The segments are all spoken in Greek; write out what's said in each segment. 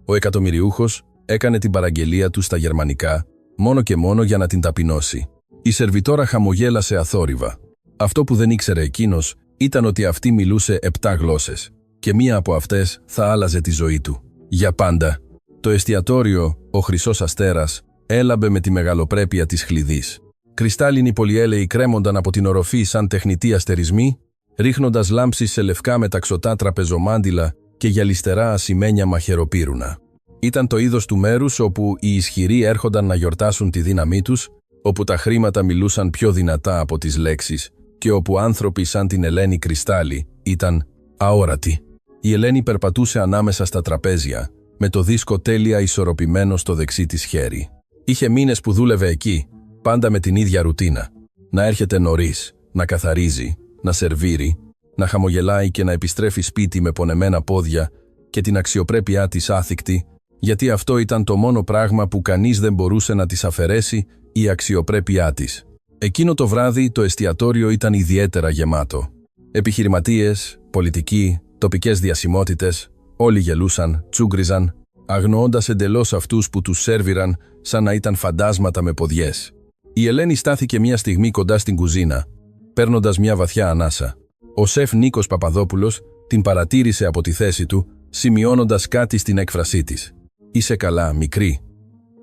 Ο εκατομμυριούχος έκανε την παραγγελία του στα γερμανικά, μόνο και μόνο για να την ταπεινώσει. Η σερβιτόρα χαμογέλασε αθόρυβα. Αυτό που δεν ήξερε εκείνος ήταν ότι αυτή μιλούσε 7 γλώσσες και μία από αυτές θα άλλαζε τη ζωή του. Για πάντα. Το εστιατόριο, ο Χρυσός Αστέρας, έλαμπε με τη μεγαλοπρέπεια της χλειδής. Κρυστάλλινοι πολυέλαιοι κρέμονταν από την οροφή σαν τεχνητοί αστερισμοί, ρίχνοντας λάμψεις σε λευκά μεταξωτά τραπεζομάντιλα και γυαλιστερά ασημένια μαχαιροπύρουνα. Ήταν το είδος του μέρους όπου οι ισχυροί έρχονταν να γιορτάσουν τη δύναμή τους, όπου τα χρήματα μιλούσαν πιο δυνατά από τις λέξεις και όπου άνθρωποι σαν την Ελένη Κρυστάλλη ήταν αόρατοι. Η Ελένη περπατούσε ανάμεσα στα τραπέζια, με το δίσκο τέλεια ισορροπημένο στο δεξί της χέρι. Είχε μήνες που δούλευε εκεί, πάντα με την ίδια ρουτίνα. Να έρχεται νωρίς, να καθαρίζει, να σερβίρει, να χαμογελάει και να επιστρέφει σπίτι με πονεμένα πόδια και την αξιοπρέπειά της άθικτη, γιατί αυτό ήταν το μόνο πράγμα που κανείς δεν μπορούσε να της αφαιρέσει, η αξιοπρέπειά της. Εκείνο το βράδυ το εστιατόριο ήταν ιδιαίτερα γεμάτο. Επιχειρηματίες, πολιτικοί, τοπικές διασημότητες, όλοι γελούσαν, τσούγκριζαν, αγνοώντας εντελώς αυτούς που τους σέρβιραν σαν να ήταν φαντάσματα με ποδιές. Η Ελένη στάθηκε μια στιγμή κοντά στην κουζίνα, παίρνοντας μια βαθιά ανάσα. Ο σεφ Νίκος Παπαδόπουλος την παρατήρησε από τη θέση του, σημειώνοντας κάτι στην έκφρασή της. «Είσαι καλά, μικρή?»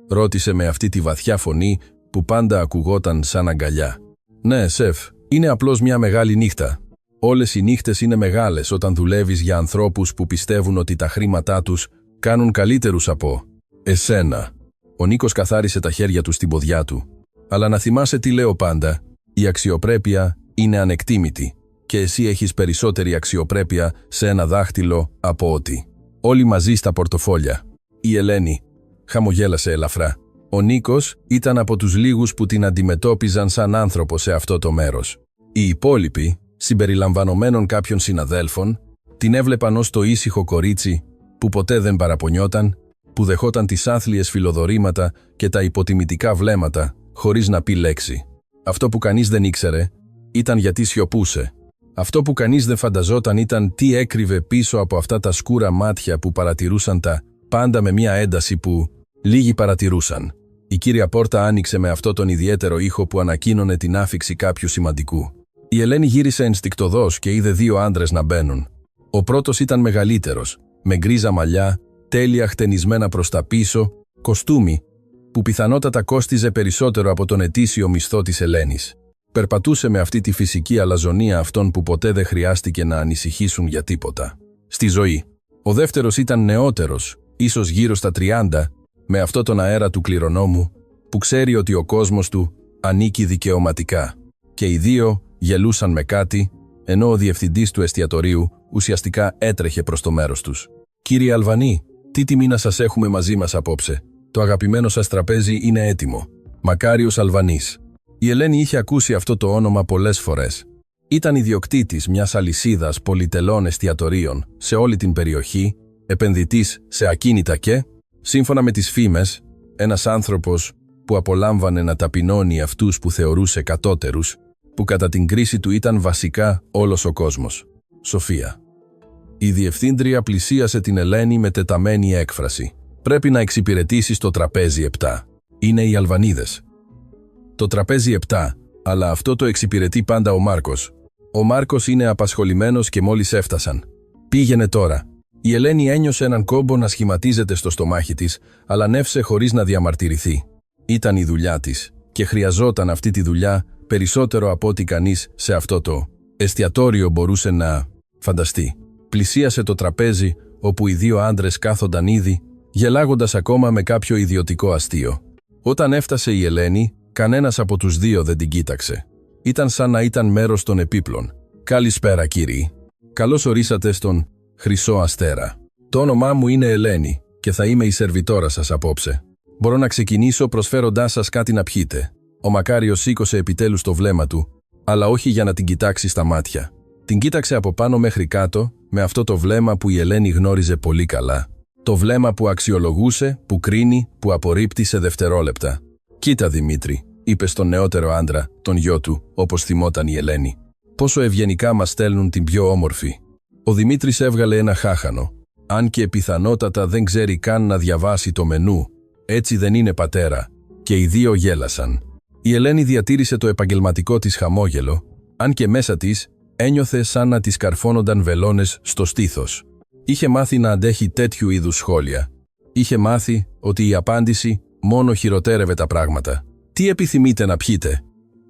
ρώτησε με αυτή τη βαθιά φωνή που πάντα ακουγόταν σαν αγκαλιά. «Ναι, σεφ, είναι απλώς μια μεγάλη νύχτα. Όλες οι νύχτες είναι μεγάλες όταν δουλεύεις για ανθρώπους που πιστεύουν ότι τα χρήματά τους κάνουν καλύτερους από εσένα». Ο Νίκος καθάρισε τα χέρια του στην ποδιά του. «Αλλά να θυμάσαι τι λέω πάντα, η αξιοπρέπεια είναι ανεκτήμητη και εσύ έχεις περισσότερη αξιοπρέπεια σε ένα δάχτυλο από ότι όλοι μαζί στα πορτοφόλια». Η Ελένη χαμογέλασε ελαφρά. Ο Νίκος ήταν από τους λίγους που την αντιμετώπιζαν σαν άνθρωπο σε αυτό το μέρος. Οι υπόλοιποι, συμπεριλαμβανομένων κάποιων συναδέλφων, την έβλεπαν ως το ήσυχο κορίτσι που ποτέ δεν παραπονιόταν, που δεχόταν τις άθλιες φιλοδορήματα και τα υποτιμητικά βλέμματα, χωρίς να πει λέξη. Αυτό που κανείς δεν ήξερε ήταν γιατί σιωπούσε. Αυτό που κανείς δεν φανταζόταν ήταν τι έκρυβε πίσω από αυτά τα σκούρα μάτια που παρατηρούσαν τα πάντα με μια ένταση που λίγοι παρατηρούσαν. Η κύρια πόρτα άνοιξε με αυτό τον ιδιαίτερο ήχο που ανακοίνωνε την άφιξη κάποιου σημαντικού. Η Ελένη γύρισε ενστικτωδώς και είδε 2 άντρες να μπαίνουν. Ο πρώτος ήταν μεγαλύτερος, με γκρίζα μαλλιά, τέλεια χτενισμένα προς τα πίσω, κοστούμι, που πιθανότατα κόστιζε περισσότερο από τον ετήσιο μισθό της Ελένης. Περπατούσε με αυτή τη φυσική αλαζονία αυτών που ποτέ δεν χρειάστηκε να ανησυχήσουν για τίποτα στη ζωή. Ο δεύτερος ήταν νεότερος, ίσως γύρω στα 30, με αυτό τον αέρα του κληρονόμου, που ξέρει ότι ο κόσμος του ανήκει δικαιωματικά. Και οι 2 γελούσαν με κάτι, ενώ ο διευθυντής του εστιατορίου ουσιαστικά έτρεχε προς το μέρος τους. «Κύριε Αλβανή, τι τιμή να σας έχουμε μαζί μας απόψε. Το αγαπημένο σας τραπέζι είναι έτοιμο. Μακάριος Αλβανής». Η Ελένη είχε ακούσει αυτό το όνομα πολλές φορές. Ήταν ιδιοκτήτης μιας αλυσίδας πολυτελών εστιατορίων σε όλη την περιοχή, επενδυτής σε ακίνητα και, σύμφωνα με τις φήμες, ένας άνθρωπος που απολάμβανε να ταπεινώνει αυτούς που θεωρούσε κατώτερους, που κατά την κρίση του ήταν βασικά όλος ο κόσμος. Σοφία. Η διευθύντρια πλησίασε την Ελένη με τεταμένη έκφραση. «Πρέπει να εξυπηρετήσεις το τραπέζι 7. Είναι οι Αλβανίδες». «Το τραπέζι 7, αλλά αυτό το εξυπηρετεί πάντα ο Μάρκος. Ο Μάρκος είναι απασχολημένος και μόλις έφτασαν. Πήγαινε τώρα». Η Ελένη ένιωσε έναν κόμπο να σχηματίζεται στο στομάχι της, αλλά νεύσε χωρίς να διαμαρτυρηθεί. Ήταν η δουλειά της και χρειαζόταν αυτή τη δουλειά περισσότερο από ό,τι κανείς σε αυτό το εστιατόριο μπορούσε να φανταστεί. Πλησίασε το τραπέζι όπου οι 2 άντρες κάθονταν ήδη, γελάγοντας ακόμα με κάποιο ιδιωτικό αστείο. Όταν έφτασε η Ελένη, κανένας από τους 2 δεν την κοίταξε. Ήταν σαν να ήταν μέρος των επίπλων. «Καλησπέρα κύριοι. Καλώς ορίσατε στον Χρυσό Αστέρα. Το όνομά μου είναι Ελένη και θα είμαι η σερβιτόρα σας απόψε. Μπορώ να ξεκινήσω προσφέροντάς σας κάτι να πιείτε». Ο Μακάριος σήκωσε επιτέλους το βλέμμα του, αλλά όχι για να την κοιτάξει στα μάτια. Την κοίταξε από πάνω μέχρι κάτω, με αυτό το βλέμμα που η Ελένη γνώριζε πολύ καλά. Το βλέμμα που αξιολογούσε, που κρίνει, που απορρίπτει σε δευτερόλεπτα. «Κοίτα Δημήτρη», είπε στον νεότερο άντρα, τον γιο του, όπως θυμόταν η Ελένη. «Πόσο ευγενικά μας στέλνουν την πιο όμορφη». Ο Δημήτρης έβγαλε ένα χάχανο. Αν και πιθανότατα δεν ξέρει καν να διαβάσει το μενού. Έτσι δεν είναι, πατέρα? Και οι δύο γέλασαν. Η Ελένη διατήρησε το επαγγελματικό της χαμόγελο, αν και μέσα της ένιωθε σαν να της καρφώνονταν βελόνες στο στήθος. Είχε μάθει να αντέχει τέτοιου είδους σχόλια. Είχε μάθει ότι η απάντηση μόνο χειροτέρευε τα πράγματα. «Τι επιθυμείτε να πιείτε?»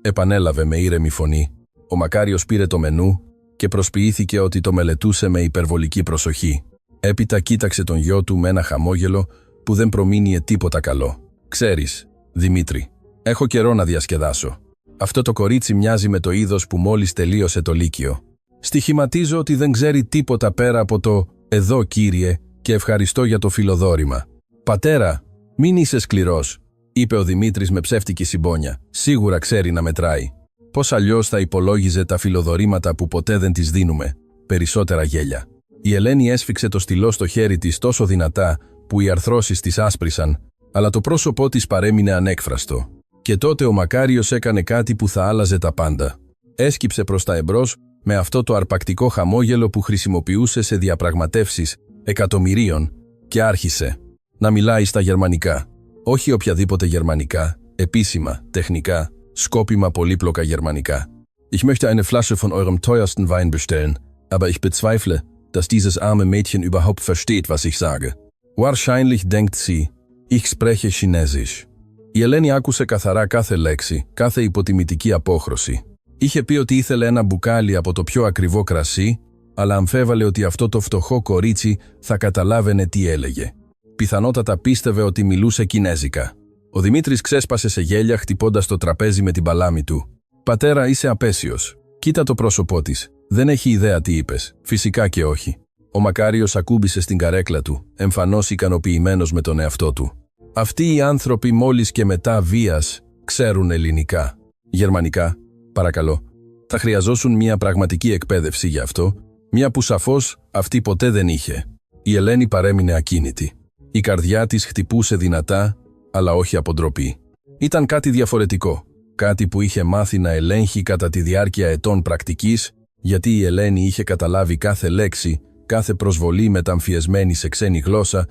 επανέλαβε με ήρεμη φωνή. Ο Μακάριος πήρε το μενού και προσποιήθηκε ότι το μελετούσε με υπερβολική προσοχή. Έπειτα κοίταξε τον γιο του με ένα χαμόγελο που δεν προμείνιε τίποτα καλό. «Ξέρεις, Δημήτρη, έχω καιρό να διασκεδάσω. Αυτό το κορίτσι μοιάζει με το είδος που μόλις τελείωσε το λύκειο. Στοιχηματίζω ότι δεν ξέρει τίποτα πέρα από το «εδώ, κύριε, και ευχαριστώ για το φιλοδόρημα». «Πατέρα, μην είσαι σκληρός», είπε ο Δημήτρης με ψεύτικη συμπόνια. «Σίγουρα ξέρει να μετράει. Πώς αλλιώς θα υπολόγιζε τα φιλοδορήματα που ποτέ δεν τις δίνουμε?» Περισσότερα γέλια. Η Ελένη έσφιξε το στυλό στο χέρι της τόσο δυνατά που οι αρθρώσεις της άσπρισαν, αλλά το πρόσωπό της παρέμεινε ανέκφραστο. Και τότε ο Μακάριος έκανε κάτι που θα άλλαζε τα πάντα. Έσκυψε προς τα εμπρός με αυτό το αρπακτικό χαμόγελο που χρησιμοποιούσε σε διαπραγματεύσεις εκατομμυρίων και άρχισε να μιλάει στα γερμανικά. Όχι οποιαδήποτε γερμανικά, επίσημα, τεχνικά, σκόπιμα πολύπλοκα γερμανικά. «Ich möchte eine Flasche von eurem teuersten Wein bestellen, aber ich bezweifle, dass dieses arme Mädchen überhaupt versteht, was ich sage. Wahrscheinlich denkt sie, ich spreche Chinesisch». Η Ελένη άκουσε καθαρά κάθε λέξη, κάθε υποτιμητική απόχρωση. Είχε πει ότι ήθελε ένα μπουκάλι από το πιο ακριβό κρασί, αλλά αμφέβαλε ότι αυτό το φτωχό κορίτσι θα καταλάβαινε τι έλεγε. Πιθανότατα πίστευε ότι μιλούσε κινέζικα. Ο Δημήτρης ξέσπασε σε γέλια χτυπώντας το τραπέζι με την παλάμη του. «Πατέρα, είσαι απέσιος. Κοίτα το πρόσωπό της. Δεν έχει ιδέα τι είπες. Φυσικά και όχι». Ο Μακάριος ακούμπησε στην καρέκλα του, εμφανώς ικανοποιημένος με τον εαυτό του. «Αυτοί οι άνθρωποι μόλις και μετά βίας ξέρουν ελληνικά. Γερμανικά, παρακαλώ. Θα χρειαζόσουν μια πραγματική εκπαίδευση γι' αυτό, μια που σαφώς αυτή ποτέ δεν είχε». Η Ελένη παρέμεινε ακίνητη. Η καρδιά της χτυπούσε δυνατά, αλλά όχι από ντροπή. Ήταν κάτι διαφορετικό, κάτι που είχε μάθει να ελέγχει κατά τη διάρκεια ετών πρακτικής, γιατί η Ελένη είχε καταλάβει κάθε λέξη, κάθε προσβολή μεταμφιεσμένη σε ξένη γλώσσα,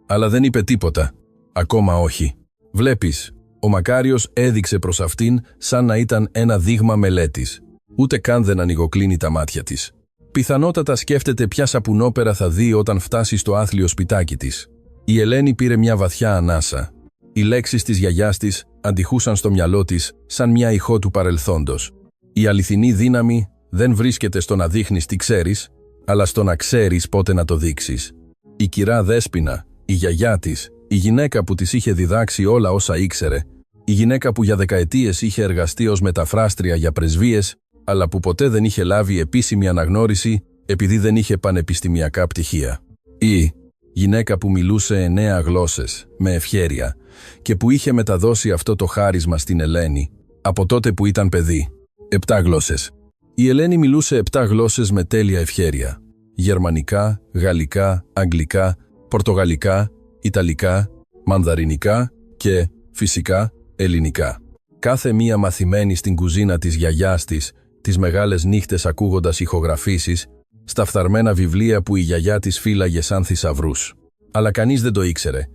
αλλά δεν είπε τίποτα. Ακόμα όχι. «Βλέπεις», ο Μακάριος έδειξε προς αυτήν σαν να ήταν ένα δείγμα μελέτης. Ούτε καν δεν ανοιγοκλίνει τα μάτια της. Πιθανότατα σκέφτεται ποια σαπουνόπερα θα δει όταν φτάσει στο άθλιο σπιτάκι της. Η Ελένη πήρε μια βαθιά ανάσα. Οι λέξεις της γιαγιάς της αντιχούσαν στο μυαλό της σαν μια ηχό του παρελθόντος. Η αληθινή δύναμη δεν βρίσκεται στο να δείχνεις τι ξέρεις, αλλά στο να ξέρεις πότε να το δείξεις. Η κυρά Δέσποινα, η γιαγιά της, η γυναίκα που της είχε διδάξει όλα όσα ήξερε, η γυναίκα που για δεκαετίες είχε εργαστεί ως μεταφράστρια για πρεσβείες, αλλά που ποτέ δεν είχε λάβει επίσημη αναγνώριση επειδή δεν είχε πανεπιστημιακά πτυχία. Η γυναίκα που μιλούσε 9 γλώσσες, με ευχέρεια, και που είχε μεταδώσει αυτό το χάρισμα στην Ελένη, από τότε που ήταν παιδί. 7 γλώσσες. Η Ελένη μιλούσε 7 γλώσσες με τέλεια ευχέρεια. Γερμανικά, γαλλικά, αγγλικά, πορτογαλικά, ιταλικά, μανδαρινικά και, φυσικά, ελληνικά. Κάθε μία μαθημένη στην κουζίνα της γιαγιάς της, τις μεγάλες νύχτες ακούγοντας ηχογραφήσεις, στα φθαρμένα βιβλία που η γιαγιά της φύλαγε σαν θησαυρούς. Αλλά κανείς δεν το ήξερε,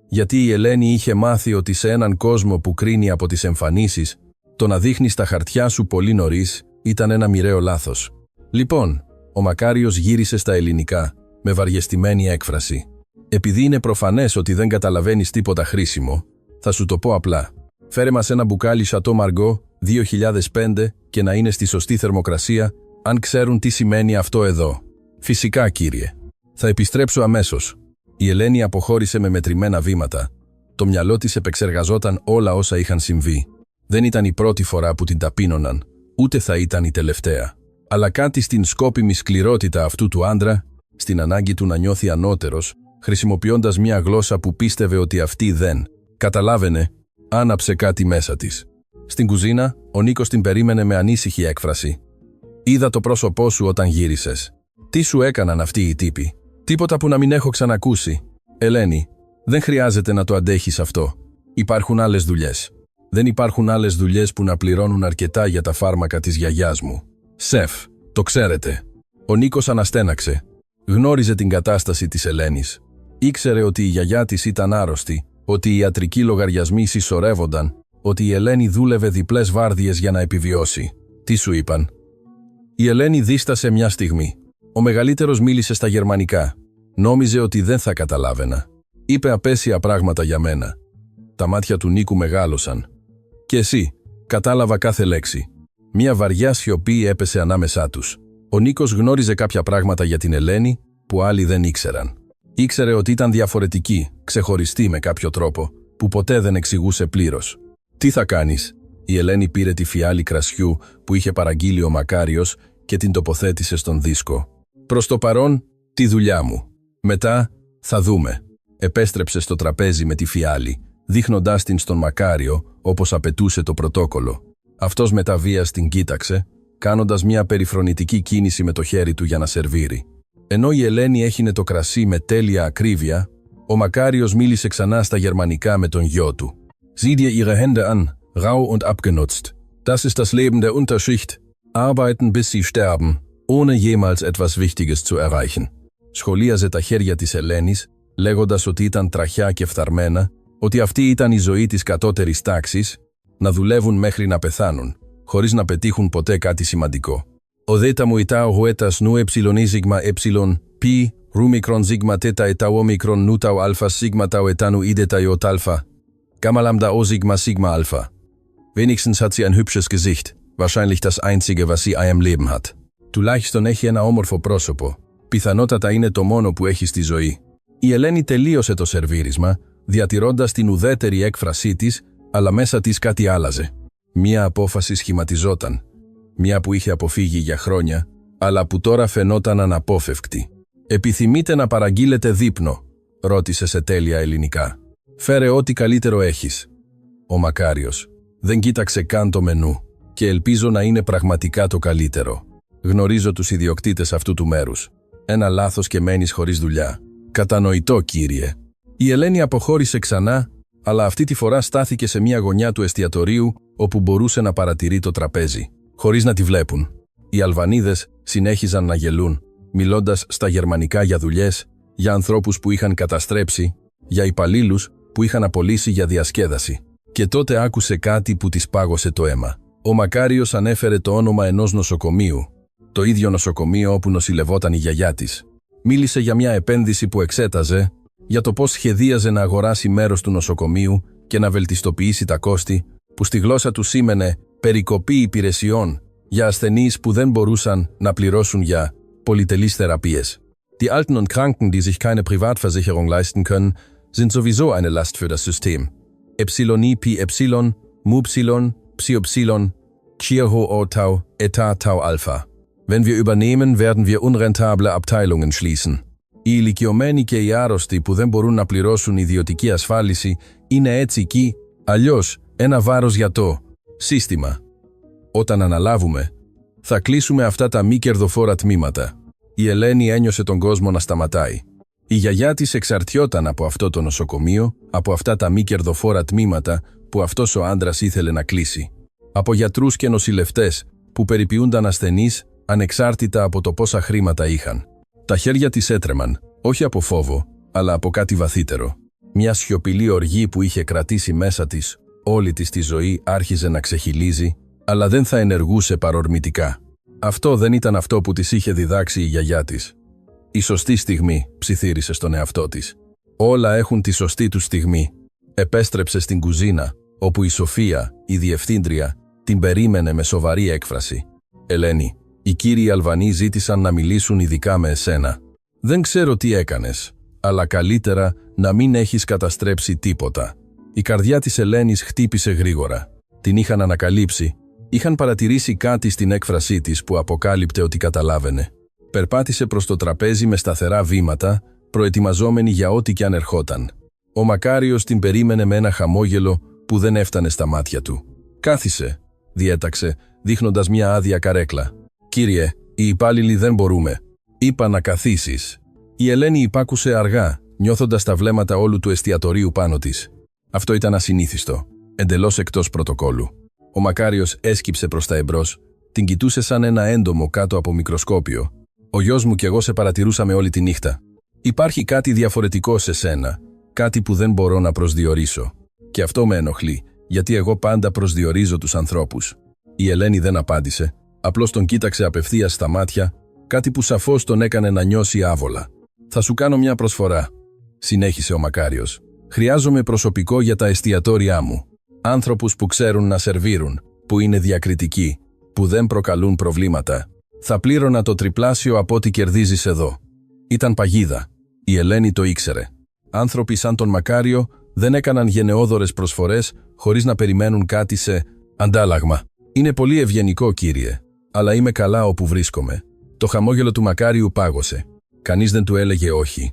γιατί η Ελένη είχε μάθει ότι σε έναν κόσμο που κρίνει από τις εμφανίσεις, το να δείχνεις τα χαρτιά σου πολύ νωρίς ήταν ένα μοιραίο λάθος. Λοιπόν, ο Μακάριος γύρισε στα ελληνικά, με βαριεστημένη έκφραση. «Επειδή είναι προφανές ότι δεν καταλαβαίνεις τίποτα χρήσιμο, θα σου το πω απλά. Φέρε μας ένα μπουκάλι Chateau Margaux 2005 και να είναι στη σωστή θερμοκρασία, αν ξέρουν τι σημαίνει αυτό εδώ». «Φυσικά, κύριε. Θα επιστρέψω αμέσως». Η Ελένη αποχώρησε με μετρημένα βήματα. Το μυαλό της επεξεργαζόταν όλα όσα είχαν συμβεί. Δεν ήταν η πρώτη φορά που την ταπείνωναν, ούτε θα ήταν η τελευταία. Αλλά κάτι στην σκόπιμη σκληρότητα αυτού του άντρα, στην ανάγκη του να νιώθει ανώτερος, χρησιμοποιώντας μια γλώσσα που πίστευε ότι αυτή δεν καταλάβαινε, άναψε κάτι μέσα της. Στην κουζίνα, ο Νίκος την περίμενε με ανήσυχη έκφραση. «Είδα το πρόσωπό σου όταν γύρισες. Τι σου έκαναν αυτοί οι τύποι? Τίποτα που να μην έχω ξανακούσει. Ελένη, δεν χρειάζεται να το αντέχεις αυτό. Υπάρχουν άλλες δουλειές. Δεν υπάρχουν άλλες δουλειές που να πληρώνουν αρκετά για τα φάρμακα της γιαγιάς μου. Σεφ, το ξέρετε». Ο Νίκος αναστέναξε. Γνώριζε την κατάσταση της Ελένης. Ήξερε ότι η γιαγιά της ήταν άρρωστη, ότι οι ιατρικοί λογαριασμοί συσσωρεύονταν, ότι η Ελένη δούλευε διπλές βάρδιες για να επιβιώσει. Τι σου είπαν? Η Ελένη δίστασε μια στιγμή. Ο μεγαλύτερος μίλησε στα γερμανικά. Νόμιζε ότι δεν θα καταλάβαινα. Είπε απέσια πράγματα για μένα. Τα μάτια του Νίκου μεγάλωσαν. «Και εσύ?» Κατάλαβα κάθε λέξη. Μια βαριά σιωπή έπεσε ανάμεσά τους. Ο Νίκος γνώριζε κάποια πράγματα για την Ελένη που άλλοι δεν ήξεραν. Ήξερε ότι ήταν διαφορετική, ξεχωριστή με κάποιο τρόπο, που ποτέ δεν εξηγούσε πλήρως. «Τι θα κάνεις?» Η Ελένη πήρε τη φιάλη κρασιού που είχε παραγγείλει ο Μακάριος και την τοποθέτησε στον δίσκο. «Προς το παρόν, τη δουλειά μου. Μετά, θα δούμε». Επέστρεψε στο τραπέζι με τη φιάλη, δείχνοντάς την στον Μακάριο όπως απαιτούσε το πρωτόκολλο. Αυτός με τα βίας την κοίταξε, κάνοντας μια περιφρονητική κίνηση με το χέρι του για να σερβίρει. Ενώ η Ελένη έχινε το κρασί με τέλεια ακρίβεια, ο Μακάριος μίλησε ξανά στα γερμανικά με τον γιο του. «Sieh dir ihre Hände an, rau und abgenutzt. Das ist das Leben der Unterschicht. Arbeiten bis sie sterben, ohne jemals etwas Wichtiges zu erreichen». Σχολίαζε τα χέρια της Ελένης, λέγοντας ότι ήταν τραχιά και φθαρμένα, ότι αυτή ήταν η ζωή της κατώτερης τάξης, να δουλεύουν μέχρι να πεθάνουν, χωρίς να πετύχουν ποτέ κάτι σημαντικό. «Ο δέτα μου ητά ο γουέτας νου εψιλον σίγμα εψιλον, πι, ρούμικρον σίγμα τέτα ετά ομικρον νου τάου αλφα σίγμα τάου ετάνου ιδέτα ιότ αλφα. Gamma O Sigma Sigma Alpha. Wenigstens hat sie ein hübsches Gesicht, wahrscheinlich das einzige, was sie im Leben hat. Τουλάχιστον έχει ένα όμορφο πρόσωπο. Πιθανότατα είναι το μόνο που έχει στη ζωή. Η Ελένη τελείωσε το σερβίρισμα, διατηρώντας την ουδέτερη έκφρασή της, αλλά μέσα της κάτι άλλαζε. Μία απόφαση σχηματιζόταν. Μία που είχε αποφύγει για χρόνια, αλλά που τώρα φαινόταν αναπόφευκτη. «Επιθυμείτε να παραγγείλετε δείπνο?» ρώτησε σε τέλεια ελληνικά. «Φέρε ό,τι καλύτερο έχεις». Ο Μακάριος δεν κοίταξε καν το μενού και ελπίζω να είναι πραγματικά το καλύτερο. Γνωρίζω τους ιδιοκτήτες αυτού του μέρους. Ένα λάθος και μένεις χωρίς δουλειά. «Κατανοητό, κύριε». Η Ελένη αποχώρησε ξανά, αλλά αυτή τη φορά στάθηκε σε μια γωνιά του εστιατορίου όπου μπορούσε να παρατηρεί το τραπέζι, χωρίς να τη βλέπουν. Οι Αλβανίδες συνέχιζαν να γελούν, μιλώντας στα γερμανικά για δουλειές, για ανθρώπους που είχαν καταστρέψει, για υπαλλήλους που είχαν απολύσει για διασκέδαση. Και τότε άκουσε κάτι που της πάγωσε το αίμα. Ο Μακάριος ανέφερε το όνομα ενός νοσοκομείου, το ίδιο νοσοκομείο όπου νοσηλευόταν η γιαγιά της. Μίλησε για μια επένδυση που εξέταζε, για το πώς σχεδίαζε να αγοράσει μέρος του νοσοκομείου και να βελτιστοποιήσει τα κόστη, που στη γλώσσα του σήμαινε περικοπή υπηρεσιών για ασθενείς που δεν μπορούσαν να πληρώσουν για πολυτελείς θεραπείες. Die Alten und Kranken, die sich keine Privatversicherung leisten können, sind sowieso eine Last für das System. Epsiloni pi epsilon, mupsilon, psiopsilon, chirho o tau, eta tau alpha. Wenn wir übernehmen, werden wir unrentable Abteilungen schließen. Οι ηλικιωμένοι και οι άρρωστοι που δεν μπορούν να πληρώσουν ιδιωτική ασφάλιση είναι έτσι εκεί, αλλιώς ένα βάρος για το σύστημα. Όταν αναλάβουμε, θα κλείσουμε αυτά τα μη κερδοφόρα τμήματα. Η Ελένη ένιωσε τον κόσμο να σταματάει. Η γιαγιά της εξαρτιόταν από αυτό το νοσοκομείο, από αυτά τα μη κερδοφόρα τμήματα που αυτός ο άντρας ήθελε να κλείσει. Από γιατρούς και νοσηλευτές που περιποιούνταν ασθενείς ανεξάρτητα από το πόσα χρήματα είχαν. Τα χέρια της έτρεμαν, όχι από φόβο, αλλά από κάτι βαθύτερο. Μια σιωπηλή οργή που είχε κρατήσει μέσα της όλη της τη ζωή άρχιζε να ξεχυλίζει, αλλά δεν θα ενεργούσε παρορμητικά. Αυτό δεν ήταν αυτό που της είχε διδάξει η γιαγιά της. «Η σωστή στιγμή», ψιθύρισε στον εαυτό της. «Όλα έχουν τη σωστή τους στιγμή». Επέστρεψε στην κουζίνα, όπου η Σοφία, η διευθύντρια, την περίμενε με σοβαρή έκφραση. «Ελένη, οι κύριοι Αλβανοί ζήτησαν να μιλήσουν ειδικά με εσένα. Δεν ξέρω τι έκανες, αλλά καλύτερα να μην έχεις καταστρέψει τίποτα». Η καρδιά της Ελένης χτύπησε γρήγορα. Την είχαν ανακαλύψει. Είχαν παρατηρήσει κάτι στην έκφρασή της που αποκάλυπτε ότι καταλάβαινε. Περπάτησε προς το τραπέζι με σταθερά βήματα, προετοιμαζόμενη για ό,τι κι αν ερχόταν. Ο Μακάριος την περίμενε με ένα χαμόγελο που δεν έφτανε στα μάτια του. «Κάθισε», διέταξε, δείχνοντας μια άδεια καρέκλα. «Κύριε, οι υπάλληλοι δεν μπορούμε». «Είπα να καθίσεις». Η Ελένη υπάκουσε αργά, νιώθοντας τα βλέμματα όλου του εστιατορίου πάνω της. Αυτό ήταν ασυνήθιστο, εντελώς εκτός πρωτοκόλου. Ο Μακάριος έσκυψε προς τα εμπρός, την κοιτούσε σαν ένα έντομο κάτω από μικροσκόπιο. Ο γιος μου και εγώ σε παρατηρούσαμε όλη τη νύχτα. Υπάρχει κάτι διαφορετικό σε σένα, κάτι που δεν μπορώ να προσδιορίσω. Και αυτό με ενοχλεί, γιατί εγώ πάντα προσδιορίζω τους ανθρώπους. Η Ελένη δεν απάντησε, απλώς τον κοίταξε απευθείας στα μάτια, κάτι που σαφώς τον έκανε να νιώσει άβολα. «Θα σου κάνω μια προσφορά», συνέχισε ο Μακάριος. «Χρειάζομαι προσωπικό για τα εστιατόρια μου. Άνθρωπους που ξέρουν να σερβίρουν, που είναι διακριτικοί, που δεν προκαλούν προβλήματα. Θα πλήρωνα το τριπλάσιο από ό,τι κερδίζεις εδώ». Ήταν παγίδα. Η Ελένη το ήξερε. Άνθρωποι σαν τον Μακάριο δεν έκαναν γενναιόδωρες προσφορές χωρίς να περιμένουν κάτι σε αντάλλαγμα. «Είναι πολύ ευγενικό, κύριε, αλλά είμαι καλά όπου βρίσκομαι». Το χαμόγελο του Μακάριου πάγωσε. Κανείς δεν του έλεγε όχι.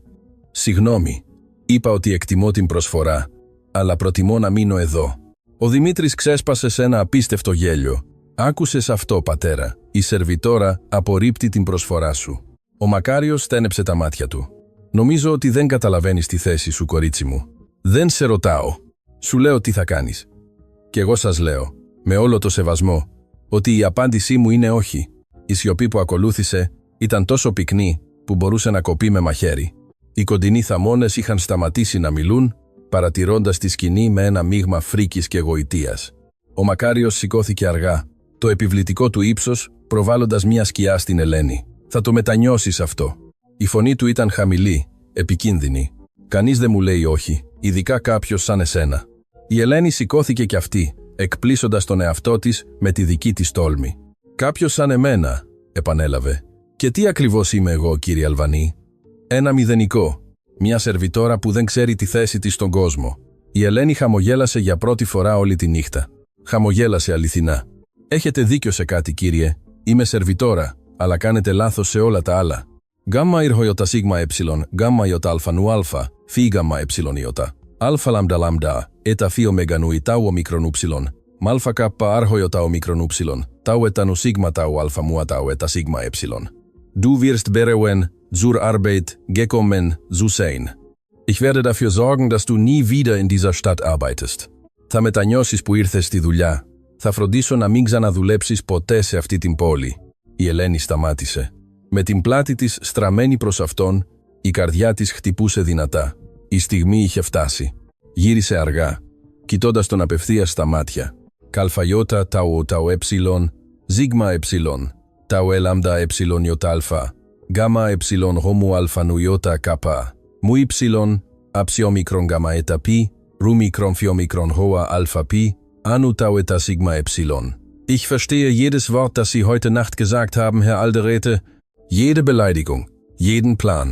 «Συγγνώμη, είπα ότι εκτιμώ την προσφορά, αλλά προτιμώ να μείνω εδώ». Ο Δημήτρης ξέσπασε σε ένα απίστευτο γέλιο. «Άκουσες αυτό, πατέρα, η σερβιτόρα απορρίπτει την προσφορά σου». Ο Μακάριος στένεψε τα μάτια του. «Νομίζω ότι δεν καταλαβαίνεις τη θέση σου, κορίτσι μου. Δεν σε ρωτάω. Σου λέω τι θα κάνεις. Και εγώ σας λέω, με όλο το σεβασμό, ότι η απάντησή μου είναι όχι». Η σιωπή που ακολούθησε ήταν τόσο πυκνή που μπορούσε να κοπεί με μαχαίρι. Οι κοντινοί θαμώνες είχαν σταματήσει να μιλούν, παρατηρώντας τη σκηνή με ένα μείγμα φρίκης και γοητείας. Ο Μακάριος σηκώθηκε αργά, το επιβλητικό του ύψος προβάλλοντας μια σκιά στην Ελένη. «Θα το μετανιώσεις αυτό». Η φωνή του ήταν χαμηλή, επικίνδυνη. «Κανείς δεν μου λέει όχι, ειδικά κάποιος σαν εσένα». Η Ελένη σηκώθηκε κι αυτή, εκπλήσοντας τον εαυτό της με τη δική της τόλμη. «Κάποιος σαν εμένα», επανέλαβε. «Και τι ακριβώς είμαι εγώ, κύριε Αλβανή?» «Ένα μηδενικό. Μια σερβιτόρα που δεν ξέρει τη θέση της στον κόσμο». Η Ελένη χαμογέλασε για πρώτη φορά όλη τη νύχτα. Χαμογέλασε αληθινά. «Έχετε δίκιο σε κάτι, κύριε. Είμαι σερβιτόρα, αλλά κάνετε λάθος σε όλα τα άλλα. Γάμμα ήρχοϊότα σίγμα εψιλον, γάμμα ιότα αλφα νου αλφα, φι γάμμα εψιλον ιότα. Αλφα λάμδα λάμδα, έτα φι ωμέγα νου τάου ομικρον ούψιλον. Μάλφα κάππα άρχοϊότα ομικρον ούψιλον, τάου έτα νου σίγμα τάου αλφα μουα τάου έτα σίγμα εψιλον. Du wirst bereuen, zur Arbeit gekommen zu sein. Ich werde dafür sorgen, dass du nie wieder in dieser Stadt arbeitest. Θα μετανιώσεις που ήρθες στη δουλειά. Θα φροντίσω να μην ξαναδουλέψεις ποτέ σε αυτή την πόλη». Η Ελένη σταμάτησε. Με την πλάτη της στραμμένη προς αυτόν, η καρδιά της χτυπούσε δυνατά. Η στιγμή είχε φτάσει. Γύρισε αργά, κοιτώντας τον απευθείας στα μάτια. «Καλφαϊότα τάου εψιλον, ζίγμα εψιλον, τάου ελάμδα εψιλον ιότα αλφα, γάμα εψιλον γόμου αλφα νου ιότα κάπα, μου εψιλον, αψιόμικρον γάμα έτα πι, ρούμικρον φιόμικρον χωα αλφα πι, anu tau eta sigma epsilon. Ich verstehe jedes Wort, das Sie heute Nacht gesagt haben, Herr Alderete, jede Beleidigung, jeden Plan.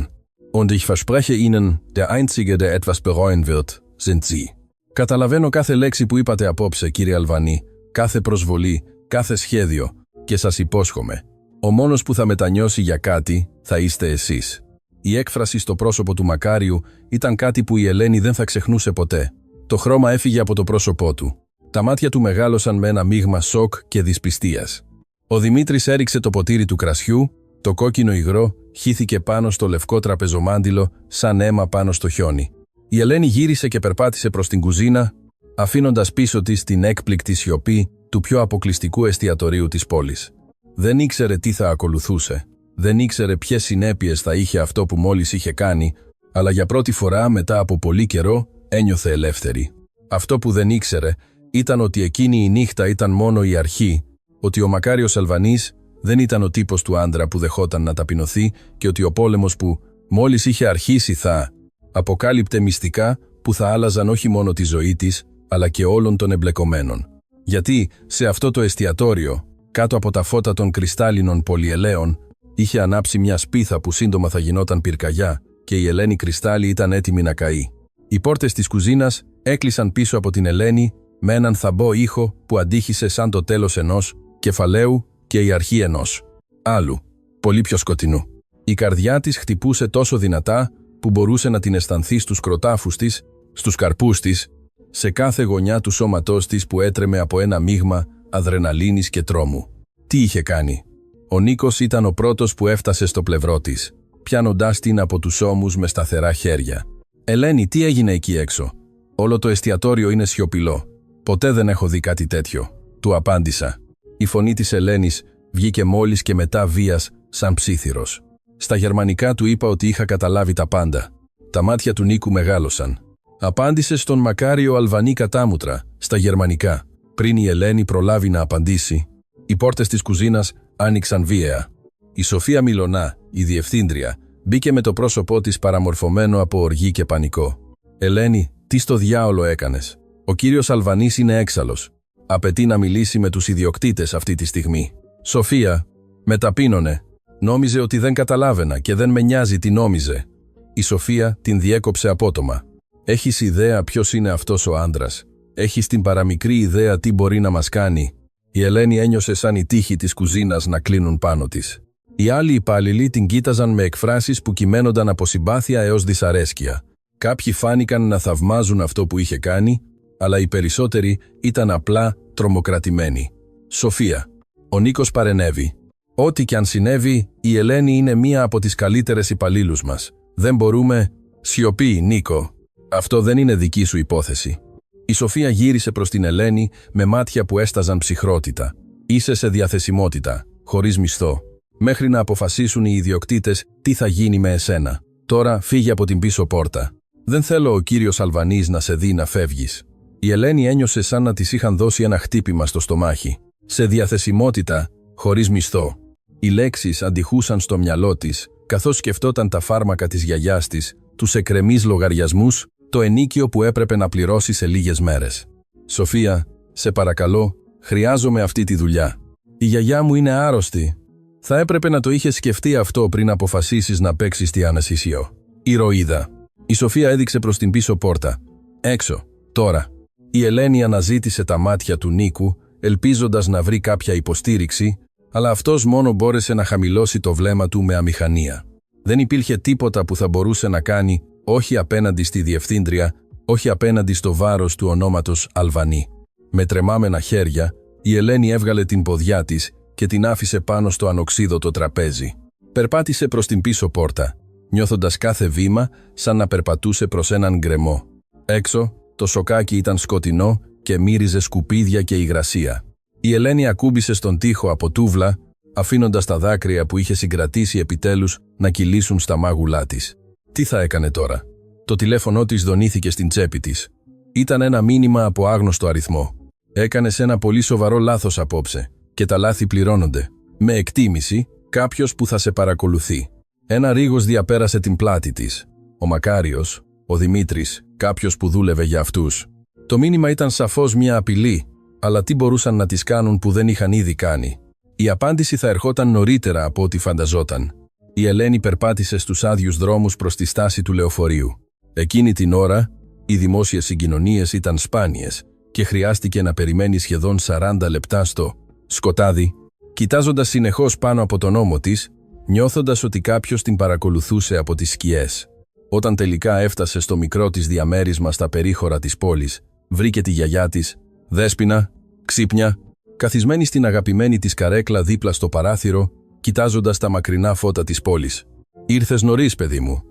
Und ich verspreche Ihnen, der Einzige, der etwas bereuen wird, sind Sie. Καταλαβαίνω κάθε λέξη που είπατε απόψε, κύριε Αλβανή, κάθε προσβολή, κάθε σχέδιο, και σας υπόσχομαι. Ο μόνος που θα μετανιώσει για κάτι θα είστε εσείς. Η έκφραση στο πρόσωπο του Μακάριου ήταν κάτι που η Ελένη δεν θα ξεχνούσε ποτέ. Το χρώμα έφυγε από το πρόσωπό του. Τα μάτια του μεγάλωσαν με ένα μείγμα σοκ και δυσπιστίας. Ο Δημήτρης έριξε το ποτήρι του κρασιού, το κόκκινο υγρό χύθηκε πάνω στο λευκό τραπεζομάντιλο σαν αίμα πάνω στο χιόνι. Η Ελένη γύρισε και περπάτησε προς την κουζίνα, αφήνοντας πίσω της την έκπληκτη σιωπή του πιο αποκλειστικού εστιατορίου της πόλης. Δεν ήξερε τι θα ακολουθούσε. Δεν ήξερε ποιες συνέπειες θα είχε αυτό που μόλις είχε κάνει, αλλά για πρώτη φορά μετά από πολύ καιρό ένιωθε ελεύθερη. Αυτό που δεν ήξερε ήταν ότι εκείνη η νύχτα ήταν μόνο η αρχή, ότι ο Μακάριος Αλβανής δεν ήταν ο τύπος του άντρα που δεχόταν να ταπεινωθεί και ότι ο πόλεμος που μόλις είχε αρχίσει θα αποκάλυπτε μυστικά που θα άλλαζαν όχι μόνο τη ζωή της, αλλά και όλων των εμπλεκομένων. Γιατί σε αυτό το εστιατόριο, κάτω από τα φώτα των κρυστάλλινων πολυελαίων, είχε ανάψει μια σπίθα που σύντομα θα γινόταν πυρκαγιά και η Ελένη Κρυστάλλη ήταν έτοιμη να καεί. Οι πόρτες της κουζίνας έκλεισαν πίσω από την Ελένη με έναν θαμπό ήχο που αντίχησε σαν το τέλος ενός κεφαλαίου και η αρχή ενός άλλου, πολύ πιο σκοτεινού. Η καρδιά της χτυπούσε τόσο δυνατά που μπορούσε να την αισθανθεί στους κροτάφους της, στους καρπούς της, σε κάθε γωνιά του σώματός της που έτρεμε από ένα μείγμα αδρεναλίνης και τρόμου. Τι είχε κάνει? Ο Νίκος ήταν ο πρώτος που έφτασε στο πλευρό της, πιάνοντάς την από τους ώμους με σταθερά χέρια. «Ελένη, τι έγινε εκεί έξω? Όλο το εστιατόριο είναι σιωπηλό. Ποτέ δεν έχω δει κάτι τέτοιο», του απάντησα. Η φωνή της Ελένης βγήκε μόλις και μετά βίας σαν ψίθυρος. Στα γερμανικά του είπα ότι είχα καταλάβει τα πάντα. Τα μάτια του Νίκου μεγάλωσαν. Απάντησε στον μακάριο Αλβανί κατάμουτρα, στα γερμανικά. Πριν η Ελένη προλάβει να απαντήσει, οι πόρτες της κουζίνας άνοιξαν βίαια. Η Σοφία Μιλωνά, η διευθύντρια, μπήκε με το πρόσωπό της παραμορφωμένο από οργή και πανικό. «Ελένη, τι στο διάολο έκανες? Ο κύριος Αλβανής είναι έξαλλος. Απαιτεί να μιλήσει με τους ιδιοκτήτες αυτή τη στιγμή». «Σοφία, με ταπείνωνε. Νόμιζε ότι δεν καταλάβαινα και δεν με νοιάζει τι νόμιζε». Η Σοφία την διέκοψε απότομα. «Έχεις ιδέα ποιος είναι αυτός ο άντρας? Έχεις την παραμικρή ιδέα τι μπορεί να μας κάνει?» Η Ελένη ένιωσε σαν οι τοίχοι της κουζίνας να κλείνουν πάνω της. Οι άλλοι υπάλληλοι την κοίταζαν με εκφράσεις που κυμαίνονταν από συμπάθεια έως δυσαρέσκεια. Κάποιοι φάνηκαν να θαυμάζουν αυτό που είχε κάνει, αλλά οι περισσότεροι ήταν απλά τρομοκρατημένοι. «Σοφία». Ο Νίκος παρενέβη. «Ό,τι κι αν συνέβη, η Ελένη είναι μία από τις καλύτερες υπαλλήλους μας. Δεν μπορούμε...» «Σιωπή, Νίκο. Αυτό δεν είναι δική σου υπόθεση». Η Σοφία γύρισε προς την Ελένη με μάτια που έσταζαν ψυχρότητα. «Είσαι σε διαθεσιμότητα, χωρίς μισθό, μέχρι να αποφασίσουν οι ιδιοκτήτες τι θα γίνει με εσένα. Τώρα φύγε από την πίσω πόρτα. Δεν θέλω ο κύριος Αλβανής να σε δει να φεύγεις». Η Ελένη ένιωσε σαν να της είχαν δώσει ένα χτύπημα στο στομάχι. «Σε διαθεσιμότητα, χωρίς μισθό». Οι λέξεις αντιχούσαν στο μυαλό της, καθώς σκεφτόταν τα φάρμακα της γιαγιάς της, τους εκκρεμείς λογαριασμούς, το ενίκιο που έπρεπε να πληρώσει σε λίγες μέρες. «Σοφία, σε παρακαλώ, χρειάζομαι αυτή τη δουλειά. Η γιαγιά μου είναι άρρωστη. Θα έπρεπε να το είχες σκεφτεί αυτό πριν αποφασίσεις να παίξεις τη ανασυσιό». «Ηρωίδα». Η Σοφία έδειξε προς την πίσω πόρτα. «Έξω, τώρα». Η Ελένη αναζήτησε τα μάτια του Νίκου, ελπίζοντας να βρει κάποια υποστήριξη, αλλά αυτός μόνο μπόρεσε να χαμηλώσει το βλέμμα του με αμηχανία. Δεν υπήρχε τίποτα που θα μπορούσε να κάνει, όχι απέναντι στη διευθύντρια, όχι απέναντι στο βάρος του ονόματος Αλβανή. Με τρεμάμενα χέρια, η Ελένη έβγαλε την ποδιά της και την άφησε πάνω στο ανοξίδωτο τραπέζι. Περπάτησε προς την πίσω πόρτα, νιώθοντας κάθε βήμα σαν να περπατούσε προς έναν γκρεμό. Έξω, το σοκάκι ήταν σκοτεινό και μύριζε σκουπίδια και υγρασία. Η Ελένη ακούμπησε στον τοίχο από τούβλα, αφήνοντας τα δάκρυα που είχε συγκρατήσει επιτέλους να κυλήσουν στα μάγουλά της. Τι θα έκανε τώρα? Το τηλέφωνο της δονήθηκε στην τσέπη της. Ήταν ένα μήνυμα από άγνωστο αριθμό. «Έκανες ένα πολύ σοβαρό λάθος απόψε και τα λάθη πληρώνονται. Με εκτίμηση, κάποιος που θα σε παρακολουθεί». Ένα ρίγος διαπέρασε την πλάτη της. Ο Μακάριος, ο Δημήτρης, κάποιος που δούλευε για αυτούς. Το μήνυμα ήταν σαφώς μια απειλή, αλλά τι μπορούσαν να τις κάνουν που δεν είχαν ήδη κάνει? Η απάντηση θα ερχόταν νωρίτερα από ό,τι φανταζόταν. Η Ελένη περπάτησε στους άδειους δρόμους προς τη στάση του λεωφορείου. Εκείνη την ώρα, οι δημόσιες συγκοινωνίες ήταν σπάνιες και χρειάστηκε να περιμένει σχεδόν 40 λεπτά στο σκοτάδι, κοιτάζοντας συνεχώς πάνω από τον ώμο της, νιώθοντας ότι κάποιος την παρακολουθούσε από τις σκιές. Όταν τελικά έφτασε στο μικρό της διαμέρισμα στα περίχωρα της πόλης, βρήκε τη γιαγιά της, Δέσποινα, ξύπνια, καθισμένη στην αγαπημένη της καρέκλα δίπλα στο παράθυρο, κοιτάζοντας τα μακρινά φώτα της πόλης. «Ήρθες νωρίς, παιδί μου».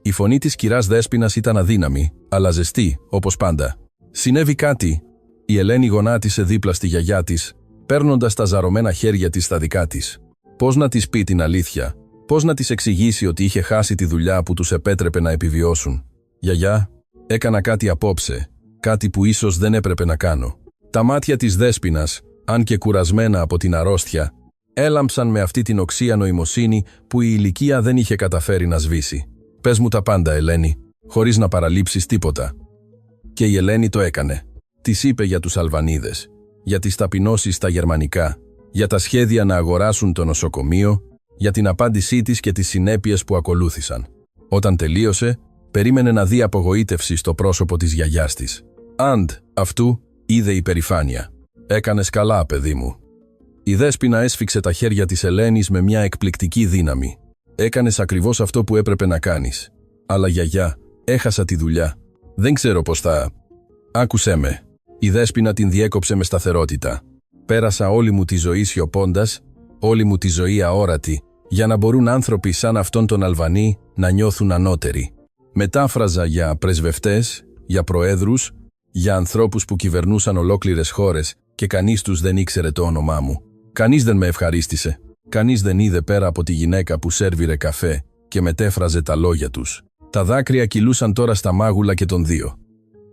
Η φωνή της κυράς Δέσποινας ήταν αδύναμη, αλλά ζεστή, όπως πάντα. «Συνέβη κάτι». Η Ελένη γονάτισε δίπλα στη γιαγιά της, παίρνοντας τα ζαρωμένα χέρια της στα δικά της. Πώς να της πει την αλήθεια? Πώς να της εξηγήσει ότι είχε χάσει τη δουλειά που τους επέτρεπε να επιβιώσουν? «Γιαγιά, έκανα κάτι απόψε, κάτι που ίσως δεν έπρεπε να κάνω». Τα μάτια της Δέσποινας, αν και κουρασμένα από την αρρώστια, έλαμψαν με αυτή την οξία νοημοσύνη που η ηλικία δεν είχε καταφέρει να σβήσει. «Πες μου τα πάντα, Ελένη, χωρίς να παραλείψεις τίποτα». Και η Ελένη το έκανε. Της είπε για τους Αλβανίδες, για τις ταπεινώσεις στα γερμανικά, για τα σχέδια να αγοράσουν το νοσοκομείο, για την απάντησή της και τις συνέπειες που ακολούθησαν. Όταν τελείωσε, περίμενε να δει απογοήτευση στο πρόσωπο της γιαγιάς της. «Αντ, αυτού», είδε υπερηφάνεια. «Έκανες καλά, παιδί μου». Η Δέσποινα έσφιξε τα χέρια της Ελένης με μια εκπληκτική δύναμη. «Έκανες ακριβώς αυτό που έπρεπε να κάνεις. Αλλά γιαγιά, έχασα τη δουλειά. Δεν ξέρω πώς θα...» «Άκουσέ με». Η Δέσποινα την διέκοψε με σταθερότητα. «Πέρασα όλη μου τη ζωή σιωπώντας, όλη μου τη ζωή αόρατη, για να μπορούν άνθρωποι σαν αυτόν τον Αλβανί να νιώθουν ανώτεροι. Μετάφραζα για πρεσβευτές, για προέδρους, για ανθρώπους που κυβερνούσαν ολόκληρες χώρες και κανείς τους δεν ήξερε το όνομά μου. Κανείς δεν με ευχαρίστησε. Κανείς δεν είδε πέρα από τη γυναίκα που σέρβιρε καφέ και μετέφραζε τα λόγια τους. Τα δάκρυα κυλούσαν τώρα στα μάγουλα και των δύο.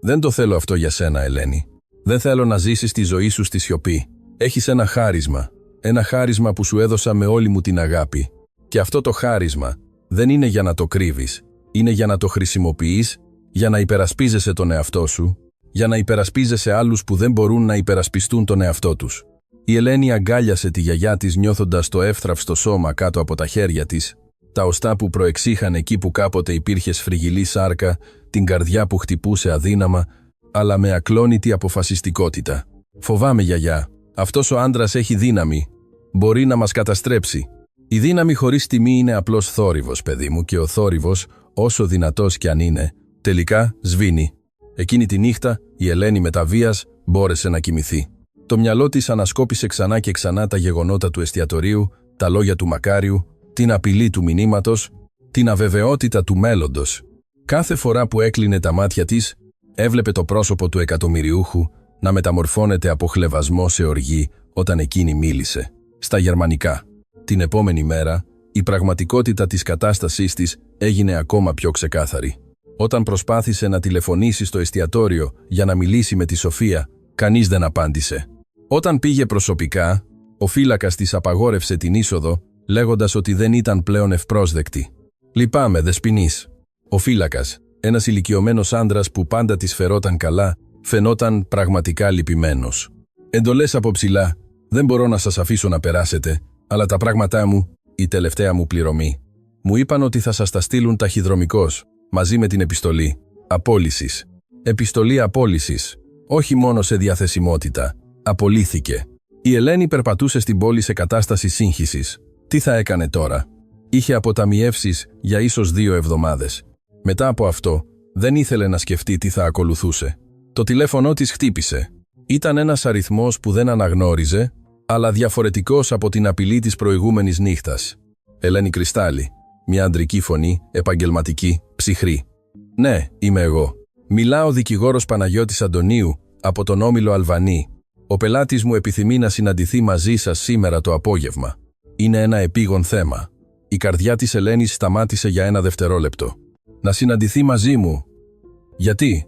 «Δεν το θέλω αυτό για σένα, Ελένη. Δεν θέλω να ζήσεις τη ζωή σου στη σιωπή. Έχεις ένα χάρισμα. Ένα χάρισμα που σου έδωσα με όλη μου την αγάπη. Και αυτό το χάρισμα δεν είναι για να το κρύβεις. Είναι για να το χρησιμοποιείς, για να υπερασπίζεσαι τον εαυτό σου, για να υπερασπίζεσαι άλλους που δεν μπορούν να υπερασπιστούν τον εαυτό τους». Η Ελένη αγκάλιασε τη γιαγιά της νιώθοντας το εύθραυστο σώμα κάτω από τα χέρια της, τα οστά που προεξήχαν εκεί που κάποτε υπήρχε σφριγγυλή σάρκα, την καρδιά που χτυπούσε αδύναμα, αλλά με ακλόνητη αποφασιστικότητα. «Φοβάμαι, γιαγιά. Αυτός ο άντρας έχει δύναμη. Μπορεί να μας καταστρέψει. Η δύναμη χωρίς τιμή είναι απλώς θόρυβος, παιδί μου, και ο θόρυβος, όσο δυνατός κι αν είναι, τελικά σβήνει». Εκείνη τη νύχτα, η Ελένη με τα βίας μπόρεσε να κοιμηθεί. Το μυαλό της ανασκόπησε ξανά και ξανά τα γεγονότα του εστιατορίου, τα λόγια του Μακάριου, την απειλή του μηνύματος, την αβεβαιότητα του μέλλοντος. Κάθε φορά που έκλεινε τα μάτια της, έβλεπε το πρόσωπο του εκατομμυριούχου να μεταμορφώνεται από χλευασμό σε οργή όταν εκείνη μίλησε. Στα γερμανικά. Την επόμενη μέρα, η πραγματικότητα της κατάστασής της έγινε ακόμα πιο ξεκάθαρη. Όταν προσπάθησε να τηλεφωνήσει στο εστιατόριο για να μιλήσει με τη Σοφία, κανείς δεν απάντησε. Όταν πήγε προσωπικά, ο φύλακας της απαγόρευσε την είσοδο, λέγοντας ότι δεν ήταν πλέον ευπρόσδεκτη. «Λυπάμαι, δεσποινής». Ο φύλακας, ένας ηλικιωμένος άντρας που πάντα της φερόταν καλά, φαινόταν πραγματικά λυπημένος. «Εντολές από ψηλά. Δεν μπορώ να σας αφήσω να περάσετε, αλλά τα πράγματά μου, η τελευταία μου πληρωμή. Μου είπαν ότι θα σας τα στείλουν ταχυδρομικώς, μαζί με την επιστολή απόλυσης». Επιστολή απόλυσης. Όχι μόνο σε διαθεσιμότητα. Απολύθηκε. Η Ελένη περπατούσε στην πόλη σε κατάσταση σύγχυσης. Τι θα έκανε τώρα? Είχε αποταμιεύσεις για ίσως 2 εβδομάδες. Μετά από αυτό, δεν ήθελε να σκεφτεί τι θα ακολουθούσε. Το τηλέφωνο της χτύπησε. Ήταν ένας αριθμός που δεν αναγνώριζε, αλλά διαφορετικός από την απειλή της προηγούμενης νύχτας. Ελένη Κρυστάλλη. Μια αντρική φωνή, επαγγελματική, ψυχρή. «Ναι, είμαι εγώ. Μιλάω δικηγόρος Παναγιώτης Αντωνίου, από τον Όμιλο Αλβανή. Ο πελάτης μου επιθυμεί να συναντηθεί μαζί σας σήμερα το απόγευμα. Είναι ένα επίγον θέμα». Η καρδιά της Ελένης σταμάτησε για 1 δευτερόλεπτο. «Να συναντηθεί μαζί μου? Γιατί?»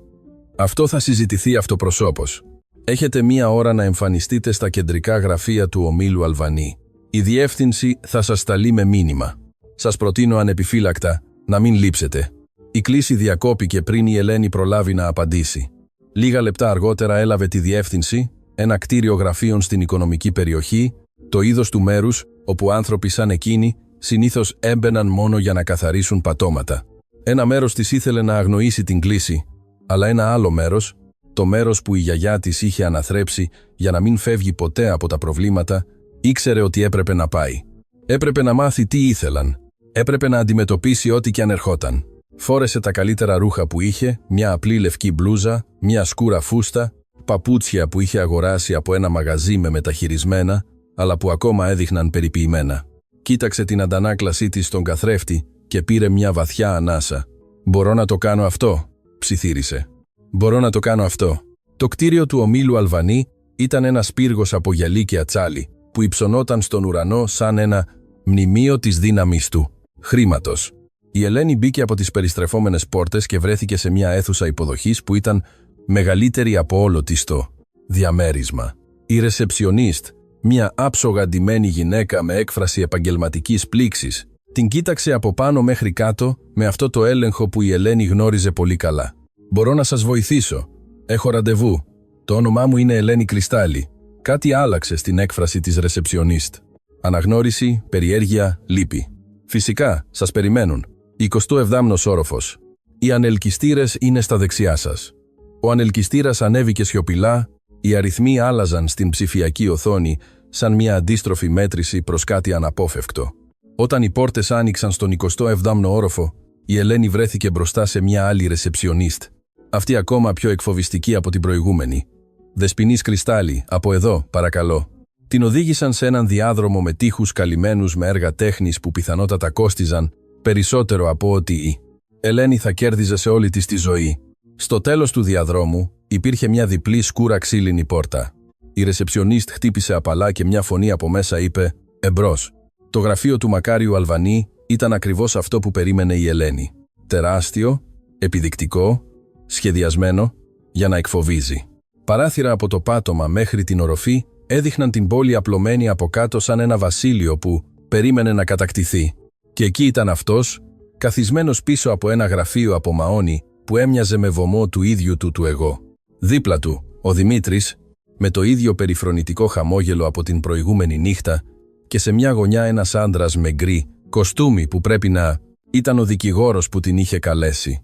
«Αυτό θα συζητηθεί αυτοπροσώπως. Έχετε 1 ώρα να εμφανιστείτε στα κεντρικά γραφεία του Ομίλου Αλβανή. Η διεύθυνση θα σας σταλεί με μήνυμα. Σας προτείνω ανεπιφύλακτα να μην λείψετε». Η κλήση διακόπηκε πριν η Ελένη προλάβει να απαντήσει. Λίγα λεπτά αργότερα έλαβε τη διεύθυνση, ένα κτίριο γραφείων στην οικονομική περιοχή, το είδος του μέρους όπου άνθρωποι σαν εκείνοι συνήθως έμπαιναν μόνο για να καθαρίσουν πατώματα. Ένα μέρος της ήθελε να αγνοήσει την κλήση, αλλά ένα άλλο μέρος, το μέρος που η γιαγιά της είχε αναθρέψει για να μην φεύγει ποτέ από τα προβλήματα, ήξερε ότι έπρεπε να πάει. Έπρεπε να μάθει τι ήθελαν. Έπρεπε να αντιμετωπίσει ό,τι κι αν ερχόταν. Φόρεσε τα καλύτερα ρούχα που είχε, μια απλή λευκή μπλούζα, μια σκούρα φούστα, παπούτσια που είχε αγοράσει από ένα μαγαζί με μεταχειρισμένα, αλλά που ακόμα έδειχναν περιποιημένα. Κοίταξε την αντανάκλασή της στον καθρέφτη και πήρε μια βαθιά ανάσα. «Μπορώ να το κάνω αυτό», ψιθύρισε. «Μπορώ να το κάνω αυτό». Το κτίριο του Ομίλου Αλβανή ήταν ένας πύργος από γυαλί και ατσάλι, που υψωνόταν στον ουρανό σαν ένα μνημείο της δύναμης του, χρήματος. Η Ελένη μπήκε από τις περιστρεφόμενες πόρτες και βρέθηκε σε μια αίθουσα υποδοχής που ήταν μεγαλύτερη από όλο της το διαμέρισμα. Η ρεσεψιονίστ, μια άψογα ντυμένη γυναίκα με έκφραση επαγγελματικής πλήξης, την κοίταξε από πάνω μέχρι κάτω με αυτό το έλεγχο που η Ελένη γνώριζε πολύ καλά. «Μπορώ να σας βοηθήσω? Έχω ραντεβού. Το όνομά μου είναι Ελένη Κρυστάλλη». Κάτι άλλαξε στην έκφραση της ρεσεψιονίστ. Αναγνώριση, περιέργεια, λύπη. «Φυσικά, σας περιμένουν. 27ος όροφος. Οι ανελκυστήρες είναι στα δεξιά σας». Ο ανελκυστήρας ανέβηκε σιωπηλά, οι αριθμοί άλλαζαν στην ψηφιακή οθόνη σαν μια αντίστροφη μέτρηση προς κάτι αναπόφευκτο. Όταν οι πόρτες άνοιξαν στον 27ο όροφο, η Ελένη βρέθηκε μπροστά σε μια άλλη ρεσεψιονίστ. Αυτή ακόμα πιο εκφοβιστική από την προηγούμενη. «Δεσποινής Κρυστάλλη, από εδώ, παρακαλώ». Την οδήγησαν σε έναν διάδρομο με τοίχους καλυμμένους με έργα τέχνης που πιθανότατα κόστιζαν περισσότερο από ό,τι η Ελένη θα κέρδιζε σε όλη της τη ζωή. Στο τέλος του διαδρόμου υπήρχε μια διπλή σκούρα ξύλινη πόρτα. Η ρεσεψιονίστ χτύπησε απαλά και μια φωνή από μέσα είπε «Εμπρός». Το γραφείο του Μακάριου Αλβανί ήταν ακριβώς αυτό που περίμενε η Ελένη. Τεράστιο, επιδεικτικό, σχεδιασμένο για να εκφοβίζει. Παράθυρα από το πάτωμα μέχρι την οροφή έδειχναν την πόλη απλωμένη από κάτω σαν ένα βασίλειο που περίμενε να κατακτηθεί. Και εκεί ήταν αυτός, καθισμένος πίσω από ένα γραφείο από μαόνι που έμοιαζε με βωμό του ίδιου του εγώ. Δίπλα του, ο Δημήτρης, με το ίδιο περιφρονητικό χαμόγελο από την προηγούμενη νύχτα και σε μια γωνιά ένας άντρας με γκρι κοστούμι που πρέπει να ήταν ο δικηγόρος που την είχε καλέσει.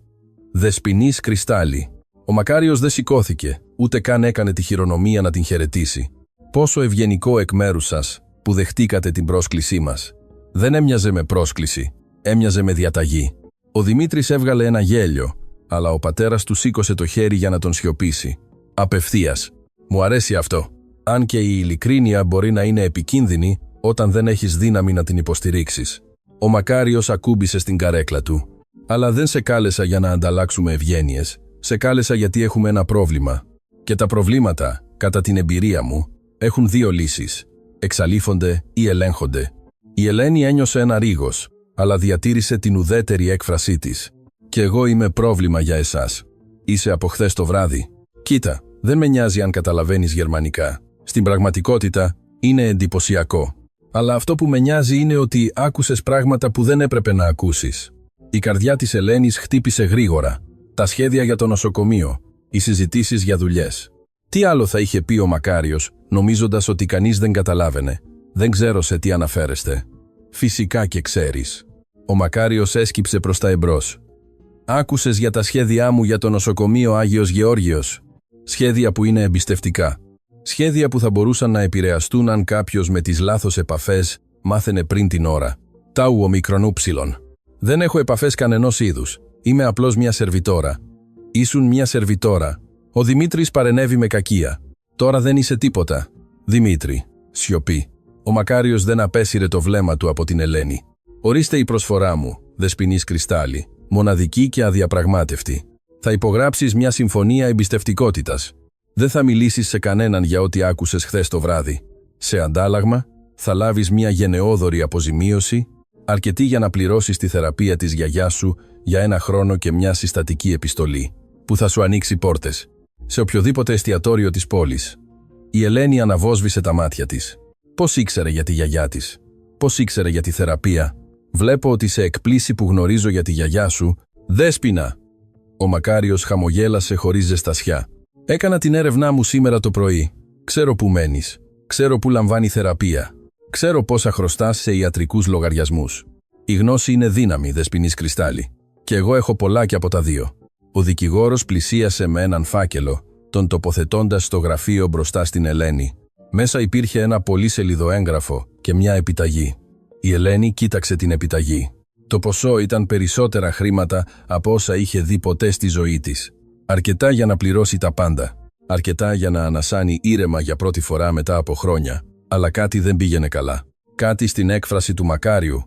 Δεσποινής Κρυστάλλη. Ο Μακάριος δεν σηκώθηκε, ούτε καν έκανε τη χειρονομία να την χαιρετήσει. Πόσο ευγενικό εκ μέρους σας που δεχτήκατε την πρόσκλησή μας. Δεν έμοιαζε με πρόσκληση, έμοιαζε με διαταγή. Ο Δημήτρης έβγαλε ένα γέλιο, αλλά ο πατέρας του σήκωσε το χέρι για να τον σιωπήσει. Απευθείας. Μου αρέσει αυτό. Αν και η ειλικρίνεια μπορεί να είναι επικίνδυνη όταν δεν έχεις δύναμη να την υποστηρίξεις. Ο Μακάριος ακούμπησε στην καρέκλα του. Αλλά δεν σε κάλεσα για να ανταλλάξουμε ευγένειες. Σε κάλεσα γιατί έχουμε ένα πρόβλημα. Και τα προβλήματα, κατά την εμπειρία μου, έχουν δύο λύσεις. Εξαλείφονται ή ελέγχονται. Η Ελένη ένιωσε ένα ρίγος, αλλά διατήρησε την ουδέτερη έκφρασή της. «Και εγώ είμαι πρόβλημα για εσάς. Είσαι από χθες το βράδυ. Κοίτα, δεν με νοιάζει αν καταλαβαίνεις γερμανικά. Στην πραγματικότητα είναι εντυπωσιακό. Αλλά αυτό που με νοιάζει είναι ότι άκουσες πράγματα που δεν έπρεπε να ακούσεις». Η καρδιά της Ελένης χτύπησε γρήγορα. Τα σχέδια για το νοσοκομείο, οι συζητήσεις για δουλειές. Τι άλλο θα είχε πει ο Μακάριος, νομίζοντας ότι κανείς δεν καταλάβαινε. «Δεν ξέρω σε τι αναφέρεστε». «Φυσικά και ξέρεις». Ο Μακάριος έσκυψε προς τα εμπρός. «Άκουσες για τα σχέδιά μου για το νοσοκομείο Άγιος Γεώργιος. Σχέδια που είναι εμπιστευτικά. Σχέδια που θα μπορούσαν να επηρεαστούν αν κάποιος με τις λάθος επαφές μάθαινε πριν την ώρα. Τάου ο μικρονούψιλον. Δεν έχω επαφές κανενός είδους. Είμαι απλώς μια σερβιτόρα». «Ήσουν μια σερβιτόρα». Ο Δημήτρης παρενέβη με κακία. «Τώρα δεν είσαι τίποτα». «Δημήτρη». Σιωπή. Ο Μακάριος δεν απέσυρε το βλέμμα του από την Ελένη. «Ορίστε η προσφορά μου, Δεσποινής Κρυστάλλη, μοναδική και αδιαπραγμάτευτη. Θα υπογράψεις μια συμφωνία εμπιστευτικότητας. Δεν θα μιλήσεις σε κανέναν για ό,τι άκουσες χθες το βράδυ. Σε αντάλλαγμα, θα λάβεις μια γενναιόδορη αποζημίωση, αρκετή για να πληρώσεις τη θεραπεία της γιαγιάς σου για 1 χρόνο και μια συστατική επιστολή, που θα σου ανοίξει πόρτες, σε οποιοδήποτε εστιατόριο της πόλης». Η Ελένη αναβόσβησε τα μάτια της. Πώς ήξερε για τη γιαγιά της? Πώς ήξερε για τη θεραπεία? «Βλέπω ότι σε εκπλήσει που γνωρίζω για τη γιαγιά σου, Δέσποινα». Ο Μακάριος χαμογέλασε χωρίς ζεστασιά. «Έκανα την έρευνά μου σήμερα το πρωί. Ξέρω που μένεις. Ξέρω που λαμβάνει θεραπεία. Ξέρω πόσα χρωστάς σε ιατρικούς λογαριασμούς. Η γνώση είναι δύναμη, Δεσποινής Κρυστάλλη. Και εγώ έχω πολλά και από τα δύο». Ο δικηγόρος πλησίασε με έναν φάκελο, τον τοποθετώντας στο γραφείο μπροστά στην Ελένη. Μέσα υπήρχε ένα πολύσελιδο έγγραφο και μια επιταγή. Η Ελένη κοίταξε την επιταγή. Το ποσό ήταν περισσότερα χρήματα από όσα είχε δει ποτέ στη ζωή της. Αρκετά για να πληρώσει τα πάντα. Αρκετά για να ανασάνει ήρεμα για πρώτη φορά μετά από χρόνια. Αλλά κάτι δεν πήγαινε καλά. Κάτι στην έκφραση του Μακάριου.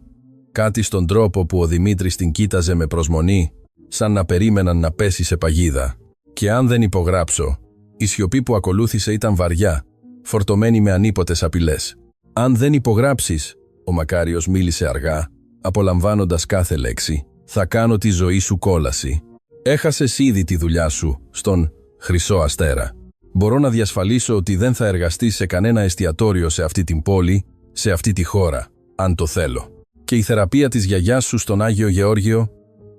Κάτι στον τρόπο που ο Δημήτρης την κοίταζε με προσμονή, σαν να περίμεναν να πέσει σε παγίδα. Και αν δεν υπογράψω, η σιωπή που ακολούθησε ήταν βαριά, φορτωμένη με ανίποτες απειλές. «Αν δεν υπογράψεις», ο Μακάριος μίλησε αργά, απολαμβάνοντας κάθε λέξη, «θα κάνω τη ζωή σου κόλαση. Έχασες ήδη τη δουλειά σου στον Χρυσό Αστέρα. Μπορώ να διασφαλίσω ότι δεν θα εργαστείς σε κανένα εστιατόριο σε αυτή την πόλη, σε αυτή τη χώρα, αν το θέλω. Και η θεραπεία της γιαγιάς σου στον Άγιο Γεώργιο?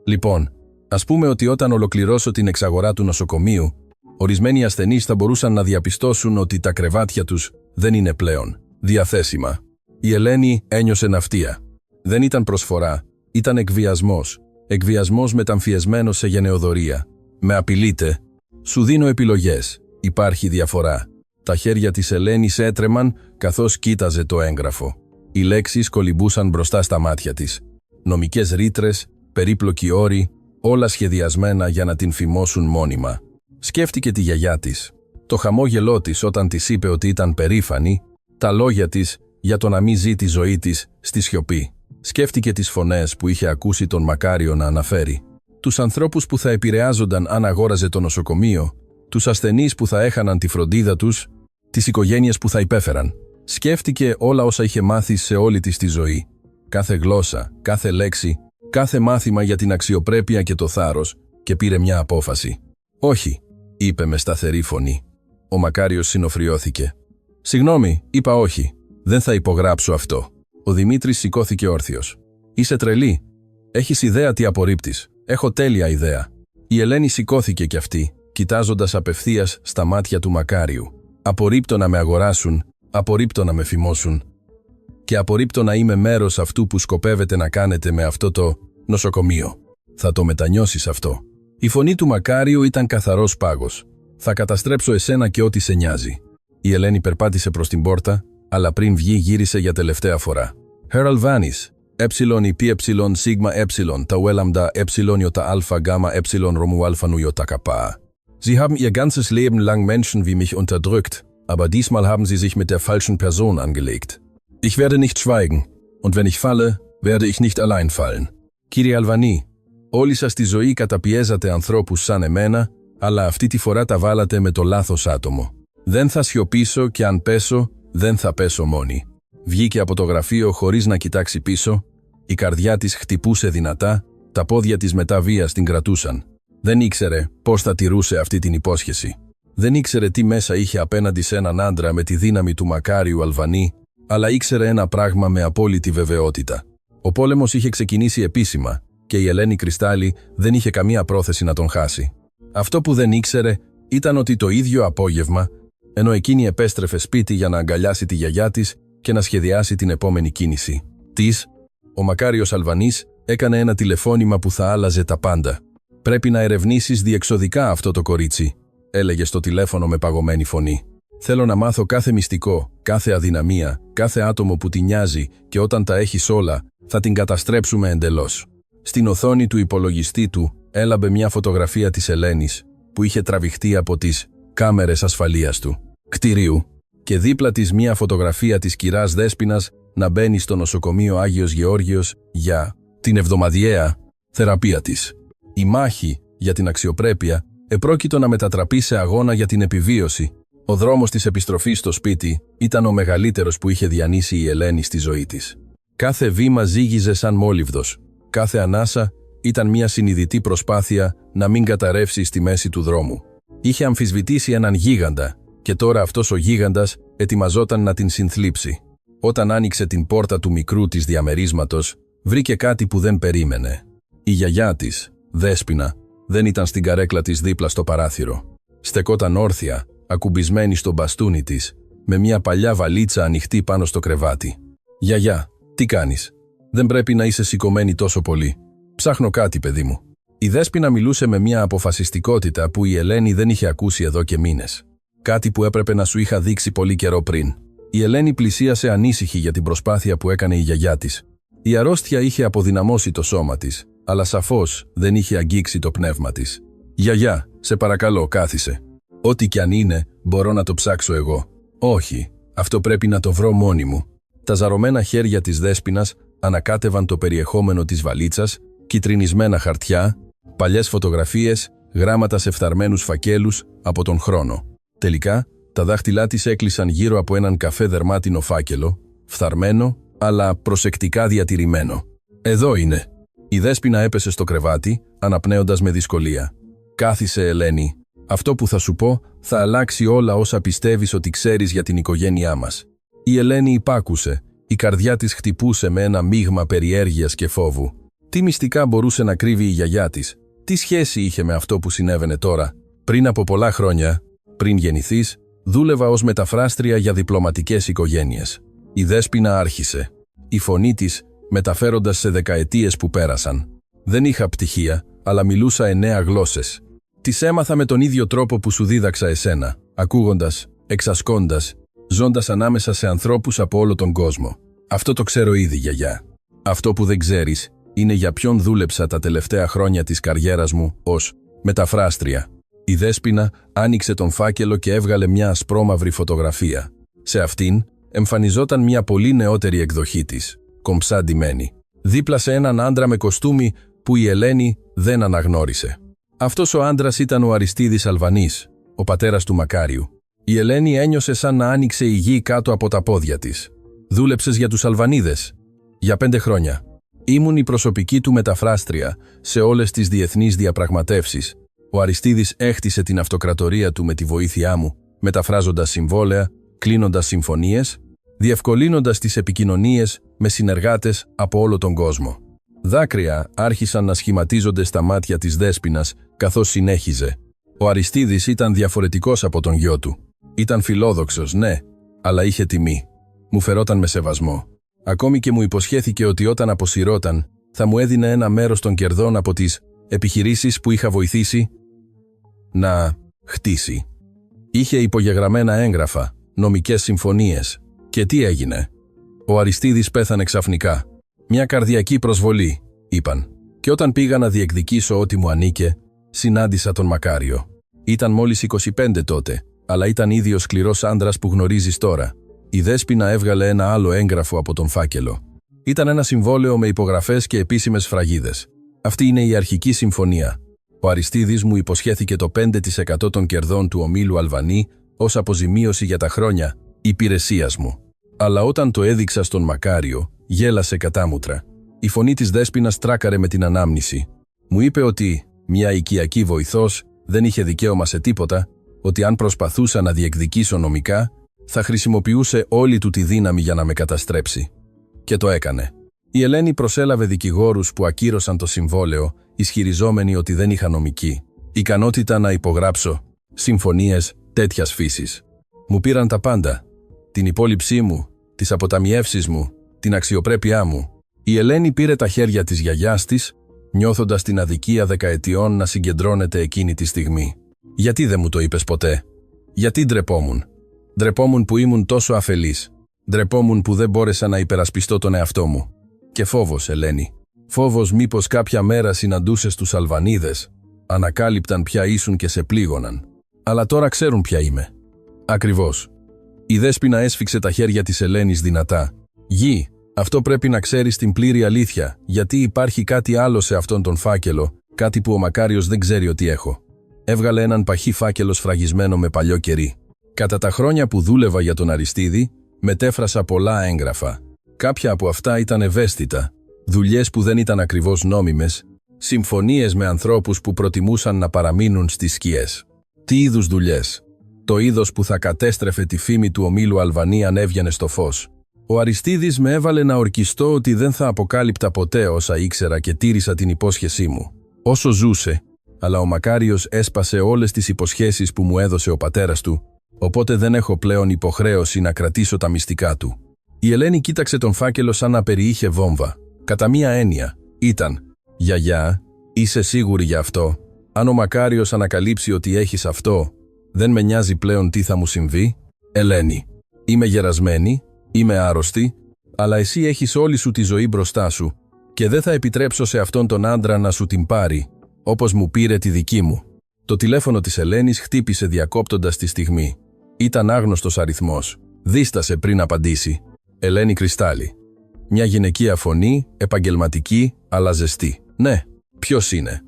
Λοιπόν, ας πούμε ότι όταν ολοκληρώσω την εξαγορά του νοσοκομείου, ορισμένοι ασθενείς θα μπορούσαν να διαπιστώσουν ότι τα κρεβάτια τους δεν είναι πλέον διαθέσιμα». Η Ελένη ένιωσε ναυτία. Δεν ήταν προσφορά, ήταν εκβιασμός. Εκβιασμός μεταμφιεσμένος σε γενεοδορία. «Με απειλείτε. Σου δίνω επιλογές. Υπάρχει διαφορά». Τα χέρια της Ελένης έτρεμαν καθώς κοίταζε το έγγραφο. Οι λέξεις κολυμπούσαν μπροστά στα μάτια της. Νομικές ρήτρες, περίπλοκοι όροι, όλα σχεδιασμένα για να την φημώσουν μόνιμα. Σκέφτηκε τη γιαγιά της. Το χαμόγελό της όταν της είπε ότι ήταν περήφανη, τα λόγια της για το να μην ζει τη ζωή της στη σιωπή. Σκέφτηκε τις φωνές που είχε ακούσει τον Μακάριο να αναφέρει. Τους ανθρώπους που θα επηρεάζονταν αν αγόραζε το νοσοκομείο, τους ασθενείς που θα έχαναν τη φροντίδα τους, τις οικογένειες που θα υπέφεραν. Σκέφτηκε όλα όσα είχε μάθει σε όλη της τη ζωή. κάθε γλώσσα, κάθε λέξη, κάθε μάθημα για την αξιοπρέπεια και το θάρρος και πήρε μια απόφαση. «Όχι», είπε με σταθερή φωνή. Ο Μακάριος συνοφριώθηκε. «Συγγνώμη», είπα «όχι, δεν θα υπογράψω αυτό». Ο Δημήτρης σηκώθηκε όρθιος. «Είσαι τρελή. Έχεις ιδέα τι απορρίπτεις. Έχω τέλεια ιδέα». Η Ελένη σηκώθηκε κι αυτή, κοιτάζοντας απευθείας στα μάτια του Μακάριου. «Απορρίπτω να με αγοράσουν, απορρίπτω να με φημώσουν. Και απορρίπτω να είμαι μέρος αυτού που σκοπεύετε να κάνετε με αυτό το νοσοκομείο. Θα το μετανιώσεις αυτό». Η φωνή του Μακάριου ήταν καθαρός πάγος. «Θα καταστρέψω εσένα και ό,τι σε νοιάζει». Η Ελένη περπάτησε προς την πόρτα, αλλά πριν βγει γύρισε για τελευταία φορά. «Herr Alvanis, epsilon y pi epsilon sigma epsilon tau lambda epsilon iota alpha gamma epsilon romu alpha nu iota kappa. Sie haben ihr ganzes Leben lang Menschen wie mich unterdrückt, aber diesmal haben sie sich mit der falschen Person angelegt. Ich werde nicht schweigen, und wenn ich falle, werde ich nicht allein fallen. Κύριε Αλβανί, όλοι σας στη ζωή καταπιέζατε ανθρώπους σαν εμένα, αλλά αυτή τη φορά τα βάλατε με το λάθος άτομο. Δεν θα σιωπήσω και αν πέσω, δεν θα πέσω μόνη». Βγήκε από το γραφείο χωρίς να κοιτάξει πίσω, η καρδιά της χτυπούσε δυνατά, τα πόδια της μετά βίας την κρατούσαν. Δεν ήξερε πώς θα τηρούσε αυτή την υπόσχεση. Δεν ήξερε τι μέσα είχε απέναντι σε έναν άντρα με τη δύναμη του Μακάριου Αλβανί, αλλά ήξερε ένα πράγμα με απόλυτη βεβαιότητα. Ο πόλεμος είχε ξεκινήσει επίσημα και η Ελένη Κρυστάλλη δεν είχε καμία πρόθεση να τον χάσει. Αυτό που δεν ήξερε ήταν ότι το ίδιο απόγευμα, ενώ εκείνη επέστρεφε σπίτι για να αγκαλιάσει τη γιαγιά της και να σχεδιάσει την επόμενη κίνηση της, ο Μακάριος Αλβανής έκανε ένα τηλεφώνημα που θα άλλαζε τα πάντα. «Πρέπει να ερευνήσεις διεξοδικά αυτό το κορίτσι», έλεγε στο τηλέφωνο με παγωμένη φωνή. «Θέλω να μάθω κάθε μυστικό, κάθε αδυναμία, κάθε άτομο που τη νοιάζει και όταν τα έχεις όλα, θα την καταστρέψουμε εντελώς». Στην οθόνη του υπολογιστή του έλαμπε μια φωτογραφία της Ελένης που είχε τραβηχτεί από τις κάμερες ασφαλείας του κτηρίου και δίπλα της μια φωτογραφία της κυράς Δέσποινας να μπαίνει στο νοσοκομείο Άγιος Γεώργιος για την εβδομαδιαία θεραπεία της. Η μάχη για την αξιοπρέπεια επρόκειτο να μετατραπεί σε αγώνα για την επιβίωση. Ο δρόμος της επιστροφής στο σπίτι ήταν ο μεγαλύτερος που είχε διανύσει η Ελένη στη ζωή της. Κάθε βήμα ζύγιζε σαν μόλιβδος. Κάθε ανάσα ήταν μια συνειδητή προσπάθεια να μην καταρρεύσει στη μέση του δρόμου. Είχε αμφισβητήσει έναν γίγαντα και τώρα αυτός ο γίγαντας ετοιμαζόταν να την συνθλίψει. Όταν άνοιξε την πόρτα του μικρού της διαμερίσματος, βρήκε κάτι που δεν περίμενε. Η γιαγιά της, Δέσποινα, δεν ήταν στην καρέκλα της δίπλα στο παράθυρο. Στεκόταν όρθια, ακουμπισμένη στο μπαστούνι της, με μια παλιά βαλίτσα ανοιχτή πάνω στο κρεβάτι. «Γιαγιά, τι κάνεις? Δεν πρέπει να είσαι σηκωμένη τόσο πολύ. Ψάχνω κάτι, παιδί μου». Η Δέσποινα μιλούσε με μια αποφασιστικότητα που η Ελένη δεν είχε ακούσει εδώ και μήνες. Κάτι που έπρεπε να σου είχα δείξει πολύ καιρό πριν. Η Ελένη πλησίασε ανήσυχη για την προσπάθεια που έκανε η γιαγιά της. Η αρρώστια είχε αποδυναμώσει το σώμα της, αλλά σαφώς δεν είχε αγγίξει το πνεύμα της. «Γιαγιά, σε παρακαλώ, κάθισε. Ό,τι κι αν είναι, μπορώ να το ψάξω εγώ». «Όχι, αυτό πρέπει να το βρω μόνη μου». Τα ζαρωμένα χέρια της Δέσποινας ανακάτευαν το περιεχόμενο της βαλίτσας, κιτρινισμένα χαρτιά, παλιές φωτογραφίες, γράμματα σε φθαρμένους φακέλους από τον χρόνο. Τελικά, τα δάχτυλά της έκλεισαν γύρω από έναν καφέ δερμάτινο φάκελο, φθαρμένο, αλλά προσεκτικά διατηρημένο. «Εδώ είναι». Η Δέσποινα έπεσε στο κρεβάτι, αναπνέοντας με δυσκολία. «Κάθισε, Ελένη. Αυτό που θα σου πω θα αλλάξει όλα όσα πιστεύεις ότι ξέρεις για την οικογένειά μας». Η Ελένη υπάκουσε. Η καρδιά της χτυπούσε με ένα μείγμα περιέργειας και φόβου. Τι μυστικά μπορούσε να κρύβει η γιαγιά της? Τι σχέση είχε με αυτό που συνέβαινε τώρα? Πριν από πολλά χρόνια, πριν γεννηθείς, δούλευα ως μεταφράστρια για διπλωματικές οικογένειες. Η Δέσποινα άρχισε. Η φωνή της μεταφέροντας σε δεκαετίες που πέρασαν. «Δεν είχα πτυχία, αλλά μιλούσα 9 γλώσσες. Τις έμαθα με τον ίδιο τρόπο που σου δίδαξα εσένα, ακούγοντας, εξασκώντας, ζώντας ανάμεσα σε ανθρώπους από όλο τον κόσμο. Αυτό το ξέρω ήδη, γιαγιά. Αυτό που δεν ξέρεις είναι για ποιον δούλεψα τα τελευταία χρόνια της καριέρας μου ως μεταφράστρια». Η Δέσποινα άνοιξε τον φάκελο και έβγαλε μια ασπρόμαυρη φωτογραφία. Σε αυτήν εμφανιζόταν μια πολύ νεότερη εκδοχή της, κομψά ντυμένη, δίπλα σε έναν άντρα με κοστούμι που η Ελένη δεν αναγνώρισε. Αυτός ο άντρας ήταν ο Αριστίδης Αλβανής, ο πατέρας του Μακάριου. Η Ελένη ένιωσε σαν να άνοιξε η γη κάτω από τα πόδια της. «Δούλεψες για τους Αλβανίδες?» Για 5 χρόνια. Ήμουν η προσωπική του μεταφράστρια σε όλες τις διεθνείς διαπραγματεύσεις. Ο Αριστίδης έχτισε την αυτοκρατορία του με τη βοήθειά μου, μεταφράζοντας συμβόλαια, κλείνοντας συμφωνίες, διευκολύνοντας τις επικοινωνίες με συνεργάτες από όλο τον κόσμο. Δάκρυα άρχισαν να σχηματίζονται στα μάτια της Δέσποινας καθώς συνέχιζε. Ο Αριστίδης ήταν διαφορετικός από τον γιο του. Ήταν φιλόδοξος, ναι, αλλά είχε τιμή. Μου φερόταν με σεβασμό. Ακόμη και μου υποσχέθηκε ότι όταν αποσυρώταν θα μου έδινε ένα μέρος των κερδών από τις επιχειρήσεις που είχα βοηθήσει να χτίσει. Είχε υπογεγραμμένα έγγραφα, νομικές συμφωνίες. Και τι έγινε? Ο Αριστίδης πέθανε ξαφνικά. Μια καρδιακή προσβολή, είπαν. Και όταν πήγα να διεκδικήσω ό,τι μου ανήκε, συνάντησα τον Μακάριο. Ήταν μόλις 25 τότε, αλλά ήταν ήδη ο σκληρός άντρας που γνωρίζεις τώρα. Η Δέσποινα έβγαλε ένα άλλο έγγραφο από τον φάκελο. Ήταν ένα συμβόλαιο με υπογραφές και επίσημες σφραγίδες. Αυτή είναι η αρχική συμφωνία. Ο Αριστίδης μου υποσχέθηκε το 5% των κερδών του ομίλου Αλβανί ως αποζημίωση για τα χρόνια υπηρεσίας μου. Αλλά όταν το έδειξα στον Μακάριο, γέλασε κατάμουτρα. Η φωνή της Δέσποινας τράκαρε με την ανάμνηση. Μου είπε ότι μια οικιακή βοηθός δεν είχε δικαίωμα σε τίποτα, ότι αν προσπαθούσα να διεκδικήσω νομικά, θα χρησιμοποιούσε όλη του τη δύναμη για να με καταστρέψει. Και το έκανε. Η Ελένη προσέλαβε δικηγόρους που ακύρωσαν το συμβόλαιο, ισχυριζόμενοι ότι δεν είχα νομική ικανότητα να υπογράψω συμφωνίες τέτοιας φύσης. Μου πήραν τα πάντα. Την υπόλοιψή μου, τις αποταμιεύσεις μου, την αξιοπρέπειά μου. Η Ελένη πήρε τα χέρια της γιαγιάς της, νιώθοντας την αδικία δεκαετιών να συγκεντρώνεται εκείνη τη στιγμή. Γιατί δεν μου το είπες ποτέ? Γιατί ντρεπόμουν? Ντρεπόμουν που ήμουν τόσο αφελής. Ντρεπόμουν που δεν μπόρεσα να υπερασπιστώ τον εαυτό μου. Και φόβος, Ελένη. Φόβος μήπως κάποια μέρα συναντούσες τους Αλβανίδες, ανακάλυπταν ποια ήσουν και σε πλήγωναν. Αλλά τώρα ξέρουν ποια είμαι. Ακριβώς. Η Δέσποινα έσφιξε τα χέρια της Ελένης δυνατά. Γη, αυτό πρέπει να ξέρεις την πλήρη αλήθεια, γιατί υπάρχει κάτι άλλο σε αυτόν τον φάκελο, κάτι που ο Μακάριος δεν ξέρει ότι έχω. Έβγαλε έναν παχύ φάκελο σφραγισμένο με παλιό κερί. Κατά τα χρόνια που δούλευα για τον Αριστίδη, μετέφρασα πολλά έγγραφα. Κάποια από αυτά ήταν ευαίσθητα, δουλειές που δεν ήταν ακριβώς νόμιμες, συμφωνίες με ανθρώπους που προτιμούσαν να παραμείνουν στις σκιές. Τι είδους δουλειές? Το είδος που θα κατέστρεφε τη φήμη του ομίλου Αλβανί αν έβγαινε στο φως. Ο Αριστίδης με έβαλε να ορκιστώ ότι δεν θα αποκάλυπτα ποτέ όσα ήξερα και τήρησα την υπόσχεσή μου. Όσο ζούσε, αλλά ο Μακάριος έσπασε όλες τις υποσχέσεις που μου έδωσε ο πατέρας του, οπότε δεν έχω πλέον υποχρέωση να κρατήσω τα μυστικά του. Η Ελένη κοίταξε τον φάκελο σαν να περιείχε βόμβα. Κατά μία έννοια, ήταν «Γιαγιά, είσαι σίγουρη για αυτό? Αν ο Μακάριος ανακαλύψει ότι έχεις αυτό, δεν με νοιάζει πλέον τι θα μου συμβεί? Ελένη, είμαι γερασμένη, είμαι άρρωστη, αλλά εσύ έχεις όλη σου τη ζωή μπροστά σου και δεν θα επιτρέψω σε αυτόν τον άντρα να σου την πάρει, όπως μου πήρε τη δική μου». Το τηλέφωνο της Ελένης χτύπησε διακόπτοντας τη στιγμή. Ήταν άγνωστος αριθμός. Δίστασε πριν απαντήσει. Ελένη Κρυστάλλη. Μια γυναικεία φωνή, επαγγελματική, αλλά ζεστή. Ναι, ποιος είναι?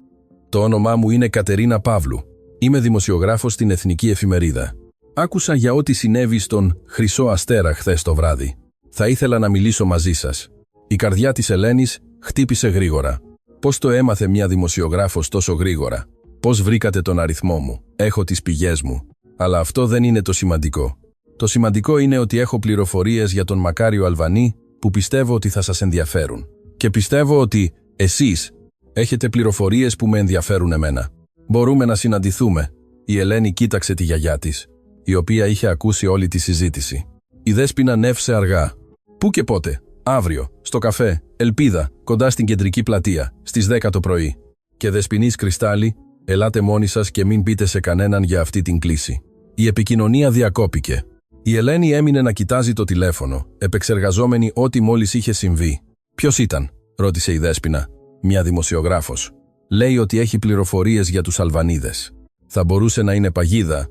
Το όνομά μου είναι Κατερίνα Παύλου. Είμαι δημοσιογράφος στην Εθνική Εφημερίδα. Άκουσα για ό,τι συνέβη στον Χρυσό Αστέρα χθες το βράδυ. Θα ήθελα να μιλήσω μαζί σας. Η καρδιά της Ελένης χτύπησε γρήγορα. Πώς το έμαθε μια δημοσιογράφος τόσο γρήγορα? Πώς βρήκατε τον αριθμό μου? Έχω τις πηγές μου. Αλλά αυτό δεν είναι το σημαντικό. Το σημαντικό είναι ότι έχω πληροφορίες για τον Μακάριο Αλβανί που πιστεύω ότι θα σας ενδιαφέρουν. Και πιστεύω ότι εσείς έχετε πληροφορίες που με ενδιαφέρουν εμένα. Μπορούμε να συναντηθούμε. Η Ελένη κοίταξε τη γιαγιά της, η οποία είχε ακούσει όλη τη συζήτηση. Η Δέσποινα νεύσε αργά. Πού και πότε? Αύριο, στο καφέ, Ελπίδα, κοντά στην κεντρική πλατεία, στις 10 το πρωί. Και Δεσποινής Κρυστάλλη, ελάτε μόνοι σας και μην πείτε σε κανέναν για αυτή την κλήση. Η επικοινωνία διακόπηκε. Η Ελένη έμεινε να κοιτάζει το τηλέφωνο, επεξεργαζόμενη ό,τι μόλις είχε συμβεί. «Ποιος ήταν?» ρώτησε η Δέσποινα. «Μια δημοσιογράφος. Λέει ότι έχει πληροφορίες για τους Αλβανίδες. Θα μπορούσε να είναι παγίδα.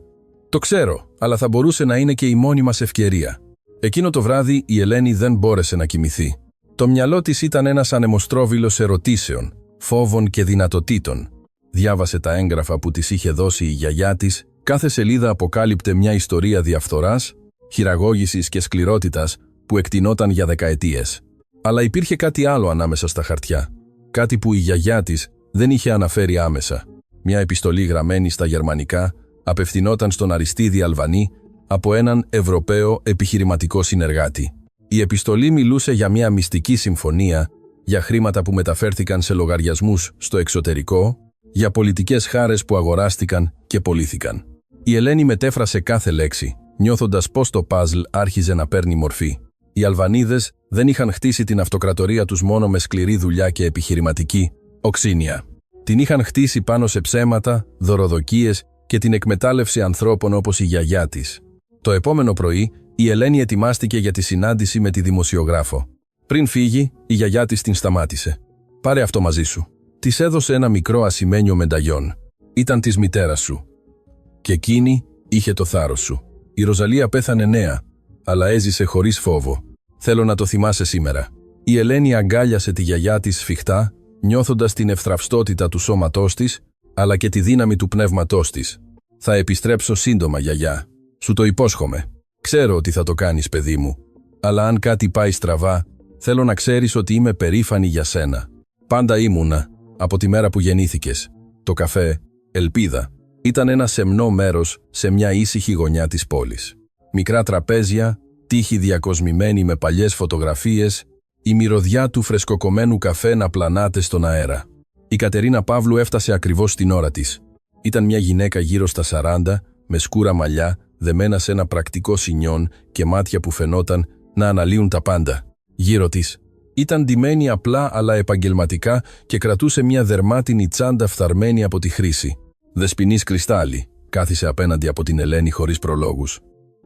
Το ξέρω, αλλά θα μπορούσε να είναι και η μόνη μας ευκαιρία». Εκείνο το βράδυ η Ελένη δεν μπόρεσε να κοιμηθεί. Το μυαλό της ήταν ένας ανεμοστρόβιλος ερωτήσεων, φόβων και δυνατοτήτων. Διάβασε τα έγγραφα που της είχε δώσει η γιαγιά της. Κάθε σελίδα αποκάλυπτε μια ιστορία διαφθοράς, χειραγώγησης και σκληρότητας που εκτεινόταν για δεκαετίες. Αλλά υπήρχε κάτι άλλο ανάμεσα στα χαρτιά. Κάτι που η γιαγιά της δεν είχε αναφέρει άμεσα. Μια επιστολή γραμμένη στα γερμανικά απευθυνόταν στον Αριστίδη Αλβανή από έναν Ευρωπαίο επιχειρηματικό συνεργάτη. Η επιστολή μιλούσε για μια μυστική συμφωνία, για χρήματα που μεταφέρθηκαν σε λογαριασμούς στο εξωτερικό, για πολιτικές χάρες που αγοράστηκαν και πωλήθηκαν. Η Ελένη μετέφρασε κάθε λέξη, νιώθοντας πως το παζλ άρχιζε να παίρνει μορφή. Οι Αλβανίδες δεν είχαν χτίσει την αυτοκρατορία τους μόνο με σκληρή δουλειά και επιχειρηματική οξύνια. Την είχαν χτίσει πάνω σε ψέματα, δωροδοκίες και την εκμετάλλευση ανθρώπων όπως η γιαγιά της. Το επόμενο πρωί, η Ελένη ετοιμάστηκε για τη συνάντηση με τη δημοσιογράφο. Πριν φύγει, η γιαγιά της την σταμάτησε. «Πάρε αυτό μαζί σου». Της έδωσε ένα μικρό ασημένιο μενταγιόν. «Ήταν της μητέρας σου. Και εκείνη είχε το θάρρος σου. Η Ροζαλία πέθανε νέα, αλλά έζησε χωρίς φόβο. Θέλω να το θυμάσαι σήμερα». Η Ελένη αγκάλιασε τη γιαγιά της σφιχτά, νιώθοντας την ευθραυστότητα του σώματός της, αλλά και τη δύναμη του πνεύματός της. «Θα επιστρέψω σύντομα, γιαγιά. Σου το υπόσχομαι. Ξέρω ότι θα το κάνεις, παιδί μου. Αλλά αν κάτι πάει στραβά, θέλω να ξέρεις ότι είμαι περήφανη για σένα. Πάντα ήμουνα, από τη μέρα που γεννήθηκες. Το καφέ, ελπίδα, ήταν ένα σεμνό μέρος σε μια ήσυχη γωνιά της πόλης. Μικρά τραπέζια, τείχη διακοσμημένη με παλιές φωτογραφίες, η μυρωδιά του φρεσκοκομμένου καφέ να πλανάται στον αέρα. Η Κατερίνα Παύλου έφτασε ακριβώς στην ώρα της. Ήταν μια γυναίκα γύρω στα 40, με σκούρα μαλλιά, δεμένα σε ένα πρακτικό σινιόν και μάτια που φαινόταν να αναλύουν τα πάντα. Γύρω της ήταν ντυμένη απλά αλλά επαγγελματικά και κρατούσε μια δερμάτινη τσάντα φθαρμένη από τη χρήση. Δεσποινής Κρυστάλλη κάθισε απέναντι από την Ελένη χωρίς προλόγους.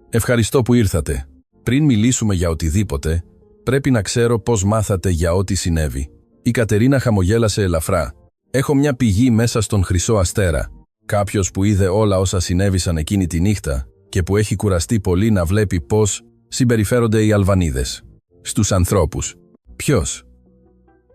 «Ευχαριστώ που ήρθατε. Πριν μιλήσουμε για οτιδήποτε, πρέπει να ξέρω πώς μάθατε για ό,τι συνέβη». Η Κατερίνα χαμογέλασε ελαφρά. «Έχω μια πηγή μέσα στον Χρυσό Αστέρα. Κάποιος που είδε όλα όσα συνέβησαν εκείνη τη νύχτα και που έχει κουραστεί πολύ να βλέπει πώς συμπεριφέρονται οι Αλβανίδες στους ανθρώπους». «Ποιος?»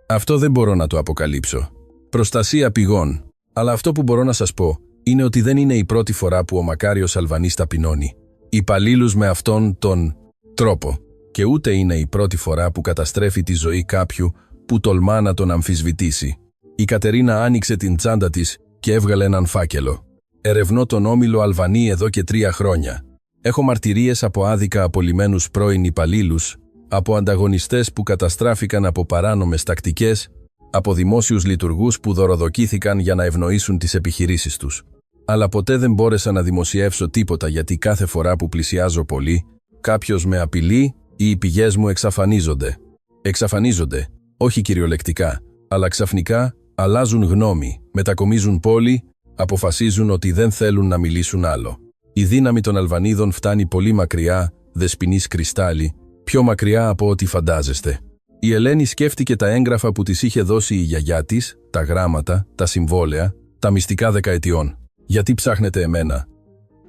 «Αυτό δεν μπορώ να το αποκαλύψω. Προστασία πηγών. Αλλά αυτό που μπορώ να σας πω είναι ότι δεν είναι η πρώτη φορά που ο μακάριος Αλβανής ταπεινώνει υπαλλήλους με αυτόν τον τρόπο. Και ούτε είναι η πρώτη φορά που καταστρέφει τη ζωή κάποιου που τολμά να τον αμφισβητήσει». Η Κατερίνα άνοιξε την τσάντα της και έβγαλε έναν φάκελο. «Ερευνώ τον όμιλο Αλβανή εδώ και 3 χρόνια. Έχω μαρτυρίες από άδικα απολυμένους πρώην υπαλλήλους, από ανταγωνιστές που καταστράφηκαν από παράνομες τακτικές, από δημόσιους λειτουργούς που δωροδοκήθηκαν για να ευνοήσουν τις επιχειρήσεις τους. Αλλά ποτέ δεν μπόρεσα να δημοσιεύσω τίποτα γιατί κάθε φορά που πλησιάζω πολύ, κάποιος με απειλεί ή οι πηγές μου εξαφανίζονται. Εξαφανίζονται, όχι κυριολεκτικά, αλλά ξαφνικά αλλάζουν γνώμη, μετακομίζουν πόλη, αποφασίζουν ότι δεν θέλουν να μιλήσουν άλλο. Η δύναμη των Αλβανίδων φτάνει πολύ μακριά, Δεσποινής Κρυστάλλη, πιο μακριά από ό,τι φαντάζεστε». Η Ελένη σκέφτηκε τα έγγραφα που της είχε δώσει η γιαγιά της, τα γράμματα, τα συμβόλαια, τα μυστικά δεκαετιών. «Γιατί ψάχνετε εμένα?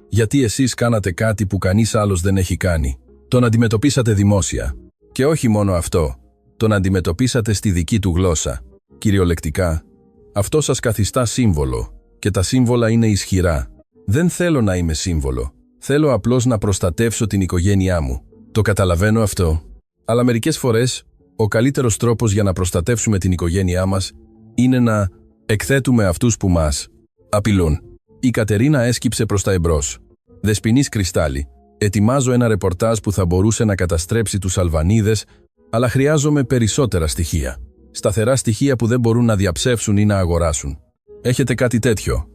Γιατί εσείς κάνατε κάτι που κανείς άλλος δεν έχει κάνει? Τον αντιμετωπίσατε δημόσια. Και όχι μόνο αυτό, τον αντιμετωπίσατε στη δική του γλώσσα. Κυριολεκτικά, αυτό σας καθιστά σύμβολο και τα σύμβολα είναι ισχυρά. Δεν θέλω να είμαι σύμβολο. Θέλω απλώς να προστατεύσω την οικογένειά μου. Το καταλαβαίνω αυτό. Αλλά μερικές φορές, ο καλύτερος τρόπος για να προστατεύσουμε την οικογένειά μας είναι να εκθέτουμε αυτούς που μας απειλούν». Η Κατερίνα έσκυψε προς τα εμπρός. «Δεσποινής Κρυστάλλη, ετοιμάζω ένα ρεπορτάζ που θα μπορούσε να καταστρέψει τους Αλβανίδες, αλλά χρειάζομαι περισσότερα στοιχεία. Σταθερά στοιχεία που δεν μπορούν να διαψεύσουν ή να αγοράσουν. Έχετε κάτι τέτοιο?»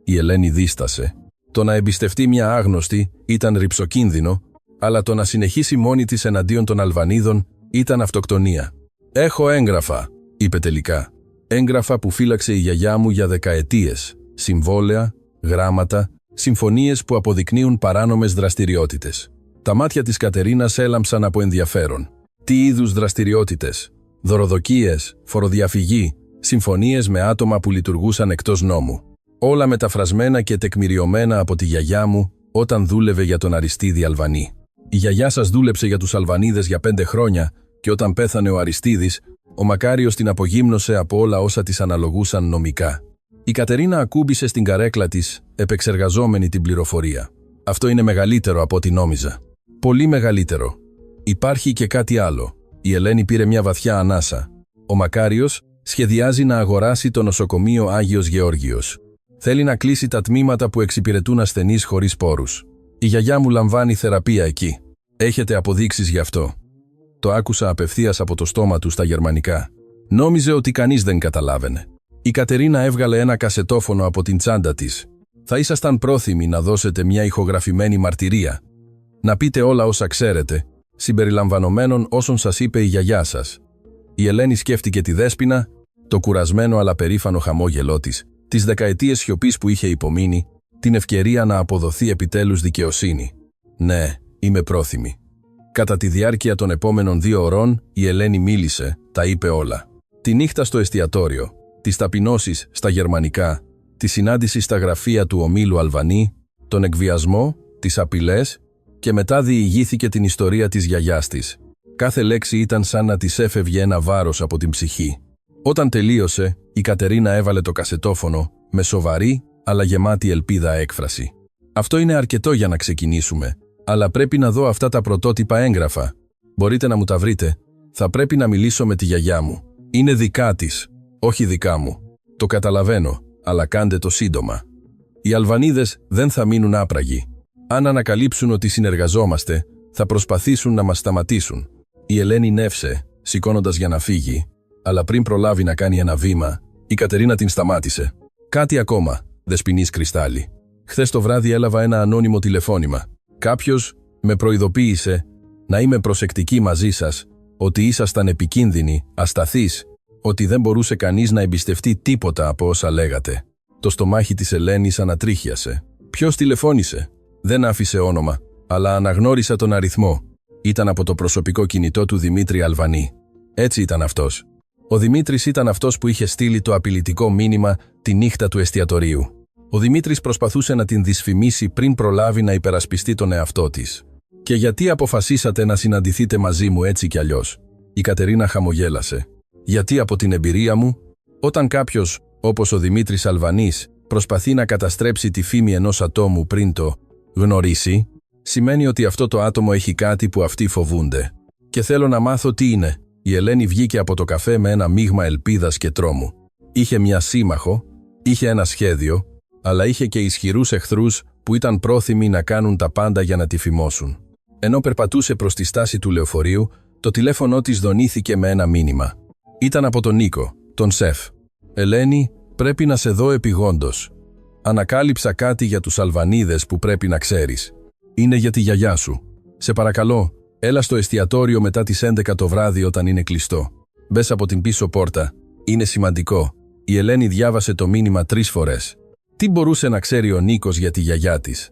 Η Ελένη δίστασε. Το να εμπιστευτεί μια άγνωστη ήταν ρυψοκίνδυνο, αλλά το να συνεχίσει μόνη της εναντίον των Αλβανίδων ήταν αυτοκτονία. «Έχω έγγραφα», είπε τελικά. «Έγγραφα που φύλαξε η γιαγιά μου για δεκαετίες. Συμβόλαια, γράμματα, συμφωνίες που αποδεικνύουν παράνομες δραστηριότητες». Τα μάτια της Κατερίνας έλαμψαν από ενδιαφέρον. «Τι είδους δραστηριότητες? Δωροδοκίες, φοροδιαφυγή, συμφωνίες με άτομα που λειτουργούσαν εκτός νόμου. Όλα μεταφρασμένα και τεκμηριωμένα από τη γιαγιά μου όταν δούλευε για τον Αριστίδη Αλβανή. Η γιαγιά σας δούλεψε για τους Αλβανίδες για 5 χρόνια και όταν πέθανε ο Αριστίδης, ο Μακάριος την απογύμνωσε από όλα όσα της αναλογούσαν νομικά». Η Κατερίνα ακούμπησε στην καρέκλα της, επεξεργαζόμενη την πληροφορία. «Αυτό είναι μεγαλύτερο από ό,τι νόμιζα. Πολύ μεγαλύτερο. Υπάρχει και κάτι άλλο. Η Ελένη πήρε μια βαθιά ανάσα. Ο Μακάριος σχεδιάζει να αγοράσει το νοσοκομείο Άγιος Γεώργιος. Θέλει να κλείσει τα τμήματα που εξυπηρετούν ασθενείς χωρίς πόρους. Η γιαγιά μου λαμβάνει θεραπεία εκεί. Έχετε αποδείξεις γι' αυτό? Το άκουσα απευθείας από το στόμα του στα γερμανικά. Νόμιζε ότι κανείς δεν καταλάβαινε. Η Κατερίνα έβγαλε ένα κασετόφωνο από την τσάντα της. Θα ήσασταν πρόθυμοι να δώσετε μια ηχογραφημένη μαρτυρία. Να πείτε όλα όσα ξέρετε, συμπεριλαμβανομένων όσων σας είπε η γιαγιά σας. Η Ελένη σκέφτηκε τη Δέσποινα, το κουρασμένο αλλά περήφανο χαμόγελό της, τις δεκαετίες σιωπής που είχε υπομείνει, την ευκαιρία να αποδοθεί επιτέλους δικαιοσύνη. Ναι, είμαι πρόθυμη. Κατά τη διάρκεια των επόμενων 2 ωρών, η Ελένη μίλησε, τα είπε όλα. Τη νύχτα στο εστιατόριο, τις ταπεινώσεις στα γερμανικά, τη συνάντηση στα γραφεία του ομίλου Αλβανί, τον εκβιασμό, τις απειλές και μετά διηγήθηκε την ιστορία της γιαγιάς της. Κάθε λέξη ήταν σαν να της έφευγε ένα βάρος από την ψυχή. Όταν τελείωσε, η Κατερίνα έβαλε το κασετόφωνο με σοβαρή αλλά γεμάτη ελπίδα έκφραση. Αυτό είναι αρκετό για να ξεκινήσουμε, αλλά πρέπει να δω αυτά τα πρωτότυπα έγγραφα. Μπορείτε να μου τα βρείτε? Θα πρέπει να μιλήσω με τη γιαγιά μου. Είναι δικά της, όχι δικά μου. Το καταλαβαίνω, αλλά κάντε το σύντομα. Οι Αλβανίδες δεν θα μείνουν άπραγοι. Αν ανακαλύψουν ότι συνεργαζόμαστε, θα προσπαθήσουν να μας σταματήσουν. Η Ελένη νεύσε, σηκώνοντας για να φύγει, αλλά πριν προλάβει να κάνει ένα βήμα, η Κατερίνα την σταμάτησε. Κάτι ακόμα, Δεσποινής Κρυστάλλη. Χθες το βράδυ έλαβα ένα ανώνυμο τηλεφώνημα. Κάποιος με προειδοποίησε να είμαι προσεκτική μαζί σας, ότι ήσασταν επικίνδυνοι, ασταθείς, ότι δεν μπορούσε κανείς να εμπιστευτεί τίποτα από όσα λέγατε. Το στομάχι της Ελένης ανατρίχιασε. Ποιος τηλεφώνησε? Δεν άφησε όνομα, αλλά αναγνώρισα τον αριθμό. Ήταν από το προσωπικό κινητό του Δημήτρη Αλβανί. Έτσι ήταν αυτός. Ο Δημήτρης ήταν αυτός που είχε στείλει το απειλητικό μήνυμα τη νύχτα του εστιατορίου. Ο Δημήτρης προσπαθούσε να την δυσφημίσει πριν προλάβει να υπερασπιστεί τον εαυτό της. «Και γιατί αποφασίσατε να συναντηθείτε μαζί μου έτσι κι αλλιώς?» Η Κατερίνα χαμογέλασε. «Γιατί από την εμπειρία μου, όταν κάποιος, όπως ο Δημήτρης Αλβανής, προσπαθεί να καταστρέψει τη φήμη ενός ατόμου πριν το γνωρίσει, σημαίνει ότι αυτό το άτομο έχει κάτι που αυτοί φοβούνται. Και θέλω να μάθω τι είναι». Η Ελένη βγήκε από το καφέ με ένα μείγμα ελπίδας και τρόμου. Είχε μια σύμμαχο, είχε ένα σχέδιο, αλλά είχε και ισχυρούς εχθρούς που ήταν πρόθυμοι να κάνουν τα πάντα για να τη φημώσουν. Ενώ περπατούσε προς τη στάση του λεωφορείου, το τηλέφωνο της δονήθηκε με ένα μήνυμα. Ήταν από τον Νίκο, τον σεφ. «Ελένη, πρέπει να σε δω επειγόντως. Ανακάλυψα κάτι για τους Αλβανίδες που πρέπει να ξέρεις. Είναι για τη γιαγιά σου. Σε παρακαλώ, έλα στο εστιατόριο μετά τις 11 το βράδυ όταν είναι κλειστό. Μπες από την πίσω πόρτα. Είναι σημαντικό». Η Ελένη διάβασε το μήνυμα 3 φορές. Τι μπορούσε να ξέρει ο Νίκος για τη γιαγιά της?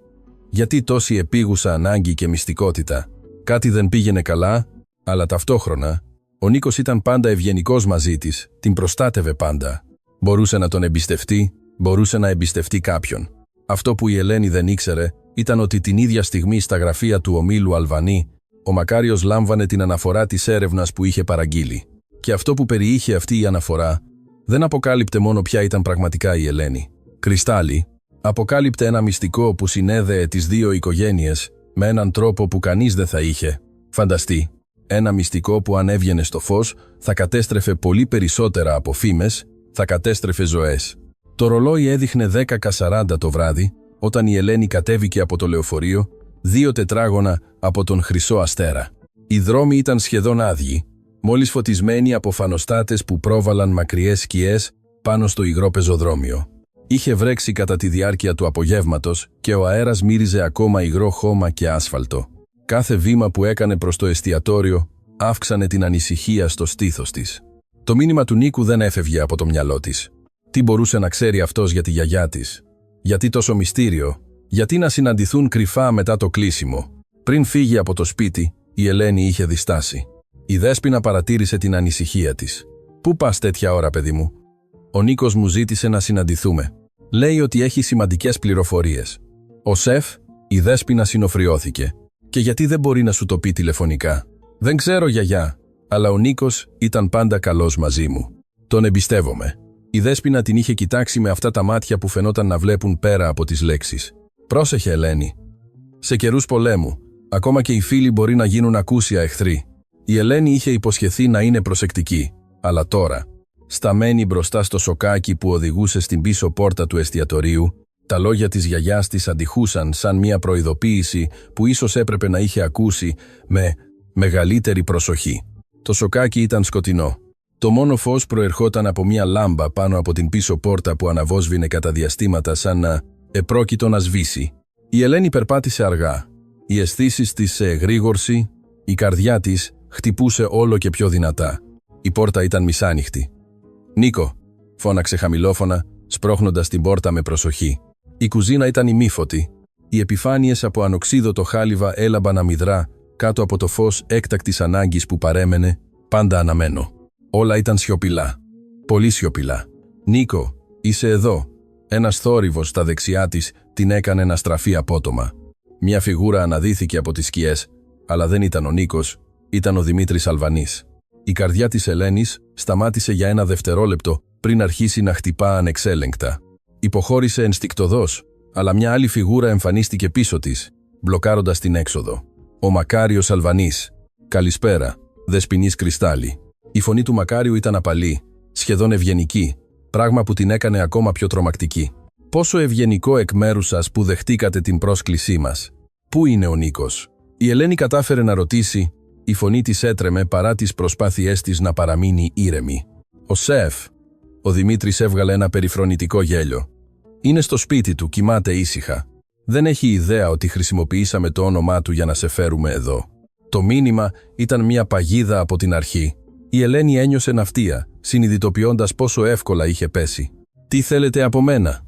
Γιατί τόση επίγουσα ανάγκη και μυστικότητα? Κάτι δεν πήγαινε καλά, αλλά ταυτόχρονα ο Νίκος ήταν πάντα ευγενικός μαζί της, την προστάτευε πάντα. Μπορούσε να τον εμπιστευτεί, μπορούσε να εμπιστευτεί κάποιον. Αυτό που η Ελένη δεν ήξερε ήταν ότι την ίδια στιγμή στα γραφεία του ομίλου Αλβανί, ο Μακάριος λάμβανε την αναφορά της έρευνας που είχε παραγγείλει. Και αυτό που περιείχε αυτή η αναφορά δεν αποκάλυπτε μόνο ποια ήταν πραγματικά η Ελένη. Κρυστάλλη, αποκάλυπτε ένα μυστικό που συνέδεε τις δύο οικογένειες με έναν τρόπο που κανείς δεν θα είχε φανταστεί. Ένα μυστικό που αν έβγαινε στο φως θα κατέστρεφε πολύ περισσότερα από φήμες, θα κατέστρεφε ζωές. Το ρολόι έδειχνε 10:40 το βράδυ, όταν η Ελένη κατέβηκε από το λεωφορείο, 2 τετράγωνα από τον Χρυσό Αστέρα. Οι δρόμοι ήταν σχεδόν άδειοι, μόλις φωτισμένοι από φανοστάτες που πρόβαλαν μακριές σκιές πάνω στο υγρό πεζοδρόμιο. Είχε βρέξει κατά τη διάρκεια του απογεύματος και ο αέρας μύριζε ακόμα υγρό χώμα και άσφαλτο. Κάθε βήμα που έκανε προς το εστιατόριο αύξανε την ανησυχία στο στήθος της. Το μήνυμα του Νίκου δεν έφευγε από το μυαλό της. Τι μπορούσε να ξέρει αυτός για τη γιαγιά της? Γιατί τόσο μυστήριο? Γιατί να συναντηθούν κρυφά μετά το κλείσιμο? Πριν φύγει από το σπίτι, η Ελένη είχε διστάσει. Η Δέσποινα παρατήρησε την ανησυχία της. «Πού πας τέτοια ώρα, παιδί μου?» «Ο Νίκος μου ζήτησε να συναντηθούμε. Λέει ότι έχει σημαντικές πληροφορίες». «Ο σεφ?» Η Δέσποινα συνοφριώθηκε. «Και γιατί δεν μπορεί να σου το πει τηλεφωνικά?» «Δεν ξέρω, γιαγιά, αλλά ο Νίκος ήταν πάντα καλός μαζί μου. Τον εμπιστεύομαι». Η Δέσποινα την είχε κοιτάξει με αυτά τα μάτια που φαινόταν να βλέπουν πέρα από τις λέξεις. «Πρόσεχε, Ελένη. Σε καιρούς πολέμου, ακόμα και οι φίλοι μπορεί να γίνουν ακούσια εχθροί». Η Ελένη είχε υποσχεθεί να είναι προσεκτική, αλλά τώρα, σταμένη μπροστά στο σοκάκι που οδηγούσε στην πίσω πόρτα του εστιατορίου, τα λόγια της γιαγιάς της αντιχούσαν σαν μια προειδοποίηση που ίσως έπρεπε να είχε ακούσει με μεγαλύτερη προσοχή. Το σοκάκι ήταν σκοτεινό. Το μόνο φως προερχόταν από μια λάμπα πάνω από την πίσω πόρτα που αναβόσβηνε κατά διαστήματα σαν να επρόκειτο να σβήσει. Η Ελένη περπάτησε αργά. Οι αισθήσεις της σε εγρήγορση, η καρδιά της χτυπούσε όλο και πιο δυνατά. Η πόρτα ήταν μισάνοιχτη. «Νίκο», φώναξε χαμηλόφωνα, σπρώχνοντας την πόρτα με προσοχή. Η κουζίνα ήταν ημίφωτη. Οι επιφάνειες από ανοξίδωτο χάλιβα έλαμπαν αμυδρά κάτω από το φως έκτακτης ανάγκης που παρέμενε, πάντα αναμένο. Όλα ήταν σιωπηλά. Πολύ σιωπηλά. «Νίκο, είσαι εδώ». Ένας θόρυβος στα δεξιά της την έκανε να στραφεί απότομα. Μια φιγούρα αναδύθηκε από τις σκιές, αλλά δεν ήταν ο Νίκος, ήταν ο Δημήτρης Αλβανής. Η καρδιά της Ελένης σταμάτησε για ένα δευτερόλεπτο πριν αρχίσει να χτυπά ανεξέλεγκτα. Υποχώρησε ενστικτωδώς, αλλά μια άλλη φιγούρα εμφανίστηκε πίσω της, μπλοκάροντας την έξοδο. Ο Μακάριος Αλβανής. «Καλησπέρα, Δεσποινής Κρυστάλλη». Η φωνή του Μακάριου ήταν απαλή, σχεδόν ευγενική, πράγμα που την έκανε ακόμα πιο τρομακτική. «Πόσο ευγενικό εκ μέρους σας που δεχτήκατε την πρόσκλησή μας. Πού είναι ο Νίκος?» Η Ελένη κατάφερε να ρωτήσει, η φωνή της έτρεμε παρά τις προσπάθειές της να παραμείνει ήρεμη. «Ο σεφ». Ο Δημήτρης έβγαλε ένα περιφρονητικό γέλιο. «Είναι στο σπίτι του, κοιμάται ήσυχα. Δεν έχει ιδέα ότι χρησιμοποιήσαμε το όνομά του για να σε φέρουμε εδώ». Το μήνυμα ήταν μια παγίδα από την αρχή. Η Ελένη ένιωσε ναυτία, συνειδητοποιώντας πόσο εύκολα είχε πέσει. «Τι θέλετε από μένα?»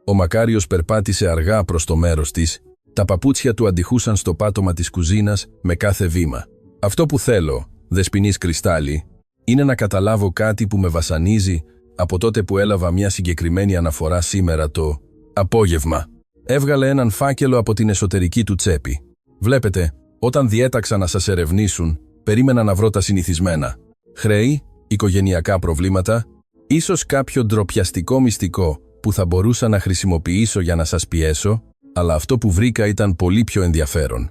Ο Μακάριος περπάτησε αργά προς το μέρος της. Τα παπούτσια του αντιχούσαν στο πάτωμα της κουζίνας με κάθε βήμα. «Αυτό που θέλω, Δεσποινής Κρυστάλλη, είναι να καταλάβω κάτι που με βασανίζει από τότε που έλαβα μια συγκεκριμένη αναφορά σήμερα το απόγευμα». Έβγαλε έναν φάκελο από την εσωτερική του τσέπη. «Βλέπετε, όταν διέταξα να σας ερευνήσουν, περίμενα να βρω τα συνηθισμένα. Χρέη, οικογενειακά προβλήματα, ίσως κάποιο ντροπιαστικό μυστικό που θα μπορούσα να χρησιμοποιήσω για να σας πιέσω, αλλά αυτό που βρήκα ήταν πολύ πιο ενδιαφέρον».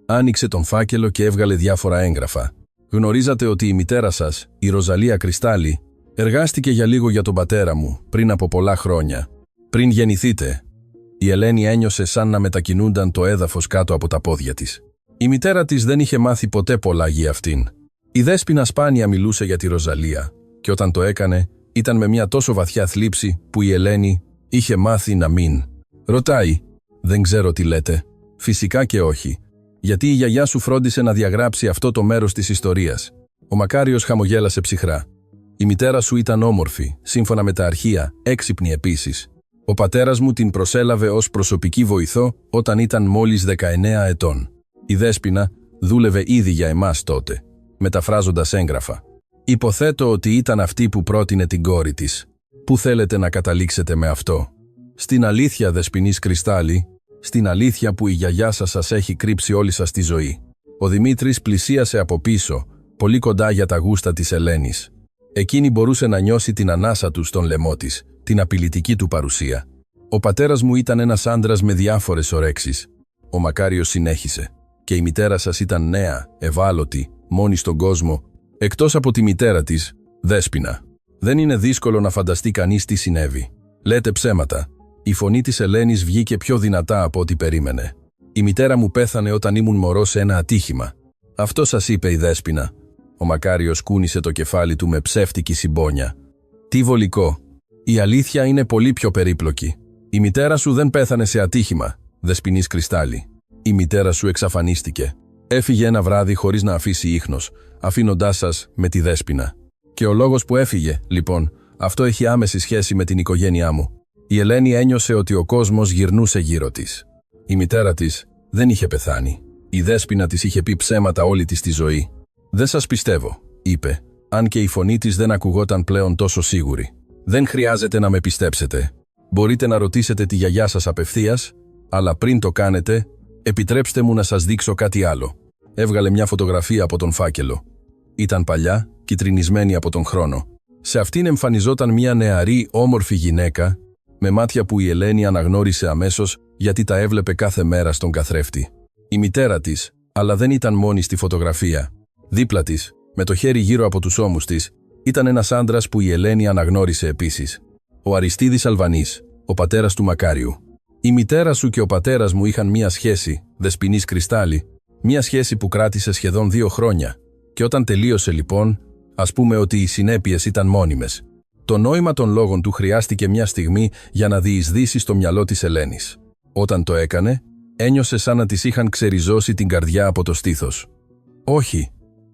Άνοιξε τον φάκελο και έβγαλε διάφορα έγγραφα. «Γνωρίζατε ότι η μητέρα σας, η Ροζαλία Κρυστάλλη, εργάστηκε για λίγο για τον πατέρα μου πριν από πολλά χρόνια. Πριν γεννηθείτε». Η Ελένη ένιωσε σαν να μετακινούνταν το έδαφος κάτω από τα πόδια της. Η μητέρα της δεν είχε μάθει ποτέ πολλά για αυτήν. Η Δέσποινα σπάνια μιλούσε για τη Ροζαλία, και όταν το έκανε, ήταν με μια τόσο βαθιά θλίψη που η Ελένη είχε μάθει να μην. Ρωτάει, «Δεν ξέρω τι λέτε». «Φυσικά και όχι. Γιατί η γιαγιά σου φρόντισε να διαγράψει αυτό το μέρος της ιστορίας». Ο Μακάριος χαμογέλασε ψυχρά. «Η μητέρα σου ήταν όμορφη, σύμφωνα με τα αρχεία, έξυπνη επίσης. Ο πατέρας μου την προσέλαβε ως προσωπική βοηθό όταν ήταν μόλις 19 ετών. Η Δέσποινα δούλευε ήδη για εμάς τότε, μεταφράζοντας έγγραφα. Υποθέτω ότι ήταν αυτή που πρότεινε την κόρη της. Πού θέλετε να καταλήξετε με αυτό? Στην αλήθεια, Δεσποινής Κρυστάλλη, στην αλήθεια που η γιαγιά σας έχει κρύψει όλη σας τη ζωή». Ο Δημήτρης πλησίασε από πίσω, πολύ κοντά για τα γούστα της Ελένης. Εκείνη μπορούσε να νιώσει την ανάσα του στον λαιμό της, την απειλητική του παρουσία. «Ο πατέρας μου ήταν ένας άντρας με διάφορες ορέξεις». Ο Μακάριος συνέχισε. «Και η μητέρα σας ήταν νέα, ευάλωτη, μόνη στον κόσμο, εκτός από τη μητέρα της, Δέσποινα. Δεν είναι δύσκολο να φανταστεί κανείς τι συνέβη. Λέτε ψέματα». Η φωνή της Ελένης βγήκε πιο δυνατά από ό,τι περίμενε. «Η μητέρα μου πέθανε όταν ήμουν μωρό σε ένα ατύχημα». «Αυτό σας είπε η Δέσποινα». Ο Μακάριος κούνησε το κεφάλι του με ψεύτικη συμπόνια. «Τι βολικό. Η αλήθεια είναι πολύ πιο περίπλοκη. Η μητέρα σου δεν πέθανε σε ατύχημα, Δεσποινής Κρυστάλλη. Η μητέρα σου εξαφανίστηκε. Έφυγε ένα βράδυ χωρίς να αφήσει ίχνος, αφήνοντάς σας με τη Δέσποινα. Και ο λόγος που έφυγε, λοιπόν, αυτό έχει άμεση σχέση με την οικογένειά μου». Η Ελένη ένιωσε ότι ο κόσμος γυρνούσε γύρω της. Η μητέρα της δεν είχε πεθάνει. Η Δέσποινα της είχε πει ψέματα όλη της τη ζωή. «Δεν σας πιστεύω», είπε, αν και η φωνή της δεν ακουγόταν πλέον τόσο σίγουρη. «Δεν χρειάζεται να με πιστέψετε. Μπορείτε να ρωτήσετε τη γιαγιά σας απευθείας, αλλά πριν το κάνετε, επιτρέψτε μου να σας δείξω κάτι άλλο». Έβγαλε μια φωτογραφία από τον φάκελο. Ήταν παλιά, κυτρινισμένη από τον χρόνο. Σε αυτήν εμφανιζόταν μια νεαρή, όμορφη γυναίκα, με μάτια που η Ελένη αναγνώρισε αμέσως γιατί τα έβλεπε κάθε μέρα στον καθρέφτη. Η μητέρα της, αλλά δεν ήταν μόνη στη φωτογραφία. Δίπλα της, με το χέρι γύρω από τους ώμους της, ήταν ένας άντρας που η Ελένη αναγνώρισε επίσης. Ο Αριστίδης Αλβανής, ο πατέρας του Μακάριου. Η μητέρα σου και ο πατέρας μου είχαν μία σχέση, Δεσποινής Κρυστάλλη, μία σχέση που κράτησε σχεδόν 2 χρόνια. Και όταν τελείωσε λοιπόν, ας πούμε ότι οι συνέπειες ήταν μόνιμες. Το νόημα των λόγων του χρειάστηκε μια στιγμή για να διεισδύσει στο μυαλό της Ελένης. Όταν το έκανε, ένιωσε σαν να της είχαν ξεριζώσει την καρδιά από το στήθος. «Όχι»,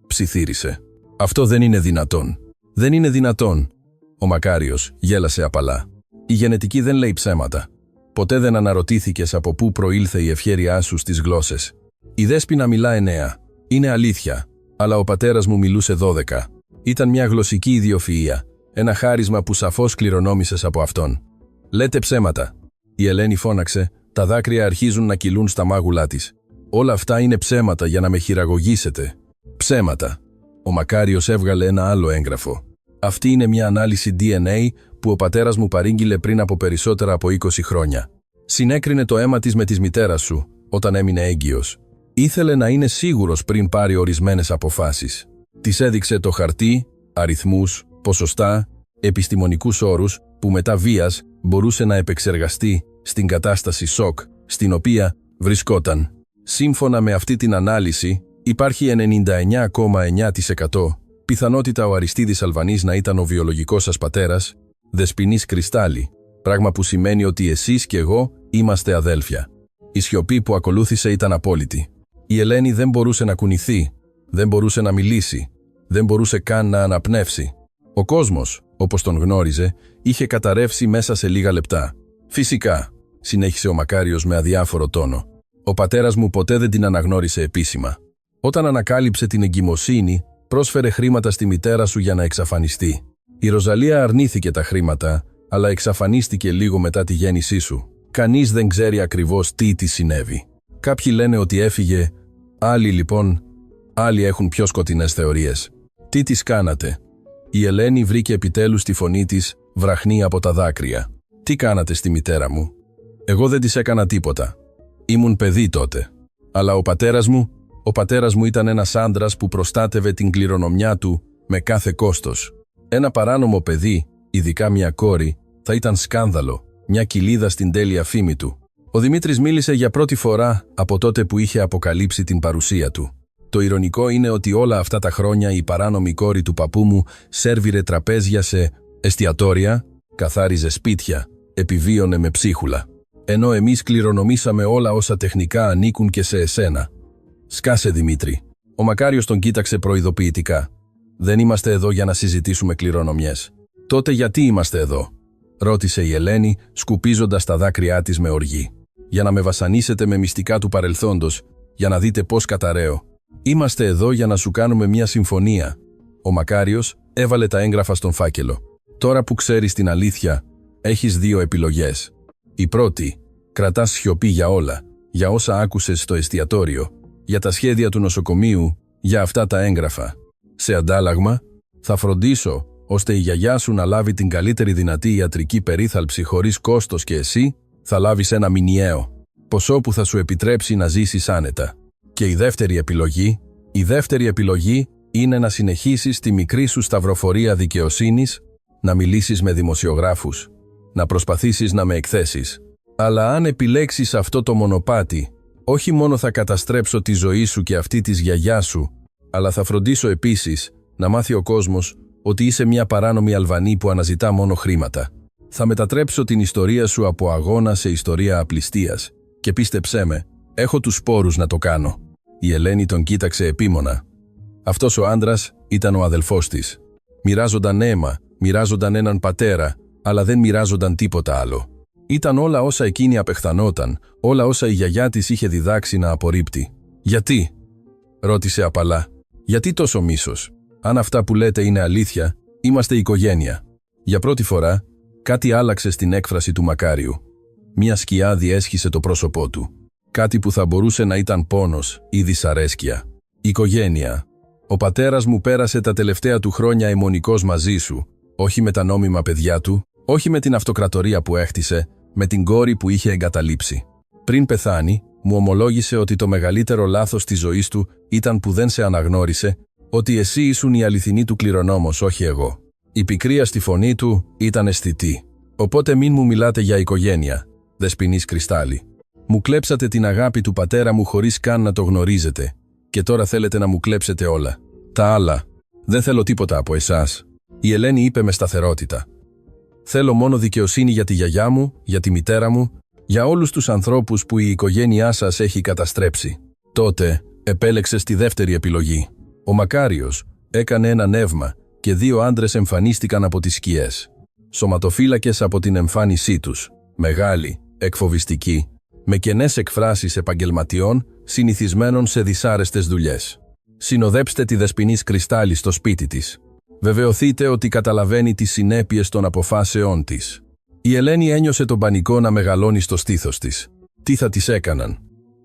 ψιθύρισε. «Αυτό δεν είναι δυνατόν. Δεν είναι δυνατόν». Ο Μακάριος γέλασε απαλά. «Η γενετική δεν λέει ψέματα. Ποτέ δεν αναρωτήθηκες από πού προήλθε η ευχέρειά σου στις γλώσσες. Η Δέσποινα μιλά 9. Είναι αλήθεια. Αλλά ο πατέρας μου μιλούσε 12. Ήταν μια γλωσσική ιδιοφυΐα. Ένα χάρισμα που σαφώς κληρονόμησες από αυτόν». «Λέτε ψέματα». Η Ελένη φώναξε, τα δάκρυα αρχίζουν να κυλούν στα μάγουλά της. «Όλα αυτά είναι ψέματα για να με χειραγωγήσετε». «Ψέματα». Ο Μακάριος έβγαλε ένα άλλο έγγραφο. «Αυτή είναι μια ανάλυση DNA που ο πατέρας μου παρήγγειλε πριν από περισσότερα από 20 χρόνια. Συνέκρινε το αίμα της με της μητέρας σου, όταν έμεινε έγκυος. Ήθελε να είναι σίγουρος πριν πάρει ορισμένες αποφάσεις. Της έδειξε το χαρτί, αριθμούς, ποσοστά, επιστημονικούς όρους που μετά βίας μπορούσε να επεξεργαστεί στην κατάσταση σοκ στην οποία βρισκόταν. Σύμφωνα με αυτή την ανάλυση, υπάρχει 99,9% πιθανότητα ο Αριστίδης Αλβανής να ήταν ο βιολογικός σας πατέρας, Δεσποινής Κρυστάλλη, πράγμα που σημαίνει ότι εσείς και εγώ είμαστε αδέλφια». Η σιωπή που ακολούθησε ήταν απόλυτη. Η Ελένη δεν μπορούσε να κουνηθεί, δεν μπορούσε να μιλήσει, δεν μπορούσε καν να αναπνεύσει. Ο κόσμος, όπως τον γνώριζε, είχε καταρρεύσει μέσα σε λίγα λεπτά. «Φυσικά», συνέχισε ο Μακάριος με αδιάφορο τόνο. «Ο πατέρας μου ποτέ δεν την αναγνώρισε επίσημα. Όταν ανακάλυψε την εγκυμοσύνη, πρόσφερε χρήματα στη μητέρα σου για να εξαφανιστεί. Η Ροζαλία αρνήθηκε τα χρήματα, αλλά εξαφανίστηκε λίγο μετά τη γέννησή σου. Κανείς δεν ξέρει ακριβώς τι της συνέβη. Κάποιοι λένε ότι έφυγε, άλλοι έχουν πιο σκοτεινές θεωρίες. Τι της κάνατε?» Η Ελένη βρήκε επιτέλους τη φωνή της, βραχνή από τα δάκρυα. «Τι κάνατε στη μητέρα μου?» «Εγώ δεν της έκανα τίποτα. Ήμουν παιδί τότε. Αλλά ο πατέρας μου ήταν ένας άντρας που προστάτευε την κληρονομιά του με κάθε κόστος. Ένα παράνομο παιδί, ειδικά μια κόρη, θα ήταν σκάνδαλο, μια κοιλίδα στην τέλεια φήμη του». Ο Δημήτρης μίλησε για πρώτη φορά από τότε που είχε αποκαλύψει την παρουσία του. Το ηρωνικό είναι ότι όλα αυτά τα χρόνια η παράνομη κόρη του παππού μου σέρβιρε τραπέζια σε εστιατόρια, καθάριζε σπίτια, επιβίωνε με ψίχουλα. Ενώ εμείς κληρονομήσαμε όλα όσα τεχνικά ανήκουν και σε εσένα. «Σκάσε, Δημήτρη». Ο Μακάριος τον κοίταξε προειδοποιητικά. «Δεν είμαστε εδώ για να συζητήσουμε κληρονομιές». «Τότε γιατί είμαστε εδώ?» ρώτησε η Ελένη, σκουπίζοντας τα δάκρυά της με οργή. «Για να με βασανίσετε με μυστικά του παρελθόντος, για να δείτε πώς καταραίω. Είμαστε εδώ για να σου κάνουμε μια συμφωνία». Ο Μακάριος έβαλε τα έγγραφα στον φάκελο. «Τώρα που ξέρεις την αλήθεια, έχεις 2 επιλογές. Η πρώτη, κρατάς σιωπή για όλα, για όσα άκουσες στο εστιατόριο, για τα σχέδια του νοσοκομείου, για αυτά τα έγγραφα. Σε αντάλλαγμα, θα φροντίσω ώστε η γιαγιά σου να λάβει την καλύτερη δυνατή ιατρική περίθαλψη χωρίς κόστος και εσύ θα λάβεις ένα μηνιαίο ποσό που θα σου επιτρέψει να ζήσεις άνετα. Και η δεύτερη επιλογή είναι να συνεχίσεις τη μικρή σου σταυροφορία δικαιοσύνης, να μιλήσεις με δημοσιογράφους, να προσπαθήσεις να με εκθέσεις. Αλλά αν επιλέξεις αυτό το μονοπάτι, όχι μόνο θα καταστρέψω τη ζωή σου και αυτή της γιαγιάς σου, αλλά θα φροντίσω επίσης να μάθει ο κόσμος ότι είσαι μια παράνομη Αλβανή που αναζητά μόνο χρήματα. Θα μετατρέψω την ιστορία σου από αγώνα σε ιστορία απληστίας. Και πίστεψέ με, έχω τους σπόρους να το κάνω». Η Ελένη τον κοίταξε επίμονα. Αυτός ο άντρας ήταν ο αδελφός της. Μοιράζονταν αίμα, μοιράζονταν έναν πατέρα, αλλά δεν μοιράζονταν τίποτα άλλο. Ήταν όλα όσα εκείνη απεχθανόταν, όλα όσα η γιαγιά της είχε διδάξει να απορρίπτει. «Γιατί?» ρώτησε απαλά. «Γιατί τόσο μίσος? Αν αυτά που λέτε είναι αλήθεια, είμαστε οικογένεια». Για πρώτη φορά, κάτι άλλαξε στην έκφραση του Μακάριου. Μια σκιά διέσχισε το πρόσωπό του. Κάτι που θα μπορούσε να ήταν πόνος ή δυσαρέσκεια. «Οικογένεια. Ο πατέρας μου πέρασε τα τελευταία του χρόνια αιμονικός μαζί σου, όχι με τα νόμιμα παιδιά του, όχι με την αυτοκρατορία που έχτισε, με την κόρη που είχε εγκαταλείψει. Πριν πεθάνει, μου ομολόγησε ότι το μεγαλύτερο λάθος της ζωής του ήταν που δεν σε αναγνώρισε Ότι εσύ ήσουν η αληθινή του κληρονόμος, όχι εγώ. Η πικρία στη φωνή του ήταν αισθητή. Οπότε μην μου μιλάτε για οικογένεια, Δεσποινής Κρυστάλλη. Μου κλέψατε την αγάπη του πατέρα μου χωρίς καν να το γνωρίζετε. Και τώρα θέλετε να μου κλέψετε όλα. Τα άλλα. Δεν θέλω τίποτα από εσάς. Η Ελένη είπε με σταθερότητα. Θέλω μόνο δικαιοσύνη για τη γιαγιά μου, για τη μητέρα μου, για όλους τους ανθρώπους που η οικογένειά σας έχει καταστρέψει. Τότε επέλεξες τη δεύτερη επιλογή. Ο Μακάριος έκανε ένα νεύμα και 2 άντρες εμφανίστηκαν από τις σκιές. Σωματοφύλακες από την εμφάνισή τους, μεγάλοι, εκφοβιστικοί, με κενές εκφράσεις επαγγελματιών συνηθισμένων σε δυσάρεστες δουλειές. Συνοδέψτε τη Δεσποινής Κρυστάλλη στο σπίτι της. Βεβαιωθείτε ότι καταλαβαίνει τις συνέπειες των αποφάσεών της. Η Ελένη ένιωσε τον πανικό να μεγαλώνει στο στήθος της. Τι θα της έκαναν?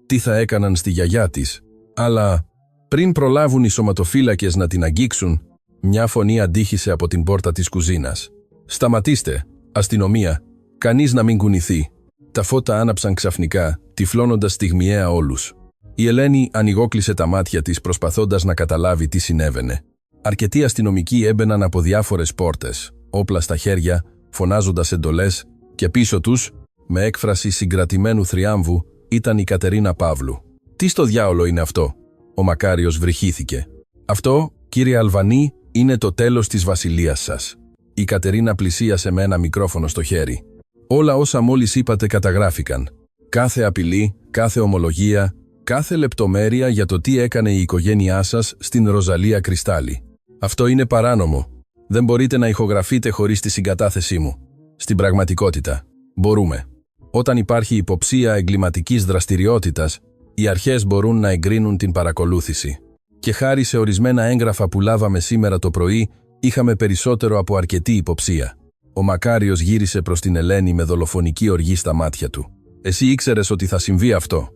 Τι θα έκαναν στη γιαγιά της? Αλλά πριν προλάβουν οι σωματοφύλακες να την αγγίξουν, μια φωνή αντίχησε από την πόρτα της κουζίνας. «Σταματήστε! Αστυνομία! Κανείς να μην κουνηθεί!» Τα φώτα άναψαν ξαφνικά, τυφλώνοντας στιγμιαία όλους. Η Ελένη ανοιγόκλεισε τα μάτια της προσπαθώντας να καταλάβει τι συνέβαινε. Αρκετοί αστυνομικοί έμπαιναν από διάφορες πόρτες, όπλα στα χέρια, φωνάζοντας εντολές, και πίσω τους, με έκφραση συγκρατημένου θριάμβου, ήταν η Κατερίνα Παύλου. «Τι στο διάολο είναι αυτό?» Ο Μακάριος βρυχήθηκε. «Αυτό, κύριε Αλβανή, είναι το τέλος της βασιλείας σας». Η Κατερίνα πλησίασε με ένα μικρόφωνο στο χέρι. «Όλα όσα μόλις είπατε καταγράφηκαν. Κάθε απειλή, κάθε ομολογία, κάθε λεπτομέρεια για το τι έκανε η οικογένειά σας στην Ροζαλία Κρυστάλλη. Αυτό είναι παράνομο. Δεν μπορείτε να ηχογραφείτε χωρίς τη συγκατάθεσή μου. Στην πραγματικότητα, μπορούμε. Όταν υπάρχει υποψία εγκληματικής δραστηριότητας, οι αρχές μπορούν να εγκρίνουν την παρακολούθηση. Και χάρη σε ορισμένα έγγραφα που λάβαμε σήμερα το πρωί, είχαμε περισσότερο από αρκετή υποψία». Ο Μακάριος γύρισε προς την Ελένη με δολοφονική οργή στα μάτια του. «Εσύ ήξερες ότι θα συμβεί αυτό?»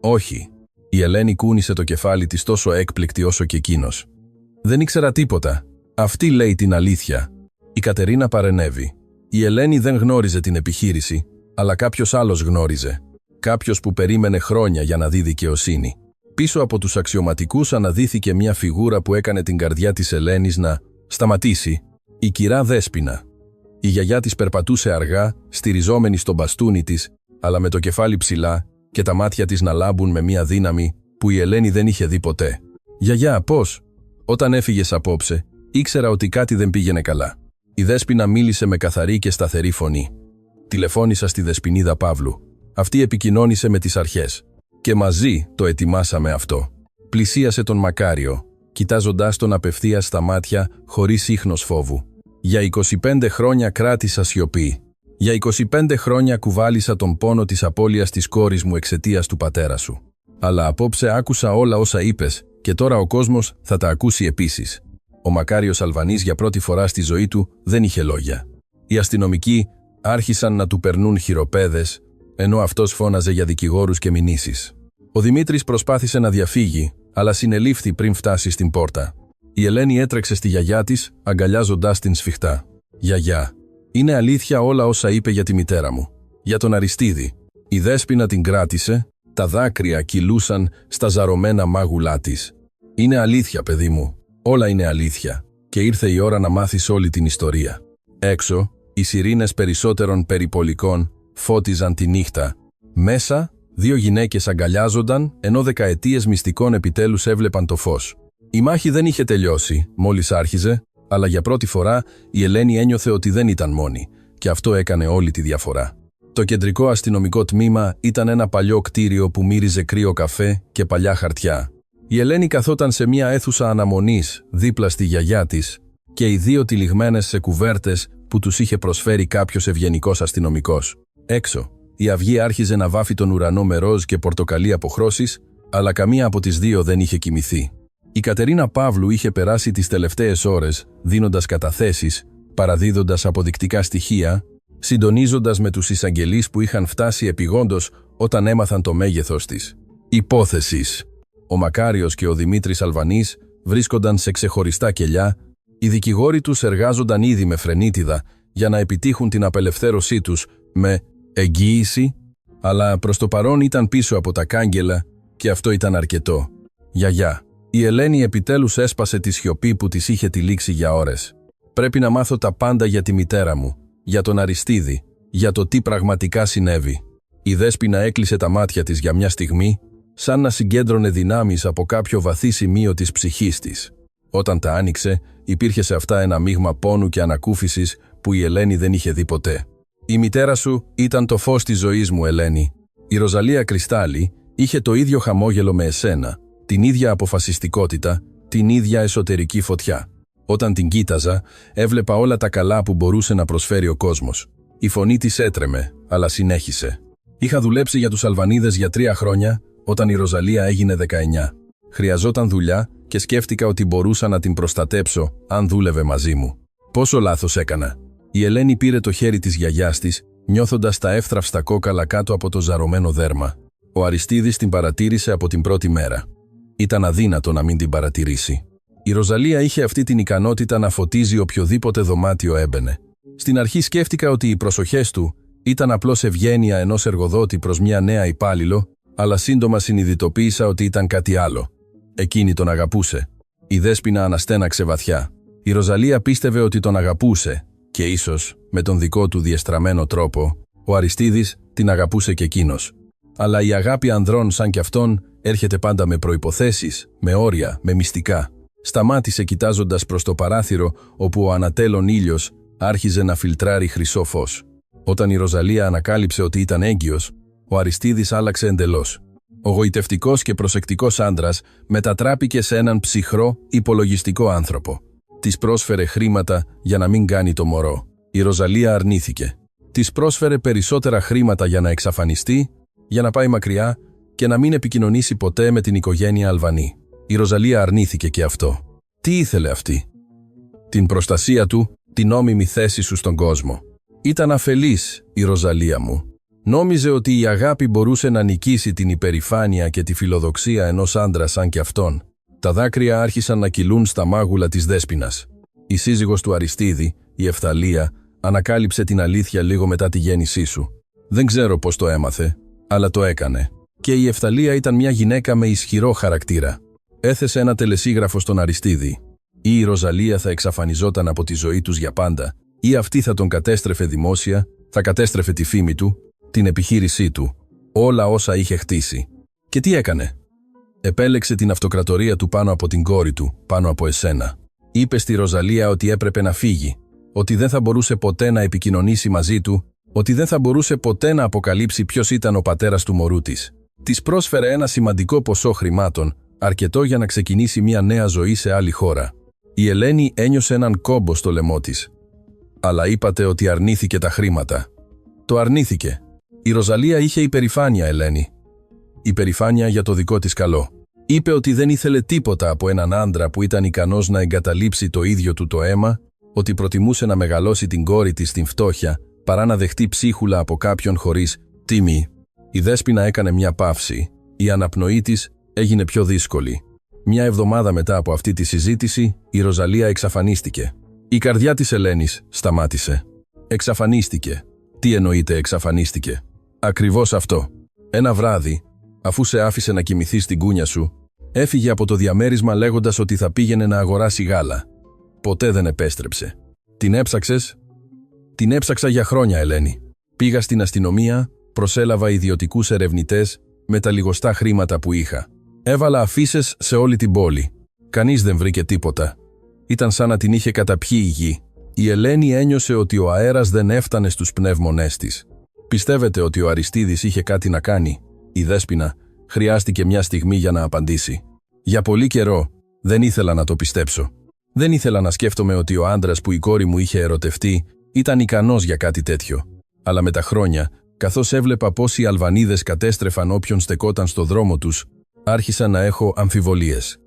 «Όχι». Η Ελένη κούνησε το κεφάλι της τόσο έκπληκτη όσο και εκείνος. «Δεν ήξερα τίποτα. Αυτή λέει την αλήθεια». Η Κατερίνα παρενέβη. Η Ελένη δεν γνώριζε την επιχείρηση, αλλά κάποιος άλλος γνώριζε. Κάποιος που περίμενε χρόνια για να δει δικαιοσύνη. Πίσω από τους αξιωματικούς αναδύθηκε μια φιγούρα που έκανε την καρδιά της Ελένης να σταματήσει. Η κυρά Δέσποινα. Η γιαγιά της περπατούσε αργά, στηριζόμενη στο μπαστούνι της, αλλά με το κεφάλι ψηλά και τα μάτια της να λάμπουν με μια δύναμη που η Ελένη δεν είχε δει ποτέ. «Γιαγιά, πώς? Όταν έφυγες απόψε, ήξερα ότι κάτι δεν πήγαινε καλά». Η Δέσποινα μίλησε με καθαρή και σταθερή φωνή. «Τηλεφώνησα στη Δεσποινίδα Παύλου. Αυτή επικοινώνησε με τις αρχές. Και μαζί το ετοιμάσαμε αυτό». Πλησίασε τον Μακάριο, κοιτάζοντάς τον απευθείας στα μάτια, χωρίς ίχνος φόβου. «Για 25 χρόνια κράτησα σιωπή. Για 25 χρόνια κουβάλισα τον πόνο της απώλειας της κόρης μου εξαιτίας του πατέρα σου. Αλλά απόψε άκουσα όλα όσα είπες και τώρα ο κόσμος θα τα ακούσει επίσης». Ο Μακάριος Αλβανής για πρώτη φορά στη ζωή του δεν είχε λόγια. Οι αστυνομικοί άρχισαν να του περνούν χειροπέδες, ενώ αυτός φώναζε για δικηγόρους και μηνύσεις. Ο Δημήτρης προσπάθησε να διαφύγει, αλλά συνελήφθη πριν φτάσει στην πόρτα. Η Ελένη έτρεξε στη γιαγιά της, αγκαλιάζοντάς την σφιχτά. «Γιαγιά, είναι αλήθεια όλα όσα είπε για τη μητέρα μου. Για τον Αριστίδη». Η Δέσποινα την κράτησε, τα δάκρυα κυλούσαν στα ζαρωμένα μάγουλά της. «Είναι αλήθεια, παιδί μου. Όλα είναι αλήθεια. Και ήρθε η ώρα να μάθεις όλη την ιστορία». Έξω, οι σιρήνες περισσότερων περιπολικών φώτιζαν τη νύχτα. Μέσα, 2 γυναίκες αγκαλιάζονταν, ενώ δεκαετίες μυστικών επιτέλους έβλεπαν το φως. Η μάχη δεν είχε τελειώσει, μόλις άρχιζε, αλλά για πρώτη φορά η Ελένη ένιωθε ότι δεν ήταν μόνη, και αυτό έκανε όλη τη διαφορά. Το κεντρικό αστυνομικό τμήμα ήταν ένα παλιό κτίριο που μύριζε κρύο καφέ και παλιά χαρτιά. Η Ελένη καθόταν σε μια αίθουσα αναμονής δίπλα στη γιαγιά της και οι 2 τυλιγμένες σε κουβέρτες που τους είχε προσφέρει κάποιος ευγενικός αστυνομικός. Έξω, η αυγή άρχιζε να βάφει τον ουρανό με ροζ και πορτοκαλί αποχρώσεις, αλλά καμία από τις 2 δεν είχε κοιμηθεί. Η Κατερίνα Παύλου είχε περάσει τις τελευταίες ώρες δίνοντας καταθέσεις, παραδίδοντας αποδεικτικά στοιχεία, συντονίζοντας με τους εισαγγελείς που είχαν φτάσει επειγόντως όταν έμαθαν το μέγεθος της υπόθεσης. Ο Μακάριος και ο Δημήτρης Αλβανής βρίσκονταν σε ξεχωριστά κελιά, οι δικηγόροι τους εργάζονταν ήδη με φρενίτιδα για να επιτύχουν την απελευθέρωσή τους με εγγύηση, αλλά προς το παρόν ήταν πίσω από τα κάγκελα και αυτό ήταν αρκετό. «Γιαγιά, Η Ελένη επιτέλους έσπασε τη σιωπή που της είχε τυλίξει για ώρες. «Πρέπει να μάθω τα πάντα για τη μητέρα μου, για τον Αριστίδη, για το τι πραγματικά συνέβη». Η Δέσποινα έκλεισε τα μάτια της για μια στιγμή, σαν να συγκέντρωνε δυνάμεις από κάποιο βαθύ σημείο της ψυχής της. Όταν τα άνοιξε, υπήρχε σε αυτά ένα μείγμα πόνου και ανακούφισης που η Ελένη δεν είχε δει ποτέ. «Η μητέρα σου ήταν το φως της ζωής μου, Ελένη. Η Ροζαλία Κρυστάλλι είχε το ίδιο χαμόγελο με εσένα, την ίδια αποφασιστικότητα, την ίδια εσωτερική φωτιά. Όταν την κοίταζα, έβλεπα όλα τα καλά που μπορούσε να προσφέρει ο κόσμος». Η φωνή της έτρεμε, αλλά συνέχισε. «Είχα δουλέψει για τους Αλβανίδες για 3 χρόνια, όταν η Ροζαλία έγινε 19. Χρειαζόταν δουλειά και σκέφτηκα ότι μπορούσα να την προστατέψω αν δούλευε μαζί μου. Πόσο λάθος έκανα». Η Ελένη πήρε το χέρι της γιαγιάς της, νιώθοντας τα εύθραυστα κόκαλα κάτω από το ζαρωμένο δέρμα. Ο Αριστίδης την παρατήρησε από την πρώτη μέρα. Ήταν αδύνατο να μην την παρατηρήσει. Η Ροζαλία είχε αυτή την ικανότητα να φωτίζει οποιοδήποτε δωμάτιο έμπαινε. Στην αρχή σκέφτηκα ότι οι προσοχές του ήταν απλώς ευγένεια ενός εργοδότη προς μια νέα υπάλληλο, αλλά σύντομα συνειδητοποίησα ότι ήταν κάτι άλλο. Εκείνη τον αγαπούσε. Η Δέσποινα αναστέναξε βαθιά. Η Ροζαλία πίστευε ότι τον αγαπούσε και ίσως, με τον δικό του διεστραμμένο τρόπο, ο Αριστίδης την αγαπούσε και εκείνος. Αλλά η αγάπη ανδρών σαν κι αυτόν έρχεται πάντα με προϋποθέσεις, με όρια, με μυστικά. Σταμάτησε κοιτάζοντας προς το παράθυρο όπου ο ανατέλων ήλιος άρχιζε να φιλτράρει χρυσό φως. Όταν η Ροζαλία ανακάλυψε ότι ήταν έγκυος, ο Αριστίδης άλλαξε εντελώς. Ο γοητευτικός και προσεκτικός άντρας μετατράπηκε σε έναν ψυχρό, υπολογιστικό άνθρωπο. Της πρόσφερε χρήματα για να μην κάνει το μωρό. Η Ροζαλία αρνήθηκε. Της πρόσφερε περισσότερα χρήματα για να εξαφανιστεί, για να πάει μακριά και να μην επικοινωνήσει ποτέ με την οικογένεια Αλβανή. Η Ροζαλία αρνήθηκε και αυτό. Τι ήθελε αυτή? Την προστασία του, την νόμιμη θέση σου στον κόσμο. Ήταν αφελής η Ροζαλία μου. Νόμιζε ότι η αγάπη μπορούσε να νικήσει την υπερηφάνεια και τη φιλοδοξία ενός άντρα σαν κι αυτόν. Τα δάκρυα άρχισαν να κυλούν στα μάγουλα της Δέσποινας. Η σύζυγος του Αριστίδη, η Ευθαλία, ανακάλυψε την αλήθεια λίγο μετά τη γέννησή σου. Δεν ξέρω πώς το έμαθε, αλλά το έκανε. Και η Ευθαλία ήταν μια γυναίκα με ισχυρό χαρακτήρα. Έθεσε ένα τελεσίγραφο στον Αριστίδη. Ή η Ροζαλία θα εξαφανιζόταν από τη ζωή τους για πάντα, ή αυτή θα τον κατέστρεφε δημόσια, θα κατέστρεφε τη φήμη του, την επιχείρησή του, όλα όσα είχε χτίσει. Και τι έκανε? Επέλεξε την αυτοκρατορία του πάνω από την κόρη του, πάνω από εσένα. Είπε στη Ροζαλία ότι έπρεπε να φύγει, ότι δεν θα μπορούσε ποτέ να επικοινωνήσει μαζί του, ότι δεν θα μπορούσε ποτέ να αποκαλύψει ποιος ήταν ο πατέρας του μωρού της. Της πρόσφερε ένα σημαντικό ποσό χρημάτων, αρκετό για να ξεκινήσει μια νέα ζωή σε άλλη χώρα. Η Ελένη ένιωσε έναν κόμπο στο λαιμό της. Αλλά είπατε ότι αρνήθηκε τα χρήματα. Το αρνήθηκε. Η Ροζαλία είχε υπερηφάνεια, Ελένη. Υπερηφάνεια για το δικό της καλό. Είπε ότι δεν ήθελε τίποτα από έναν άντρα που ήταν ικανός να εγκαταλείψει το ίδιο του το αίμα, ότι προτιμούσε να μεγαλώσει την κόρη της στην φτώχεια, παρά να δεχτεί ψίχουλα από κάποιον χωρίς τιμή. Η Δέσποινα έκανε μια παύση. Η αναπνοή της έγινε πιο δύσκολη. Μια εβδομάδα μετά από αυτή τη συζήτηση, η Ροζαλία εξαφανίστηκε. Η καρδιά της Ελένης σταμάτησε. Εξαφανίστηκε. Τι εννοείται εξαφανίστηκε? Ακριβώς αυτό. Ένα βράδυ, αφού σε άφησε να κοιμηθείς στην κούνια σου, έφυγε από το διαμέρισμα λέγοντας ότι θα πήγαινε να αγοράσει γάλα. Ποτέ δεν επέστρεψε. Την έψαξες? Την έψαξα για χρόνια, Ελένη. Πήγα στην αστυνομία, προσέλαβα ιδιωτικούς ερευνητές με τα λιγοστά χρήματα που είχα. Έβαλα αφίσες σε όλη την πόλη. Κανείς δεν βρήκε τίποτα. Ήταν σαν να την είχε καταπιεί η γη. Η Ελένη ένιωσε ότι ο αέρας δεν έφτανε στους πνεύμονές της. Πιστεύετε ότι ο Αριστίδης είχε κάτι να κάνει? Η Δέσποινα χρειάστηκε μια στιγμή για να απαντήσει. Για πολύ καιρό δεν ήθελα να το πιστέψω. Δεν ήθελα να σκέφτομαι ότι ο άντρας που η κόρη μου είχε ερωτευτεί ήταν ικανός για κάτι τέτοιο. Αλλά με τα χρόνια, καθώς έβλεπα πώς οι Αλβανίδες κατέστρεφαν όποιον στεκόταν στο δρόμο τους, άρχισα να έχω αμφιβολίες.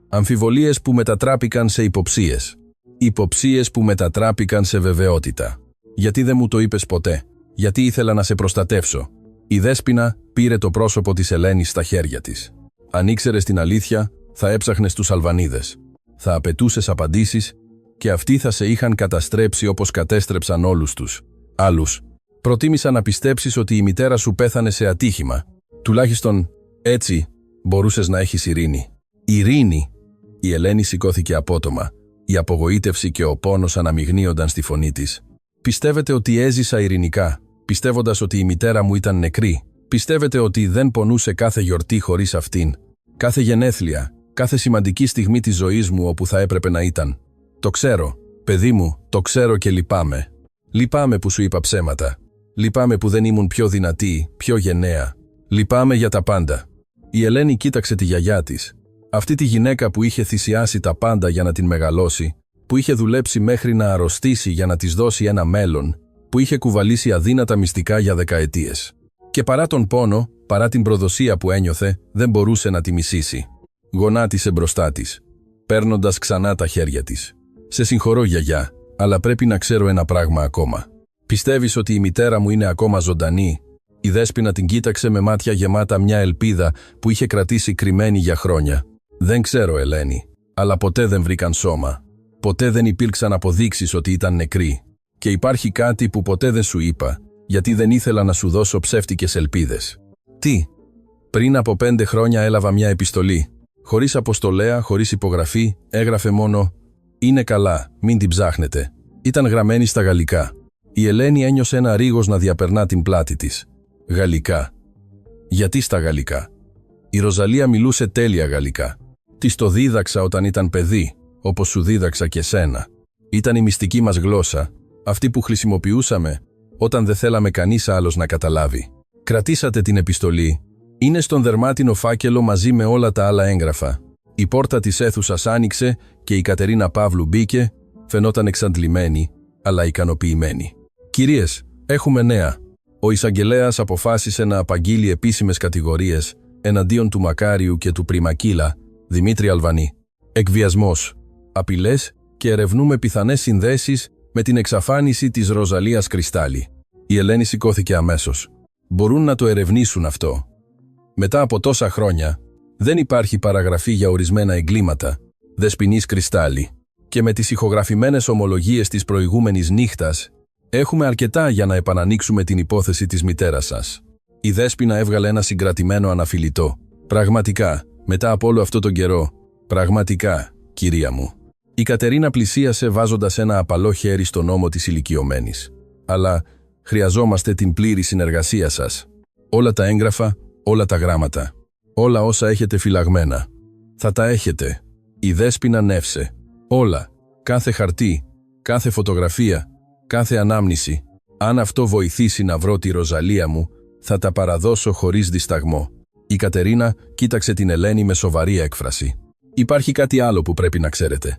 Αμφιβολίες που μετατράπηκαν σε υποψίες. Υποψίες που μετατράπηκαν σε βεβαιότητα. Γιατί δεν μου το είπες ποτέ? Γιατί ήθελα να σε προστατεύσω. Η Δέσποινα πήρε το πρόσωπο της Ελένης στα χέρια της. Αν ήξερες την αλήθεια, θα έψαχνες τους Αλβανίδες. Θα απαιτούσες απαντήσεις και αυτοί θα σε είχαν καταστρέψει όπως κατέστρεψαν όλους τους άλλους. Προτίμησα να πιστέψεις ότι η μητέρα σου πέθανε σε ατύχημα. Τουλάχιστον έτσι μπορούσες να έχεις ειρήνη. Ειρήνη! Η Ελένη σηκώθηκε απότομα. Η απογοήτευση και ο πόνος αναμειγνύονταν στη φωνή της. Πιστεύετε ότι έζησα ειρηνικά, πιστεύοντας ότι η μητέρα μου ήταν νεκρή? Πιστεύετε ότι δεν πονούσε κάθε γιορτή χωρίς αυτήν? Κάθε γενέθλια, κάθε σημαντική στιγμή της ζωής μου όπου θα έπρεπε να ήταν? Το ξέρω, παιδί μου, το ξέρω και λυπάμαι. Λυπάμαι που σου είπα ψέματα. Λυπάμαι που δεν ήμουν πιο δυνατή, πιο γενναία. Λυπάμαι για τα πάντα. Η Ελένη κοίταξε τη γιαγιά της. Αυτή τη γυναίκα που είχε θυσιάσει τα πάντα για να την μεγαλώσει, που είχε δουλέψει μέχρι να αρρωστήσει για να της δώσει ένα μέλλον, που είχε κουβαλήσει αδύνατα μυστικά για δεκαετίες. Και παρά τον πόνο, παρά την προδοσία που ένιωθε, δεν μπορούσε να τη μισήσει. Γονάτισε μπροστά της, παίρνοντας ξανά τα χέρια της. «Σε συγχωρώ, γιαγιά, αλλά πρέπει να ξέρω ένα πράγμα ακόμα. Πιστεύεις ότι η μητέρα μου είναι ακόμα ζωντανή?» Η Δέσποινα την κοίταξε με μάτια γεμάτα μια ελπίδα που είχε κρατήσει κρυμμένη για χρόνια. «Δεν ξέρω, Ελένη, αλλά ποτέ δεν βρήκαν σώμα. Ποτέ δεν υπήρξαν αποδείξεις ότι ήταν νεκρή. Και υπάρχει κάτι που ποτέ δεν σου είπα, γιατί δεν ήθελα να σου δώσω ψεύτικες ελπίδες». «Τι?» «Πριν από 5 χρόνια έλαβα μια επιστολή. Χωρίς αποστολέα, χωρίς υπογραφή, έγραφε μόνο «Είναι καλά, μην την ψάχνετε». Ήταν γραμμένη στα γαλλικά. Η Ελένη ένιωσε ένα ρίγος να διαπερνά την πλάτη της. Γαλλικά. Γιατί στα γαλλικά? Η Ροζαλία μιλούσε τέλεια γαλλικά. Της το δίδαξα όταν ήταν παιδί, όπως σου δίδαξα και σένα. Ήταν η μυστική μας γλώσσα, αυτή που χρησιμοποιούσαμε όταν δεν θέλαμε κανείς άλλος να καταλάβει. Κρατήσατε την επιστολή. Είναι στον δερμάτινο φάκελο μαζί με όλα τα άλλα έγγραφα. Η πόρτα της αίθουσας άνοιξε και η Κατερίνα Παύλου μπήκε, φαινόταν εξαντλημένη, αλλά ικανοποιημένη. «Κυρίες, έχουμε νέα. Ο εισαγγελέας αποφάσισε να απαγγείλει επίσημες κατηγορίες εναντίον του Μακάριου και του Πριμακύλα, Δημήτρη Αλβανή. Εκβιασμός, απειλές και ερευνούμε πιθανές συνδέσεις με την εξαφάνιση της Ροζαλίας Κρυστάλλι». Η Ελένη σηκώθηκε αμέσως. «Μπορούν να το ερευνήσουν αυτό. Μετά από τόσα χρόνια, δεν υπάρχει παραγραφή για ορισμένα εγκλήματα Δεσποινής Κρυστάλλι. Και με τις ηχογραφημένες ομολογίες της προηγούμενης νύχτας, έχουμε αρκετά για να επανανοίξουμε την υπόθεση της μητέρας σας». Η Δέσποινα έβγαλε ένα συγκρατημένο αναφιλητό. «Πραγματικά, μετά από όλο αυτό τον καιρό, πραγματικά, κυρία μου». Η Κατερίνα πλησίασε βάζοντας ένα απαλό χέρι στον ώμο της ηλικιωμένης. «Αλλά χρειαζόμαστε την πλήρη συνεργασία σας. Όλα τα έγγραφα, όλα τα γράμματα, όλα όσα έχετε φυλαγμένα. Θα τα έχετε». Η Δέσποινα νεύσε. «Όλα, κάθε χαρτί, κάθε φωτογραφία, κάθε ανάμνηση. Αν αυτό βοηθήσει να βρω τη Ροζαλία μου, θα τα παραδώσω χωρίς δισταγμό». Η Κατερίνα κοίταξε την Ελένη με σοβαρή έκφραση. «Υπάρχει κάτι άλλο που πρέπει να ξέρετε».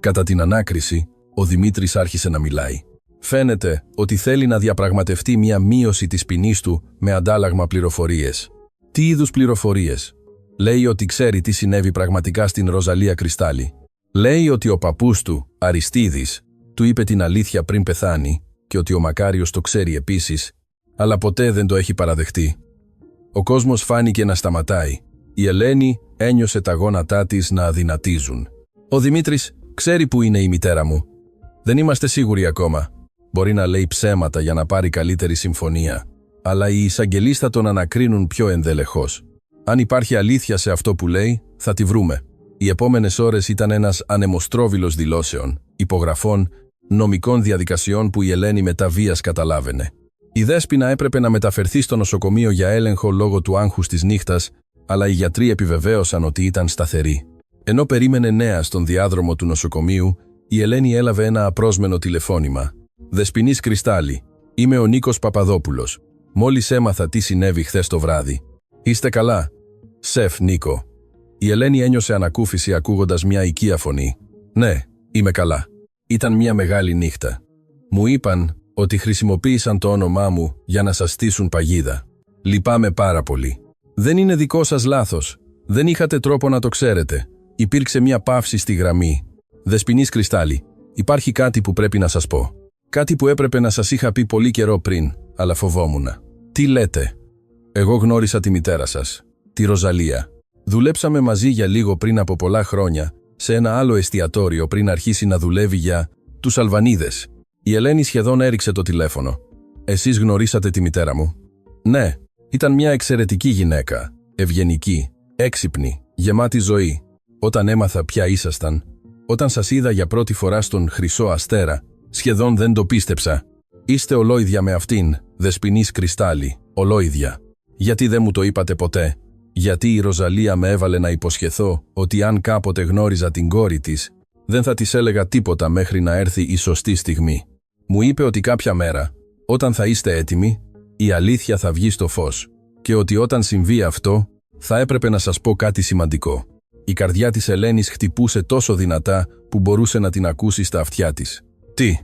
Κατά την ανάκριση, ο Δημήτρης άρχισε να μιλάει. Φαίνεται ότι θέλει να διαπραγματευτεί μια μείωση της ποινής του με αντάλλαγμα πληροφορίες. Τι είδους πληροφορίες? Λέει ότι ξέρει τι συνέβη πραγματικά στην Ροζαλία Κρυστάλλι. Λέει ότι ο παππούς του, Αριστίδης, του είπε την αλήθεια πριν πεθάνει και ότι ο Μακάριος το ξέρει επίσης, αλλά ποτέ δεν το έχει παραδεχτεί. Ο κόσμος φάνηκε να σταματάει. Η Ελένη ένιωσε τα γόνατά της να αδυνατίζουν. «Ο Δημήτρης ξέρει που είναι η μητέρα μου. Δεν είμαστε σίγουροι ακόμα. Μπορεί να λέει ψέματα για να πάρει καλύτερη συμφωνία, αλλά οι εισαγγελείς θα τον ανακρίνουν πιο ενδελεχώς. Αν υπάρχει αλήθεια σε αυτό που λέει, θα τη βρούμε». Οι επόμενες ώρες ήταν ένας ανεμοστρόβιλος δηλώσεων, υπογραφών, νομικών διαδικασιών που η Ελένη μετά βίας καταλάβαινε. Η Δέσποινα έπρεπε να μεταφερθεί στο νοσοκομείο για έλεγχο λόγω του άγχους της νύχτας, αλλά οι γιατροί επιβεβαίωσαν ότι ήταν σταθερή. Ενώ περίμενε νέα στον διάδρομο του νοσοκομείου, η Ελένη έλαβε ένα απρόσμενο τηλεφώνημα. «Δεσποινής Κρυστάλλι, είμαι ο Νίκος Παπαδόπουλος. Μόλις έμαθα τι συνέβη χθες το βράδυ». «Είστε καλά?» «Σεφ, Νίκο». Η Ελένη ένιωσε ανακούφιση ακούγοντας μια οικία φωνή. «Ναι, είμαι καλά. Ήταν μια μεγάλη νύχτα. Μου είπαν ότι χρησιμοποίησαν το όνομά μου για να σας στήσουν παγίδα. Λυπάμαι πάρα πολύ. Δεν είναι δικό σας λάθος. Δεν είχατε τρόπο να το ξέρετε. Υπήρξε μια παύση στη γραμμή. Δεσποινής Κρυστάλλι, υπάρχει κάτι που πρέπει να σας πω. Κάτι που έπρεπε να σας είχα πει πολύ καιρό πριν, αλλά φοβόμουν». «Τι λέτε?» «Εγώ γνώρισα τη μητέρα σας, τη Ροζαλία. Δουλέψαμε μαζί για λίγο πριν από πολλά χρόνια, σε ένα άλλο εστιατόριο πριν αρχίσει να δουλεύει για τους Αλβανίδες». Η Ελένη σχεδόν έριξε το τηλέφωνο. «Εσείς γνωρίσατε τη μητέρα μου?» «Ναι, ήταν μια εξαιρετική γυναίκα, ευγενική, έξυπνη, γεμάτη ζωή. Όταν έμαθα ποια ήσασταν, όταν σας είδα για πρώτη φορά στον Χρυσό Αστέρα, σχεδόν δεν το πίστεψα. Είστε ολόιδια με αυτήν, Δεσποινής Κρυστάλλη, ολόιδια. Γιατί δεν μου το είπατε ποτέ? Γιατί η Ροζαλία με έβαλε να υποσχεθώ ότι αν κάποτε γνώριζα την κόρη της, δεν θα της έλεγα τίποτα μέχρι να έρθει η σωστή στιγμή. Μου είπε ότι κάποια μέρα, όταν θα είστε έτοιμοι, η αλήθεια θα βγει στο φως και ότι όταν συμβεί αυτό, θα έπρεπε να σας πω κάτι σημαντικό. Η καρδιά της Ελένης χτυπούσε τόσο δυνατά που μπορούσε να την ακούσει στα αυτιά της. Τι?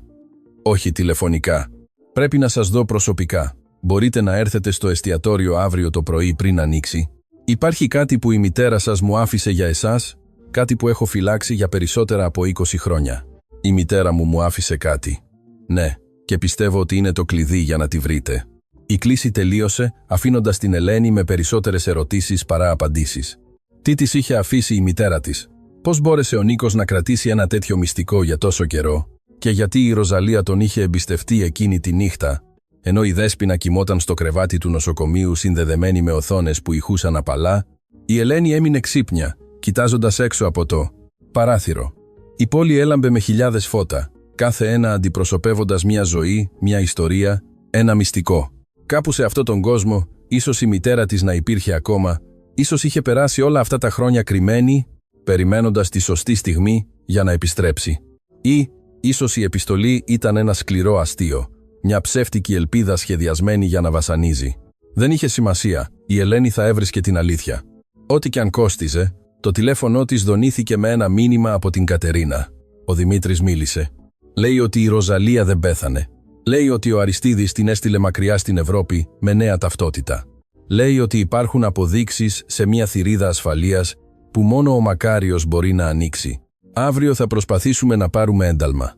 Όχι τηλεφωνικά. Πρέπει να σας δω προσωπικά. Μπορείτε να έρθετε στο εστιατόριο αύριο το πρωί πριν ανοίξει? Υπάρχει κάτι που η μητέρα σας μου άφησε για εσάς, κάτι που έχω φυλάξει για περισσότερα από 20 χρόνια. Η μητέρα μου άφησε κάτι. Ναι, και πιστεύω ότι είναι το κλειδί για να τη βρείτε. Η κλήση τελείωσε, αφήνοντας την Ελένη με περισσότερες ερωτήσεις παρά απαντήσεις. Τι της είχε αφήσει η μητέρα της? Πώς μπόρεσε ο Νίκος να κρατήσει ένα τέτοιο μυστικό για τόσο καιρό? Και γιατί η Ροζαλία τον είχε εμπιστευτεί εκείνη τη νύχτα, ενώ η Δέσποινα κοιμόταν στο κρεβάτι του νοσοκομείου συνδεδεμένη με οθόνες που ηχούσαν απαλά, η Ελένη έμεινε ξύπνια, κοιτάζοντας έξω από το παράθυρο. Η πόλη έλαμπε με χιλιάδες φώτα, κάθε ένα αντιπροσωπεύοντας μια ζωή, μια ιστορία, ένα μυστικό. Κάπου σε αυτόν τον κόσμο, ίσως η μητέρα της να υπήρχε ακόμα, ίσως είχε περάσει όλα αυτά τα χρόνια κρυμμένη, περιμένοντας τη σωστή στιγμή για να επιστρέψει. Ή ίσως η επιστολή ήταν ένα σκληρό αστείο, μια ψεύτικη ελπίδα σχεδιασμένη για να βασανίζει. Δεν είχε σημασία, η Ελένη θα έβρισκε την αλήθεια. Ό,τι κι αν κόστιζε, το τηλέφωνο της δονήθηκε με ένα μήνυμα από την Κατερίνα. Ο Δημήτρης μίλησε. Λέει ότι η Ροζαλία δεν πέθανε. Λέει ότι ο Αριστίδης την έστειλε μακριά στην Ευρώπη με νέα ταυτότητα. Λέει ότι υπάρχουν αποδείξεις σε μια θηρίδα ασφαλείας που μόνο ο Μακάριος μπορεί να ανοίξει. Αύριο θα προσπαθήσουμε να πάρουμε ένταλμα.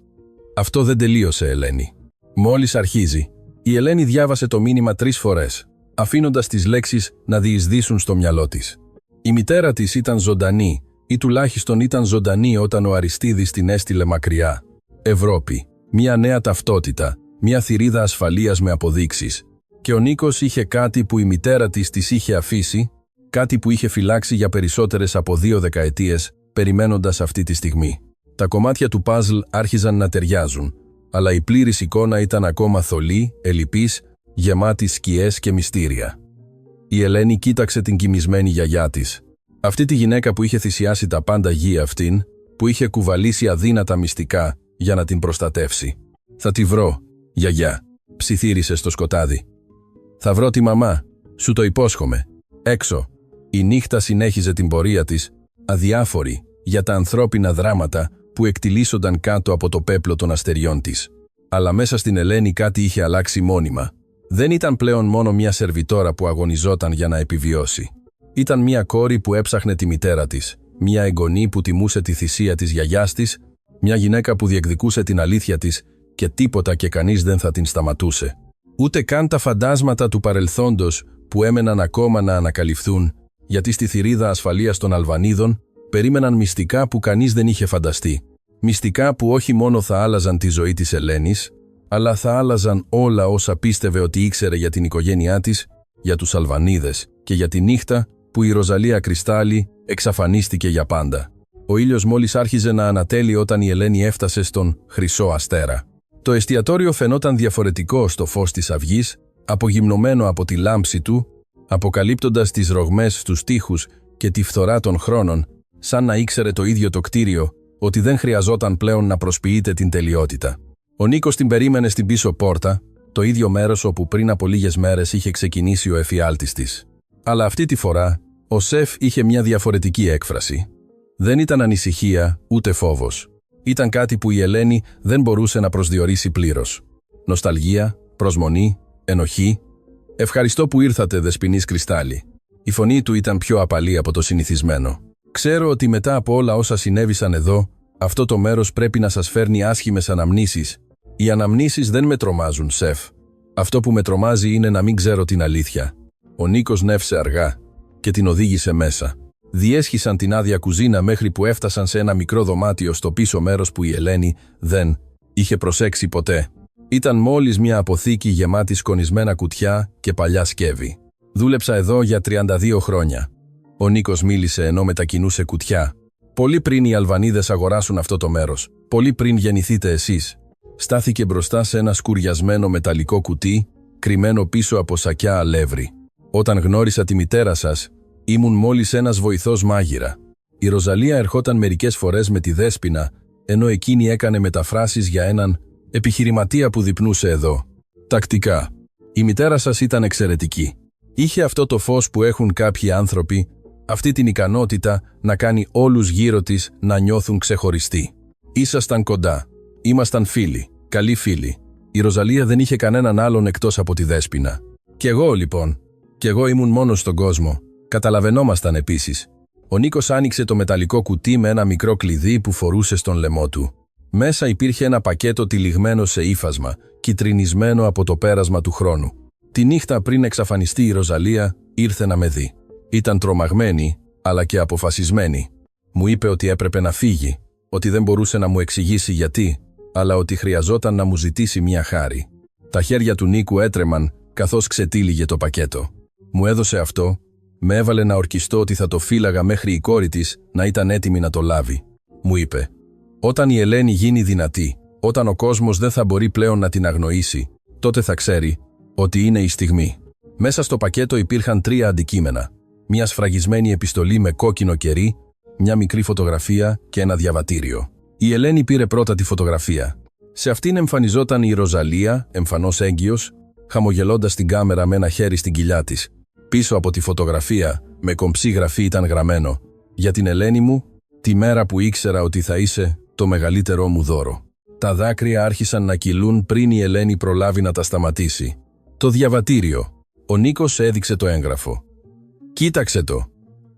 Αυτό δεν τελείωσε, Ελένη. Μόλις αρχίζει. Η Ελένη διάβασε το μήνυμα 3 φορές, αφήνοντας τις λέξεις να διεισδύσουν στο μυαλό της. Η μητέρα της ήταν ζωντανή, ή τουλάχιστον ήταν ζωντανή όταν ο Αριστίδης την έστειλε μακριά. Ευρώπη. Μια νέα ταυτότητα. Μια θηρίδα ασφαλείας με αποδείξεις. Και ο Νίκος είχε κάτι που η μητέρα της είχε αφήσει, κάτι που είχε φυλάξει για περισσότερες από 2 δεκαετίες, περιμένοντας αυτή τη στιγμή. Τα κομμάτια του παζλ άρχιζαν να ταιριάζουν, αλλά η πλήρης εικόνα ήταν ακόμα θολή, ελλειπής, γεμάτη σκιές και μυστήρια. Η Ελένη κοίταξε την κοιμισμένη γιαγιά της. Αυτή τη γυναίκα που είχε θυσιάσει τα πάντα γη αυτήν, που είχε κουβαλήσει αδύνατα μυστικά για να την προστατεύσει. «Θα τη βρω, γιαγιά», ψιθύρισε στο σκοτάδι. «Θα βρω τη μαμά, σου το υπόσχομαι». Έξω, η νύχτα συνέχιζε την πορεία της, αδιάφορη για τα ανθρώπινα δράματα που εκτιλήσονταν κάτω από το πέπλο των αστεριών της. Αλλά μέσα στην Ελένη κάτι είχε αλλάξει μόνιμα. Δεν ήταν πλέον μόνο μια σερβιτόρα που αγωνιζόταν για να επιβιώσει. Ήταν μια κόρη που έψαχνε τη μητέρα της, μια εγγονή που τιμούσε τη θυσία της γιαγιάς της, μια γυναίκα που διεκδικούσε την αλήθεια της και τίποτα και κανείς δεν θα την σταματούσε. Ούτε καν τα φαντάσματα του παρελθόντος που έμεναν ακόμα να ανακαλυφθούν, γιατί στη θηρίδα ασφαλείας των Αλβανίδων περίμεναν μυστικά που κανείς δεν είχε φανταστεί. Μυστικά που όχι μόνο θα άλλαζαν τη ζωή της Ελένης, αλλά θα άλλαζαν όλα όσα πίστευε ότι ήξερε για την οικογένειά της, για τους Αλβανίδες και για τη νύχτα που η Ροζαλία Κρυστάλλη εξαφανίστηκε για πάντα. Ο ήλιος μόλις άρχιζε να ανατέλει όταν η Ελένη έφτασε στον Χρυσό Αστέρα. Το εστιατόριο φαινόταν διαφορετικό στο φως της αυγής, απογυμνωμένο από τη λάμψη του, αποκαλύπτοντας τις ρογμές στους τοίχους και τη φθορά των χρόνων, σαν να ήξερε το ίδιο το κτίριο ότι δεν χρειαζόταν πλέον να προσποιείται την τελειότητα. Ο Νίκος την περίμενε στην πίσω πόρτα, το ίδιο μέρος όπου πριν από λίγες μέρες είχε ξεκινήσει ο εφιάλτης της. Αλλά αυτή τη φορά, ο σεφ είχε μια διαφορετική έκφραση. Δεν ήταν ανησυχία, ούτε φόβος. Ήταν κάτι που η Ελένη δεν μπορούσε να προσδιορίσει πλήρως. Νοσταλγία, προσμονή, ενοχή. «Ευχαριστώ που ήρθατε, Δεσποινής Κρυστάλλη». Η φωνή του ήταν πιο απαλή από το συνηθισμένο. «Ξέρω ότι μετά από όλα όσα συνέβησαν εδώ, αυτό το μέρος πρέπει να σας φέρνει άσχημες αναμνήσεις. Οι αναμνήσεις δεν με τρομάζουν, σεφ. Αυτό που με τρομάζει είναι να μην ξέρω την αλήθεια». Ο Νίκος νεύσε αργά και την οδήγησε μέσα. Διέσχισαν την άδεια κουζίνα μέχρι που έφτασαν σε ένα μικρό δωμάτιο στο πίσω μέρος που η Ελένη δεν είχε προσέξει ποτέ. Ήταν μόλις μια αποθήκη γεμάτη σκονισμένα κουτιά και παλιά σκεύη. «Δούλεψα εδώ για 32 χρόνια». Ο Νίκος μίλησε ενώ μετακινούσε κουτιά. Πολύ πριν οι Αλβανίδες αγοράσουν αυτό το μέρος, πολύ πριν γεννηθείτε εσείς. Στάθηκε μπροστά σε ένα σκουριασμένο μεταλλικό κουτί, κρυμμένο πίσω από σακιά αλεύρι. Όταν γνώρισα τη μητέρα σας, ήμουν μόλις ένας βοηθός μάγειρα. Η Ροζαλία ερχόταν μερικές φορές με τη Δέσποινα, ενώ εκείνη έκανε μεταφράσεις για έναν επιχειρηματία που διπνούσε εδώ. Τακτικά. Η μητέρα σας ήταν εξαιρετική. Είχε αυτό το φως που έχουν κάποιοι άνθρωποι, αυτή την ικανότητα να κάνει όλους γύρω της να νιώθουν ξεχωριστοί. Ήσασταν κοντά. Ήμασταν φίλοι. Καλοί φίλοι. Η Ροζαλία δεν είχε κανέναν άλλον εκτός από τη Δέσποινα. Κι εγώ λοιπόν. Κι εγώ ήμουν μόνος στον κόσμο. Καταλαβαίνόμασταν επίσης. Ο Νίκος άνοιξε το μεταλλικό κουτί με ένα μικρό κλειδί που φορούσε στον λαιμό του. Μέσα υπήρχε ένα πακέτο τυλιγμένο σε ύφασμα, κυτρινισμένο από το πέρασμα του χρόνου. Τη νύχτα πριν εξαφανιστεί η Ροζαλία, ήρθε να με δει. Ήταν τρομαγμένη, αλλά και αποφασισμένη. Μου είπε ότι έπρεπε να φύγει, ότι δεν μπορούσε να μου εξηγήσει γιατί, αλλά ότι χρειαζόταν να μου ζητήσει μια χάρη. Τα χέρια του Νίκου έτρεμαν, καθώς ξετύλιγε το πακέτο. Μου έδωσε αυτό, με έβαλε να ορκιστώ ότι θα το φύλαγα μέχρι η κόρη της να ήταν έτοιμη να το λάβει. Μου είπε: «Όταν η Ελένη γίνει δυνατή, όταν ο κόσμος δεν θα μπορεί πλέον να την αγνοήσει, τότε θα ξέρει ότι είναι η στιγμή». Μέσα στο πακέτο υπήρχαν 3 αντικείμενα. Μια σφραγισμένη επιστολή με κόκκινο κερί, μια μικρή φωτογραφία και ένα διαβατήριο. Η Ελένη πήρε πρώτα τη φωτογραφία. Σε αυτήν εμφανιζόταν η Ροζαλία, εμφανώς έγκυος, χαμογελώντας στην κάμερα με ένα χέρι στην κοιλιά της. Πίσω από τη φωτογραφία, με κομψή γραφή ήταν γραμμένο: «Για την Ελένη μου, τη μέρα που ήξερα ότι θα είσαι το μεγαλύτερό μου δώρο». Τα δάκρυα άρχισαν να κυλούν πριν η Ελένη προλάβει να τα σταματήσει. Το διαβατήριο. Ο Νίκος έδειξε το έγγραφο. «Κοίταξε το».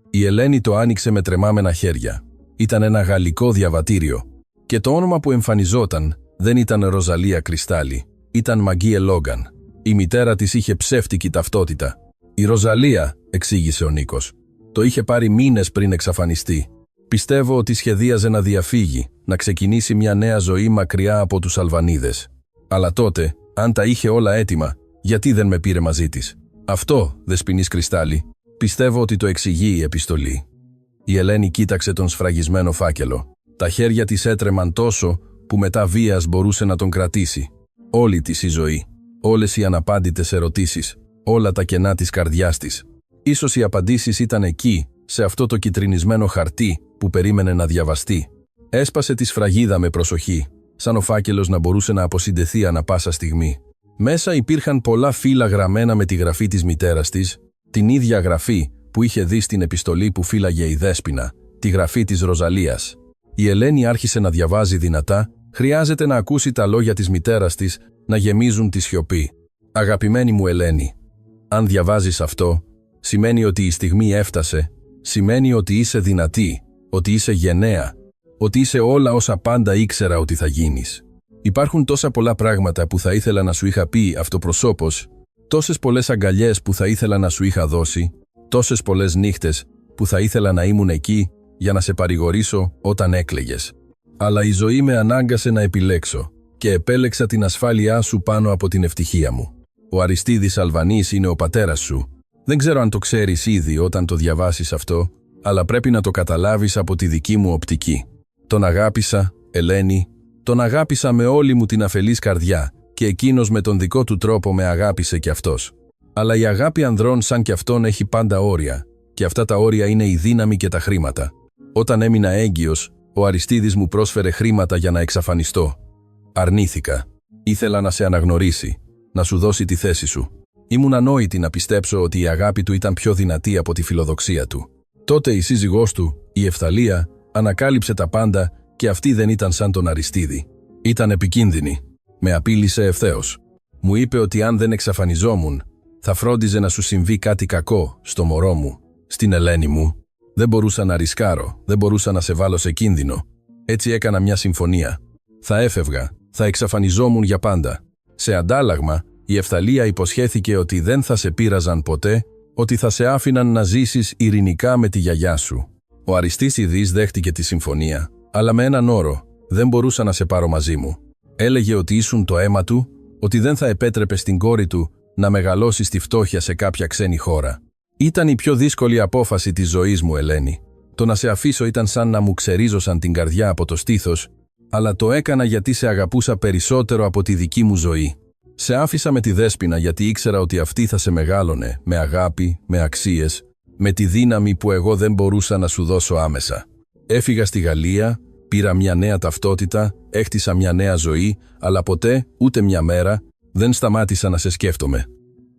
Η Ελένη το άνοιξε με τρεμάμενα χέρια. Ήταν ένα γαλλικό διαβατήριο. Και το όνομα που εμφανιζόταν δεν ήταν Ροζαλία Κρυστάλλι. Ήταν Μαγκίε Λόγκαν. Η μητέρα της είχε ψεύτικη ταυτότητα. «Η Ροζαλία», εξήγησε ο Νίκος, «το είχε πάρει μήνες πριν εξαφανιστεί. Πιστεύω ότι σχεδίαζε να διαφύγει, να ξεκινήσει μια νέα ζωή μακριά από τους Αλβανίδες. Αλλά τότε, αν τα είχε όλα έτοιμα, γιατί δεν με πήρε μαζί της? Αυτό, Δεσποινής Κρυστάλλι, πιστεύω ότι το εξηγεί η επιστολή». Η Ελένη κοίταξε τον σφραγισμένο φάκελο. Τα χέρια της έτρεμαν τόσο που μετά βίας μπορούσε να τον κρατήσει. Όλη της η ζωή, όλες οι αναπάντητες ερωτήσεις, όλα τα κενά της καρδιάς της. Ίσως οι απαντήσεις ήταν εκεί, σε αυτό το κυτρινισμένο χαρτί που περίμενε να διαβαστεί. Έσπασε τη σφραγίδα με προσοχή, σαν ο φάκελος να μπορούσε να αποσυντεθεί ανα πάσα στιγμή. Μέσα υπήρχαν πολλά φύλλα γραμμένα με τη γραφή της μητέρας της, την ίδια γραφή που είχε δει στην επιστολή που φύλαγε η Δέσποινα, τη γραφή της Ροζαλίας. Η Ελένη άρχισε να διαβάζει δυνατά, χρειάζεται να ακούσει τα λόγια της μητέρας της να γεμίζουν τη σιωπή. «Αγαπημένη μου Ελένη, αν διαβάζεις αυτό, σημαίνει ότι η στιγμή έφτασε, σημαίνει ότι είσαι δυνατή, ότι είσαι γενναία, ότι είσαι όλα όσα πάντα ήξερα ότι θα γίνεις. Υπάρχουν τόσα πολλά πράγματα που θα ήθελα να σου είχα πει αυτοπροσώπως, τόσες πολλές αγκαλιές που θα ήθελα να σου είχα δώσει, τόσες πολλές νύχτες που θα ήθελα να ήμουν εκεί για να σε παρηγορήσω όταν έκλαιγες. Αλλά η ζωή με ανάγκασε να επιλέξω και επέλεξα την ασφάλειά σου πάνω από την ευτυχία μου. Ο Αριστίδης Αλβανής είναι ο πατέρας σου. Δεν ξέρω αν το ξέρεις ήδη όταν το διαβάσεις αυτό, αλλά πρέπει να το καταλάβεις από τη δική μου οπτική. Τον αγάπησα, Ελένη, τον αγάπησα με όλη μου την αφελής καρδιά και εκείνος με τον δικό του τρόπο με αγάπησε κι αυτός. Αλλά η αγάπη ανδρών σαν κι αυτόν έχει πάντα όρια και αυτά τα όρια είναι η δύναμη και τα χρήματα. Όταν έμεινα έγκυος, ο Αριστίδης μου πρόσφερε χρήματα για να εξαφανιστώ. Αρνήθηκα. Ήθελα να σε αναγνωρίσει, να σου δώσει τη θέση σου. Ήμουν ανόητη να πιστέψω ότι η αγάπη του ήταν πιο δυνατή από τη φιλοδοξία του. Τότε η σύζυγός του, η Ευθαλία, ανακάλυψε τα πάντα και αυτή δεν ήταν σαν τον Αριστίδη. Ήταν επικίνδυνη. Με απείλησε ευθέως. Μου είπε ότι αν δεν εξαφανιζόμουν, θα φρόντιζε να σου συμβεί κάτι κακό στο μωρό μου, στην Ελένη μου. Δεν μπορούσα να ρισκάρω, δεν μπορούσα να σε βάλω σε κίνδυνο. Έτσι έκανα μια συμφωνία. Θα έφευγα, θα εξαφανιζόμουν για πάντα. Σε αντάλλαγμα, η Ευθαλία υποσχέθηκε ότι δεν θα σε πείραζαν ποτέ, ότι θα σε άφηναν να ζήσεις ειρηνικά με τη γιαγιά σου. Ο Αριστίδης δέχτηκε τη συμφωνία, αλλά με έναν όρο: δεν μπορούσα να σε πάρω μαζί μου. Έλεγε ότι ήσουν το αίμα του, ότι δεν θα επέτρεπε στην κόρη του να μεγαλώσει στη φτώχεια σε κάποια ξένη χώρα. Ήταν η πιο δύσκολη απόφαση της ζωής μου, Ελένη. Το να σε αφήσω ήταν σαν να μου ξερίζωσαν την καρδιά από το στήθος, αλλά το έκανα γιατί σε αγαπούσα περισσότερο από τη δική μου ζωή. Σε άφησα με τη Δέσποινα γιατί ήξερα ότι αυτή θα σε μεγάλωνε, με αγάπη, με αξίες, με τη δύναμη που εγώ δεν μπορούσα να σου δώσω άμεσα. Έφυγα στη Γαλλία, πήρα μια νέα ταυτότητα, έχτισα μια νέα ζωή, αλλά ποτέ, ούτε μια μέρα, δεν σταμάτησα να σε σκέφτομαι.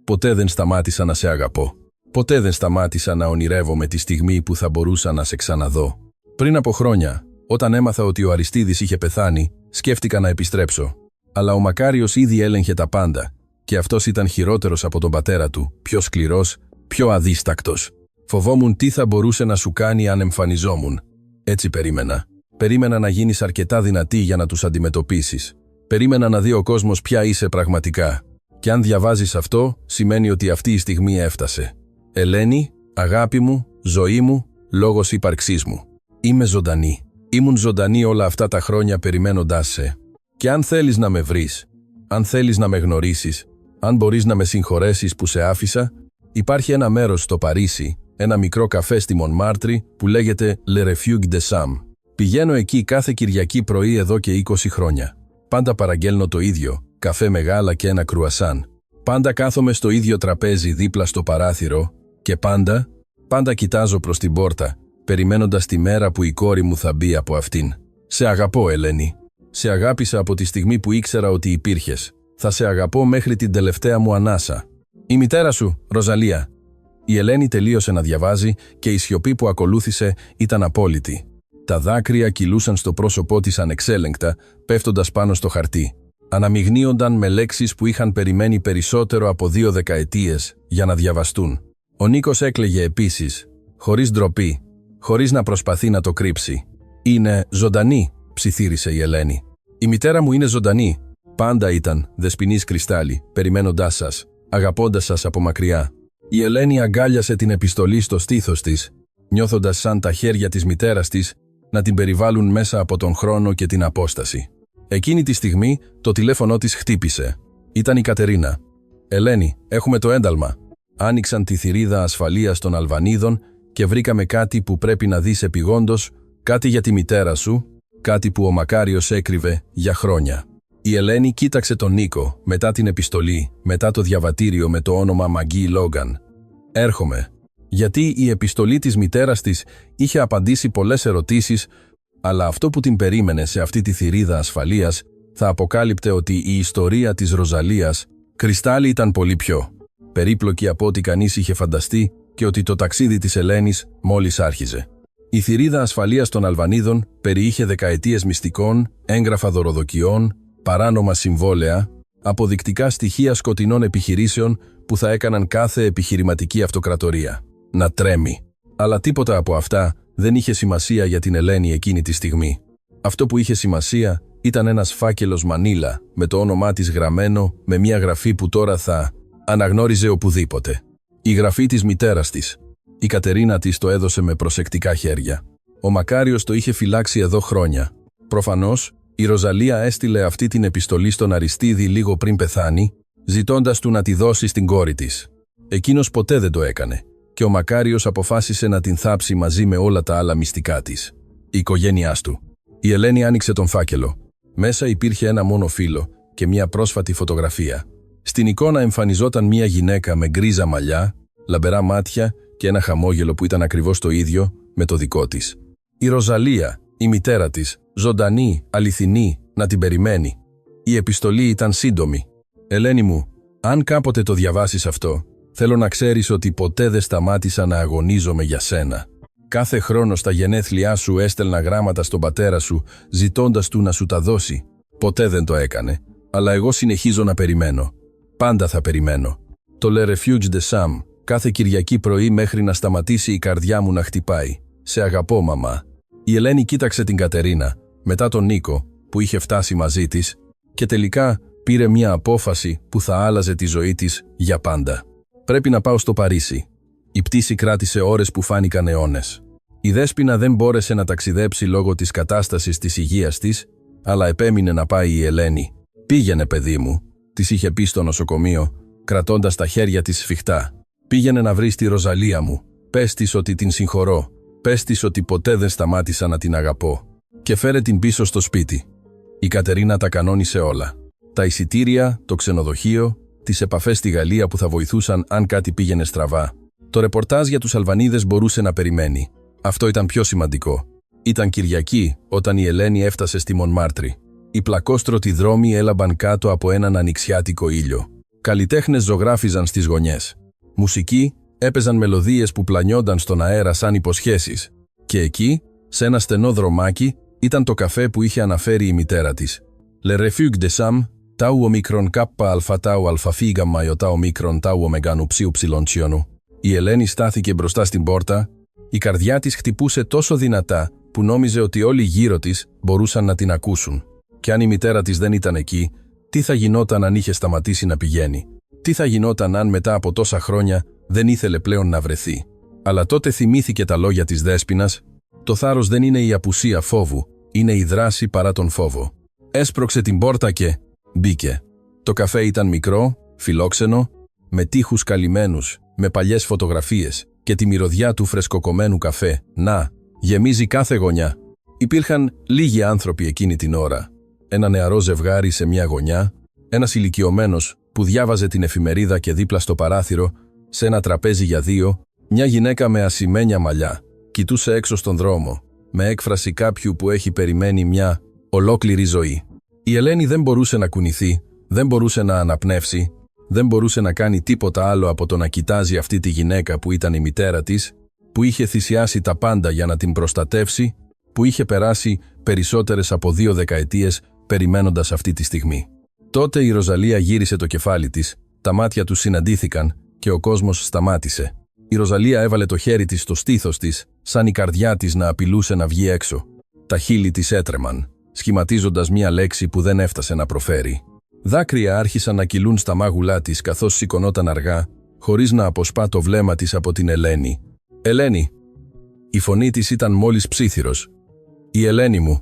Ποτέ δεν σταμάτησα να σε αγαπώ. Ποτέ δεν σταμάτησα να ονειρεύομαι τη στιγμή που θα μπορούσα να σε ξαναδώ. Πριν από χρόνια, όταν έμαθα ότι ο Αριστίδης είχε πεθάνει, σκέφτηκα να επιστρέψω. Αλλά ο Μακάριος ήδη έλεγχε τα πάντα, και αυτός ήταν χειρότερος από τον πατέρα του, πιο σκληρός, πιο αδίστακτος. Φοβόμουν τι θα μπορούσε να σου κάνει αν εμφανιζόμουν. Έτσι περίμενα. Περίμενα να γίνεις αρκετά δυνατή για να τους αντιμετωπίσεις. Περίμενα να δει ο κόσμος ποια είσαι πραγματικά. Και αν διαβάζεις αυτό, σημαίνει ότι αυτή η στιγμή έφτασε. Ελένη, αγάπη μου, ζωή μου, λόγος ύπαρξής μου. Είμαι ζωντανή. Ήμουν ζωντανή όλα αυτά τα χρόνια περιμένοντάς σε. Και αν θέλεις να με βρεις, αν θέλεις να με γνωρίσεις, αν μπορείς να με συγχωρέσεις που σε άφησα, υπάρχει ένα μέρος στο Παρίσι, ένα μικρό καφέ στη Μονμάρτρη που λέγεται Le Refuge de Sam. Πηγαίνω εκεί κάθε Κυριακή πρωί εδώ και 20 χρόνια. Πάντα παραγγέλνω το ίδιο, καφέ μεγάλα και ένα κρουασάν. Πάντα κάθομαι στο ίδιο τραπέζι δίπλα στο παράθυρο και πάντα κοιτάζω προς την πόρτα, περιμένοντας τη μέρα που η κόρη μου θα μπει από αυτήν. Σε αγαπώ, Ελένη. Σε αγάπησα από τη στιγμή που ήξερα ότι υπήρχες. Θα σε αγαπώ μέχρι την τελευταία μου ανάσα. Η μητέρα σου, Ροζαλία. Η Ελένη τελείωσε να διαβάζει και η σιωπή που ακολούθησε ήταν απόλυτη. Τα δάκρυα κυλούσαν στο πρόσωπό της ανεξέλεγκτα, πέφτοντας πάνω στο χαρτί. Αναμειγνύονταν με λέξεις που είχαν περιμένει περισσότερο από 2 δεκαετίες για να διαβαστούν. Ο Νίκος έκλαιγε επίσης, χωρίς ντροπή, χωρίς να προσπαθεί να το κρύψει. «Είναι ζωντανή», ψιθύρισε η Ελένη. «Η μητέρα μου είναι ζωντανή. Πάντα ήταν, δεσποινής κρυστάλλι, περιμένοντάς σας, αγαπώντας σας από μακριά». Η Ελένη αγκάλιασε την επιστολή στο στήθος της, νιώθοντας σαν τα χέρια της μητέρας της να την περιβάλλουν μέσα από τον χρόνο και την απόσταση. Εκείνη τη στιγμή το τηλέφωνο της χτύπησε. Ήταν η Κατερίνα. «Ελένη, έχουμε το ένταλμα». Άνοιξαν τη θηρίδα ασφαλείας των Αλβανίδων και βρήκαμε κάτι που πρέπει να δεις επειγόντως, κάτι για τη μητέρα σου, κάτι που ο Μακάριος έκρυβε για χρόνια. Η Ελένη κοίταξε τον Νίκο, μετά την επιστολή, μετά το διαβατήριο με το όνομα Μαγκί Λόγκαν. «Έρχομαι». Γιατί η επιστολή της μητέρας της είχε απαντήσει πολλές ερωτήσεις, αλλά αυτό που την περίμενε σε αυτή τη θηρίδα ασφαλείας θα αποκάλυπτε ότι η ιστορία της Ροζαλίας κρυστάλλι ήταν πολύ πιο περίπλοκη από ό,τι κανείς είχε φανταστεί και ότι το ταξίδι της Ελένης μόλις άρχιζε. Η θηρίδα ασφαλείας των Αλβανίδων περιείχε δεκαετίες μυστικών, έγγραφα δωροδοκιών, παράνομα συμβόλαια, αποδεικτικά στοιχεία σκοτεινών επιχειρήσεων που θα έκαναν κάθε επιχειρηματική αυτοκρατορία να τρέμει. Αλλά τίποτα από αυτά δεν είχε σημασία για την Ελένη εκείνη τη στιγμή. Αυτό που είχε σημασία ήταν ένας φάκελος μανίλα με το όνομά της γραμμένο με μια γραφή που τώρα θα αναγνώριζε οπουδήποτε. Η γραφή της μητέρας της. Η Κατερίνα της το έδωσε με προσεκτικά χέρια. Ο Μακάριος το είχε φυλάξει εδώ χρόνια. Προφανώς, η Ροζαλία έστειλε αυτή την επιστολή στον Αριστίδη λίγο πριν πεθάνει, ζητώντας του να τη δώσει στην κόρη της. Εκείνος ποτέ δεν το έκανε και ο Μακάριος αποφάσισε να την θάψει μαζί με όλα τα άλλα μυστικά της. Η οικογένειά του. Η Ελένη άνοιξε τον φάκελο. Μέσα υπήρχε ένα μόνο φύλλο και μια πρόσφατη φωτογραφία. Στην εικόνα εμφανιζόταν μια γυναίκα με γκρίζα μαλλιά, λαμπερά μάτια και ένα χαμόγελο που ήταν ακριβώς το ίδιο με το δικό της. Η Ροζαλία, η μητέρα της, ζωντανή, αληθινή, να την περιμένει. Η επιστολή ήταν σύντομη. «Ελένη μου, αν κάποτε το διαβάσεις αυτό, θέλω να ξέρεις ότι ποτέ δεν σταμάτησα να αγωνίζομαι για σένα. Κάθε χρόνο στα γενέθλιά σου έστελνα γράμματα στον πατέρα σου, ζητώντας του να σου τα δώσει. Ποτέ δεν το έκανε, αλλά εγώ συνεχίζω να περιμένω. Πάντα θα περιμένω. Το Le Refuge de Sam, κάθε Κυριακή πρωί μέχρι να σταματήσει η καρδιά μου να χτυπάει. Σε αγαπώ, μαμά». Η Ελένη κοίταξε την Κατερίνα, μετά τον Νίκο, που είχε φτάσει μαζί της, και τελικά πήρε μια απόφαση που θα άλλαζε τη ζωή της για πάντα. «Πρέπει να πάω στο Παρίσι». Η πτήση κράτησε ώρες που φάνηκαν αιώνες. Η Δέσποινα δεν μπόρεσε να ταξιδέψει λόγω της κατάστασης της υγείας της, αλλά επέμεινε να πάει η Ελένη. «Πήγαινε, παιδί μου», της είχε πει στο νοσοκομείο, κρατώντας τα χέρια της σφιχτά. «Πήγαινε να βρεις τη Ροζαλία μου. Πες της ότι την συγχωρώ. Πες της ότι ποτέ δεν σταμάτησα να την αγαπώ. Και φέρε την πίσω στο σπίτι. Η Κατερίνα τα κανόνισε όλα. Τα εισιτήρια, το ξενοδοχείο, τις επαφές στη Γαλλία που θα βοηθούσαν αν κάτι πήγαινε στραβά. Το ρεπορτάζ για τους Αλβανίδες μπορούσε να περιμένει. Αυτό ήταν πιο σημαντικό. Ήταν Κυριακή όταν η Ελένη έφτασε στη Μονμάρτρη. Οι πλακόστρωτοι δρόμοι έλαμπαν κάτω από έναν ανοιξιάτικο ήλιο. Καλλιτέχνες ζωγράφιζαν στις γωνιές. Μουσικοί έπαιζαν μελωδίες που πλανιόνταν στον αέρα σαν υποσχέσεις. Και εκεί, σε ένα στενό δρομάκι, ήταν το καφέ που είχε αναφέρει η μητέρα της. Le refuge de Sam, tau omikron kappa alpha tau alpha figa maiota omikron tau omeganu ψιου. Η Ελένη στάθηκε μπροστά στην πόρτα. Η καρδιά της χτυπούσε τόσο δυνατά που νόμιζε ότι όλοι γύρω της μπορούσαν να την ακούσουν. Και αν η μητέρα της δεν ήταν εκεί, τι θα γινόταν αν είχε σταματήσει να πηγαίνει? Τι θα γινόταν αν μετά από τόσα χρόνια δεν ήθελε πλέον να βρεθεί? Αλλά τότε θυμήθηκε τα λόγια της Δέσποινας. Το θάρρος δεν είναι η απουσία φόβου, είναι η δράση παρά τον φόβο. Έσπρωξε την πόρτα και μπήκε. Το καφέ ήταν μικρό, φιλόξενο, με τοίχους καλυμμένους, με παλιές φωτογραφίες και τη μυρωδιά του φρεσκοκομμένου καφέ. Να, γεμίζει κάθε γωνιά. Υπήρχαν λίγοι άνθρωποι εκείνη την ώρα. Ένα νεαρό ζευγάρι σε μια γωνιά, ένας ηλικιωμένος που διάβαζε την εφημερίδα και δίπλα στο παράθυρο, σε ένα τραπέζι για δύο, μια γυναίκα με ασημένια μαλλιά. Κοιτούσε έξω στον δρόμο, με έκφραση κάποιου που έχει περιμένει μια ολόκληρη ζωή. Η Ελένη δεν μπορούσε να κουνηθεί, δεν μπορούσε να αναπνεύσει, δεν μπορούσε να κάνει τίποτα άλλο από το να κοιτάζει αυτή τη γυναίκα που ήταν η μητέρα της, που είχε θυσιάσει τα πάντα για να την προστατεύσει, που είχε περάσει περισσότερες από 2 δεκαετίες περιμένοντας αυτή τη στιγμή. Τότε η Ροζαλία γύρισε το κεφάλι της, τα μάτια τους συναντήθηκαν και ο κόσμος σταμάτησε. Η Ροζαλία έβαλε το χέρι της στο στήθος της, σαν η καρδιά της να απειλούσε να βγει έξω. Τα χείλη της έτρεμαν, σχηματίζοντας μια λέξη που δεν έφτασε να προφέρει. Δάκρυα άρχισαν να κυλούν στα μάγουλά της καθώς σηκωνόταν αργά, χωρίς να αποσπά το βλέμμα της από την Ελένη. «Ελένη!» Η φωνή της ήταν μόλις ψίθυρος. «Η Ελένη μου!»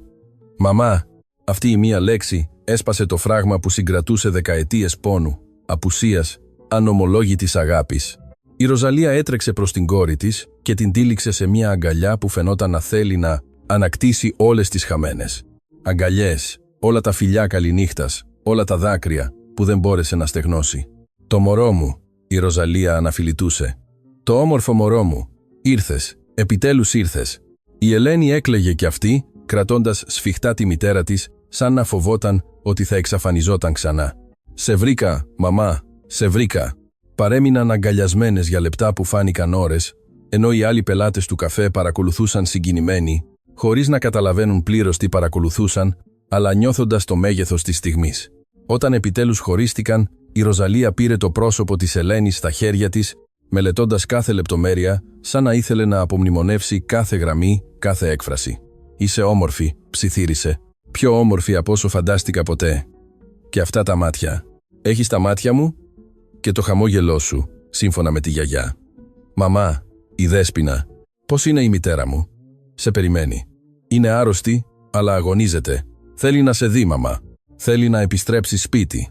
«Μαμά!» Αυτή η μία λέξη έσπασε το φράγμα που συγκρατούσε δεκαετίες πόνου, απουσίας, ανομολόγητης αγάπης. Η Ροζαλία έτρεξε προς την κόρη της και την τύλιξε σε μια αγκαλιά που φαινόταν να θέλει να ανακτήσει όλες τις χαμένες. Αγκαλιές, όλα τα φιλιά καληνύχτας, όλα τα δάκρυα που δεν μπόρεσε να στεγνώσει. «Το μωρό μου», η Ροζαλία αναφιλητούσε. «Το όμορφο μωρό μου, ήρθες, επιτέλους ήρθες». Η Ελένη έκλαιγε κι αυτή, κρατώντας σφιχτά τη μητέρα της, σαν να φοβόταν ότι θα εξαφανιζόταν ξανά. «Σε βρήκα, μαμά, σε βρήκα». Παρέμειναν αγκαλιασμένες για λεπτά που φάνηκαν ώρες, ενώ οι άλλοι πελάτες του καφέ παρακολουθούσαν συγκινημένοι, χωρίς να καταλαβαίνουν πλήρως τι παρακολουθούσαν, αλλά νιώθοντας το μέγεθος της στιγμής. Όταν επιτέλους χωρίστηκαν, η Ροζαλία πήρε το πρόσωπο της Ελένης στα χέρια της, μελετώντας κάθε λεπτομέρεια, σαν να ήθελε να απομνημονεύσει κάθε γραμμή, κάθε έκφραση. «Είσαι όμορφη», ψιθύρισε. «Πιο όμορφη από όσο φαντάστηκα ποτέ. Και αυτά τα μάτια. Έχεις τα μάτια μου και το χαμόγελό σου», σύμφωνα με τη γιαγιά. «Μαμά, η Δέσποινα, πώς είναι η μητέρα μου? Σε περιμένει. Είναι άρρωστη, αλλά αγωνίζεται. Θέλει να σε δει, μαμά. Θέλει να επιστρέψει σπίτι».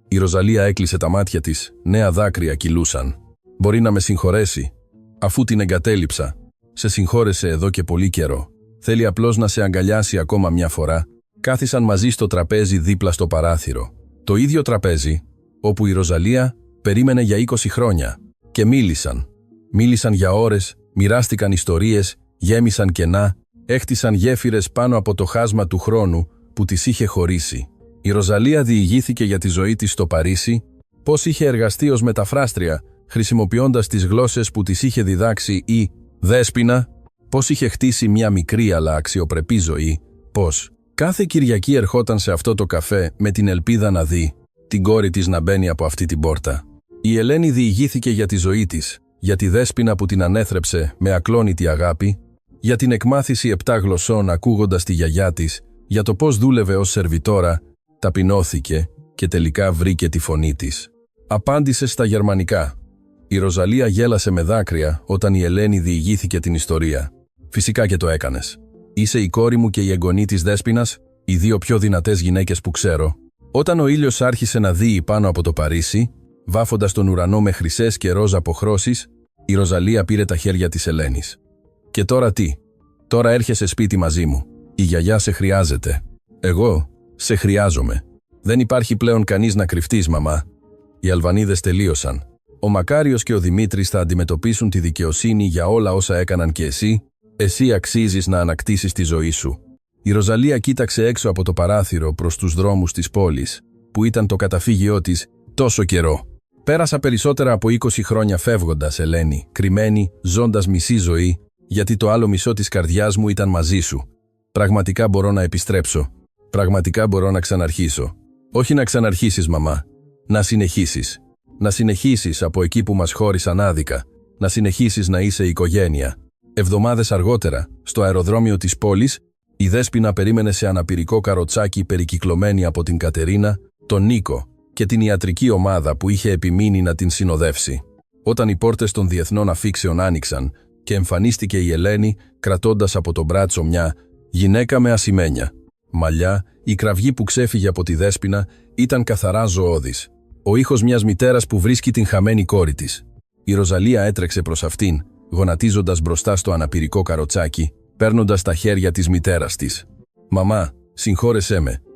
Η Ροζαλία έκλεισε τα μάτια της, νέα δάκρυα κυλούσαν. «Μπορεί να με συγχωρέσει, αφού την εγκατέλειψα. Σε συγχώρεσε εδώ και πολύ καιρό. Θέλει απλώς να σε αγκαλιάσει ακόμα μια φορά». Κάθισαν μαζί στο τραπέζι δίπλα στο παράθυρο. Το ίδιο τραπέζι, όπου η Ροζαλία περίμενε για 20 χρόνια. Και μίλησαν. Μίλησαν για ώρες, μοιράστηκαν ιστορίες, γέμισαν κενά, έχτισαν γέφυρες πάνω από το χάσμα του χρόνου που τις είχε χωρίσει. Η Ροζαλία διηγήθηκε για τη ζωή της στο Παρίσι, πώς είχε εργαστεί ως μεταφράστρια, χρησιμοποιώντας τις γλώσσες που της είχε διδάξει η Δέσποινα, πώς είχε χτίσει μια μικρή αλλά αξιοπρεπή ζωή, πώς κάθε Κυριακή ερχόταν σε αυτό το καφέ με την ελπίδα να δει την κόρη της να μπαίνει από αυτή την πόρτα. Η Ελένη διηγήθηκε για τη ζωή της, για τη Δέσποινα που την ανέθρεψε με ακλόνητη αγάπη, για την εκμάθηση 7 γλωσσών ακούγοντας τη γιαγιά της, για το πώς δούλευε ως σερβιτόρα, ταπεινώθηκε και τελικά βρήκε τη φωνή της. Απάντησε στα γερμανικά. Η Ροζαλία γέλασε με δάκρυα όταν η Ελένη διηγήθηκε την ιστορία. «Φυσικά και το έκανες. Είσαι η κόρη μου και η εγγονή της Δέσποινας, οι 2 πιο δυνατές γυναίκες που ξέρω». Όταν ο ήλιος άρχισε να δύει πάνω από το Παρίσι, βάφοντας τον ουρανό με χρυσές και ροζ αποχρώσεις, η Ροζαλία πήρε τα χέρια της Ελένης. Και τώρα τι? Τώρα έρχεσαι σπίτι μαζί μου. Η γιαγιά σε χρειάζεται. Εγώ σε χρειάζομαι. Δεν υπάρχει πλέον κανείς να κρυφτείς, μαμά. Οι Αλβανίδες τελείωσαν. Ο Μακάριος και ο Δημήτρης θα αντιμετωπίσουν τη δικαιοσύνη για όλα όσα έκαναν και εσύ αξίζεις να ανακτήσεις τη ζωή σου. Η Ροζαλία κοίταξε έξω από το παράθυρο προς τους δρόμους της πόλης, που ήταν το καταφύγιό της τόσο καιρό. Πέρασα περισσότερα από 20 χρόνια φεύγοντας, Ελένη, κρυμμένη, ζώντας μισή ζωή, γιατί το άλλο μισό της καρδιάς μου ήταν μαζί σου. Πραγματικά μπορώ να επιστρέψω. Πραγματικά μπορώ να ξαναρχίσω. Όχι να ξαναρχίσεις, μαμά. Να συνεχίσεις. Να συνεχίσεις από εκεί που μας χώρισαν άδικα. Να συνεχίσεις να είσαι οικογένεια. Εβδομάδες αργότερα, στο αεροδρόμιο της πόλης, η Δέσποινα περίμενε σε αναπηρικό καροτσάκι περικυκλωμένη από την Κατερίνα, τον Νίκο και την ιατρική ομάδα που είχε επιμείνει να την συνοδεύσει. Όταν οι πόρτες των διεθνών αφήξεων άνοιξαν και εμφανίστηκε η Ελένη κρατώντας από το μπράτσο μια γυναίκα με ασημένια μαλλιά, η κραυγή που ξέφυγε από τη Δέσποινα ήταν καθαρά ζωώδης. Ο ήχος μιας μητέρας που βρίσκει την χαμένη κόρη της. Η Ροζαλία έτρεξε προς αυτήν, γονατίζοντας μπροστά στο αναπηρικό καροτσάκι, παίρνοντας τα χέρια της μητέρας της. «Μαμά,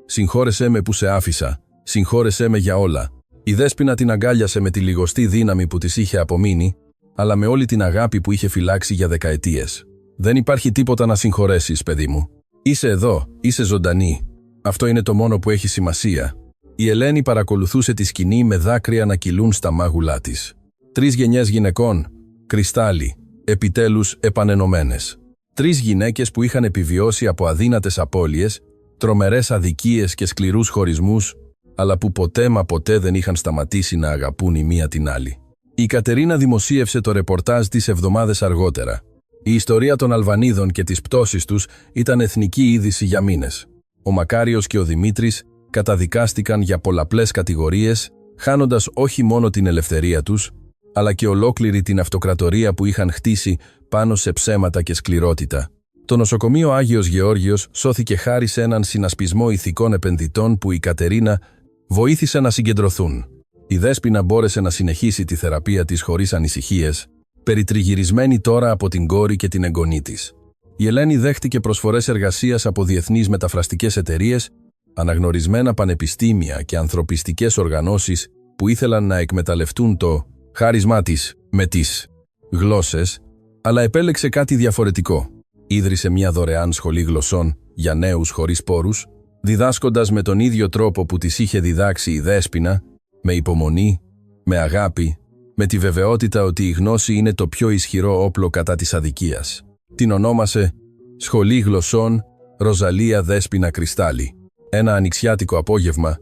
συγχώρεσέ με που σε άφησα, συγχώρεσέ με για όλα». Η Δέσποινα την αγκάλιασε με τη λιγοστή δύναμη που της είχε απομείνει, αλλά με όλη την αγάπη που είχε φυλάξει για δεκαετίες. «Δεν υπάρχει τίποτα να συγχωρέσεις, παιδί μου. Είσαι εδώ, είσαι ζωντανή. Αυτό είναι το μόνο που έχει σημασία». Η Ελένη παρακολουθούσε τη σκηνή με δάκρυα να κυλούν στα μάγουλά της. 3 γενιές γυναικών, κρυστάλλι, επιτέλους επανενωμένες. 3 γυναίκες που είχαν επιβιώσει από αδύνατες απώλειες, τρομερές αδικίες και σκληρούς χωρισμούς, αλλά που ποτέ μα ποτέ δεν είχαν σταματήσει να αγαπούν η μία την άλλη. Η Κατερίνα δημοσίευσε το ρεπορτάζ της εβδομάδες αργότερα. Η ιστορία των Αλβανίδων και της πτώσης τους ήταν εθνική είδηση για μήνες. Ο Μακάριος και ο Δημήτρης καταδικάστηκαν για πολλαπλές κατηγορίες, χάνοντας όχι μόνο την ελευθερία τους, αλλά και ολόκληρη την αυτοκρατορία που είχαν χτίσει πάνω σε ψέματα και σκληρότητα. Το νοσοκομείο Άγιος Γεώργιος σώθηκε χάρη σε έναν συνασπισμό ηθικών επενδυτών που η Κατερίνα βοήθησε να συγκεντρωθούν. Η Δέσποινα μπόρεσε να συνεχίσει τη θεραπεία της χωρίς ανησυχίες, περιτριγυρισμένη τώρα από την κόρη και την εγγονή της. Η Ελένη δέχτηκε προσφορές εργασίας από διεθνείς μεταφραστικές εταιρείες, αναγνωρισμένα πανεπιστήμια και ανθρωπιστικές οργανώσεις που ήθελαν να εκμεταλλευτούν το χάρισμά της με τις γλώσσες, αλλά επέλεξε κάτι διαφορετικό. Ίδρυσε μια δωρεάν σχολή γλωσσών για νέους χωρίς πόρους, διδάσκοντας με τον ίδιο τρόπο που της είχε διδάξει η Δέσποινα, με υπομονή, με αγάπη, με τη βεβαιότητα ότι η γνώση είναι το πιο ισχυρό όπλο κατά της αδικίας. Την ονόμασε «Σχολή Γλωσσών Ροζαλία Δέσποινα Κρυστάλλι». Ένα ανοιξιάτικο απόγευμα,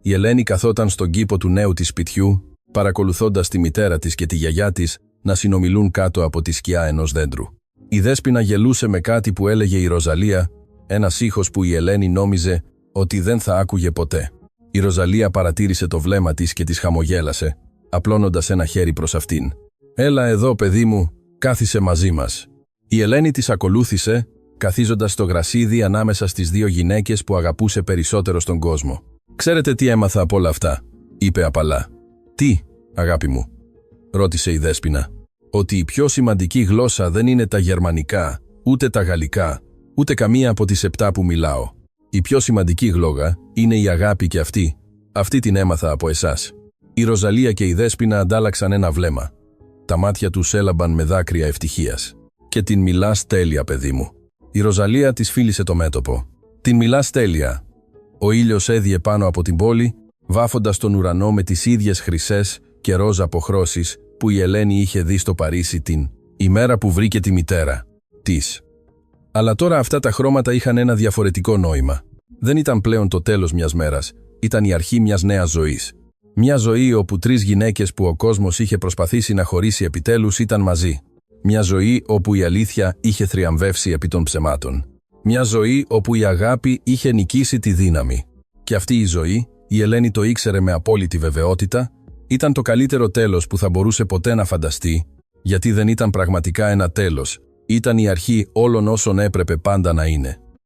η Ελένη καθόταν στον κήπο του νέου της σπιτιού, παρακολουθώντας τη μητέρα της και τη γιαγιά της να συνομιλούν κάτω από τη σκιά ενός δέντρου. Η Δέσποινα γελούσε με κάτι που έλεγε η Ροζαλία, ένας ήχος που η Ελένη νόμιζε ότι δεν θα άκουγε ποτέ. Η Ροζαλία παρατήρησε το βλέμμα της και της χαμογέλασε, απλώνοντας ένα χέρι προς αυτήν. «Έλα εδώ, παιδί μου, κάθισε μαζί μας». Η Ελένη της ακολούθησε, καθίζοντας στο γρασίδι ανάμεσα στις 2 γυναίκες που αγαπούσε περισσότερο στον κόσμο. «Ξέρετε τι έμαθα από όλα αυτά», είπε απαλά. «Τι, αγάπη μου?» ρώτησε η Δέσποινα. «Ότι η πιο σημαντική γλώσσα δεν είναι τα γερμανικά, ούτε τα γαλλικά, ούτε καμία από τις 7 που μιλάω. Η πιο σημαντική γλώσσα είναι η αγάπη και αυτή την έμαθα από εσάς». Η Ροζαλία και η Δέσποινα αντάλλαξαν ένα βλέμμα. Τα μάτια τους έλαμπαν με δάκρυα ευτυχίας. «Και την μιλάς τέλεια, παιδί μου». Η Ροζαλία της φίλησε το μέτωπο. «Την μιλάς τέλεια». Ο ήλιος έδιε πάνω από την πόλη, βάφοντας τον ουρανό με τις ίδιες χρυσές και ροζ αποχρώσεις που η Ελένη είχε δει στο Παρίσι την ημέρα που βρήκε τη μητέρα της. Αλλά τώρα αυτά τα χρώματα είχαν ένα διαφορετικό νόημα. Δεν ήταν πλέον το τέλος μιας μέρας, ήταν η αρχή μιας νέας ζωής. Μια ζωή όπου 3 γυναίκες που ο κόσμος είχε προσπαθήσει να χωρίσει επιτέλους ήταν μαζί. Μια ζωή όπου η αλήθεια είχε θριαμβεύσει επί των ψεμάτων. Μια ζωή όπου η αγάπη είχε νικήσει τη δύναμη. Και αυτή η ζωή, η Ελένη το ήξερε με απόλυτη βεβαιότητα, ήταν το καλύτερο τέλος που θα μπορούσε ποτέ να φανταστεί, γιατί δεν ήταν πραγματικά ένα τέλος, ήταν η αρχή όλων όσων έπρεπε πάντα να είναι.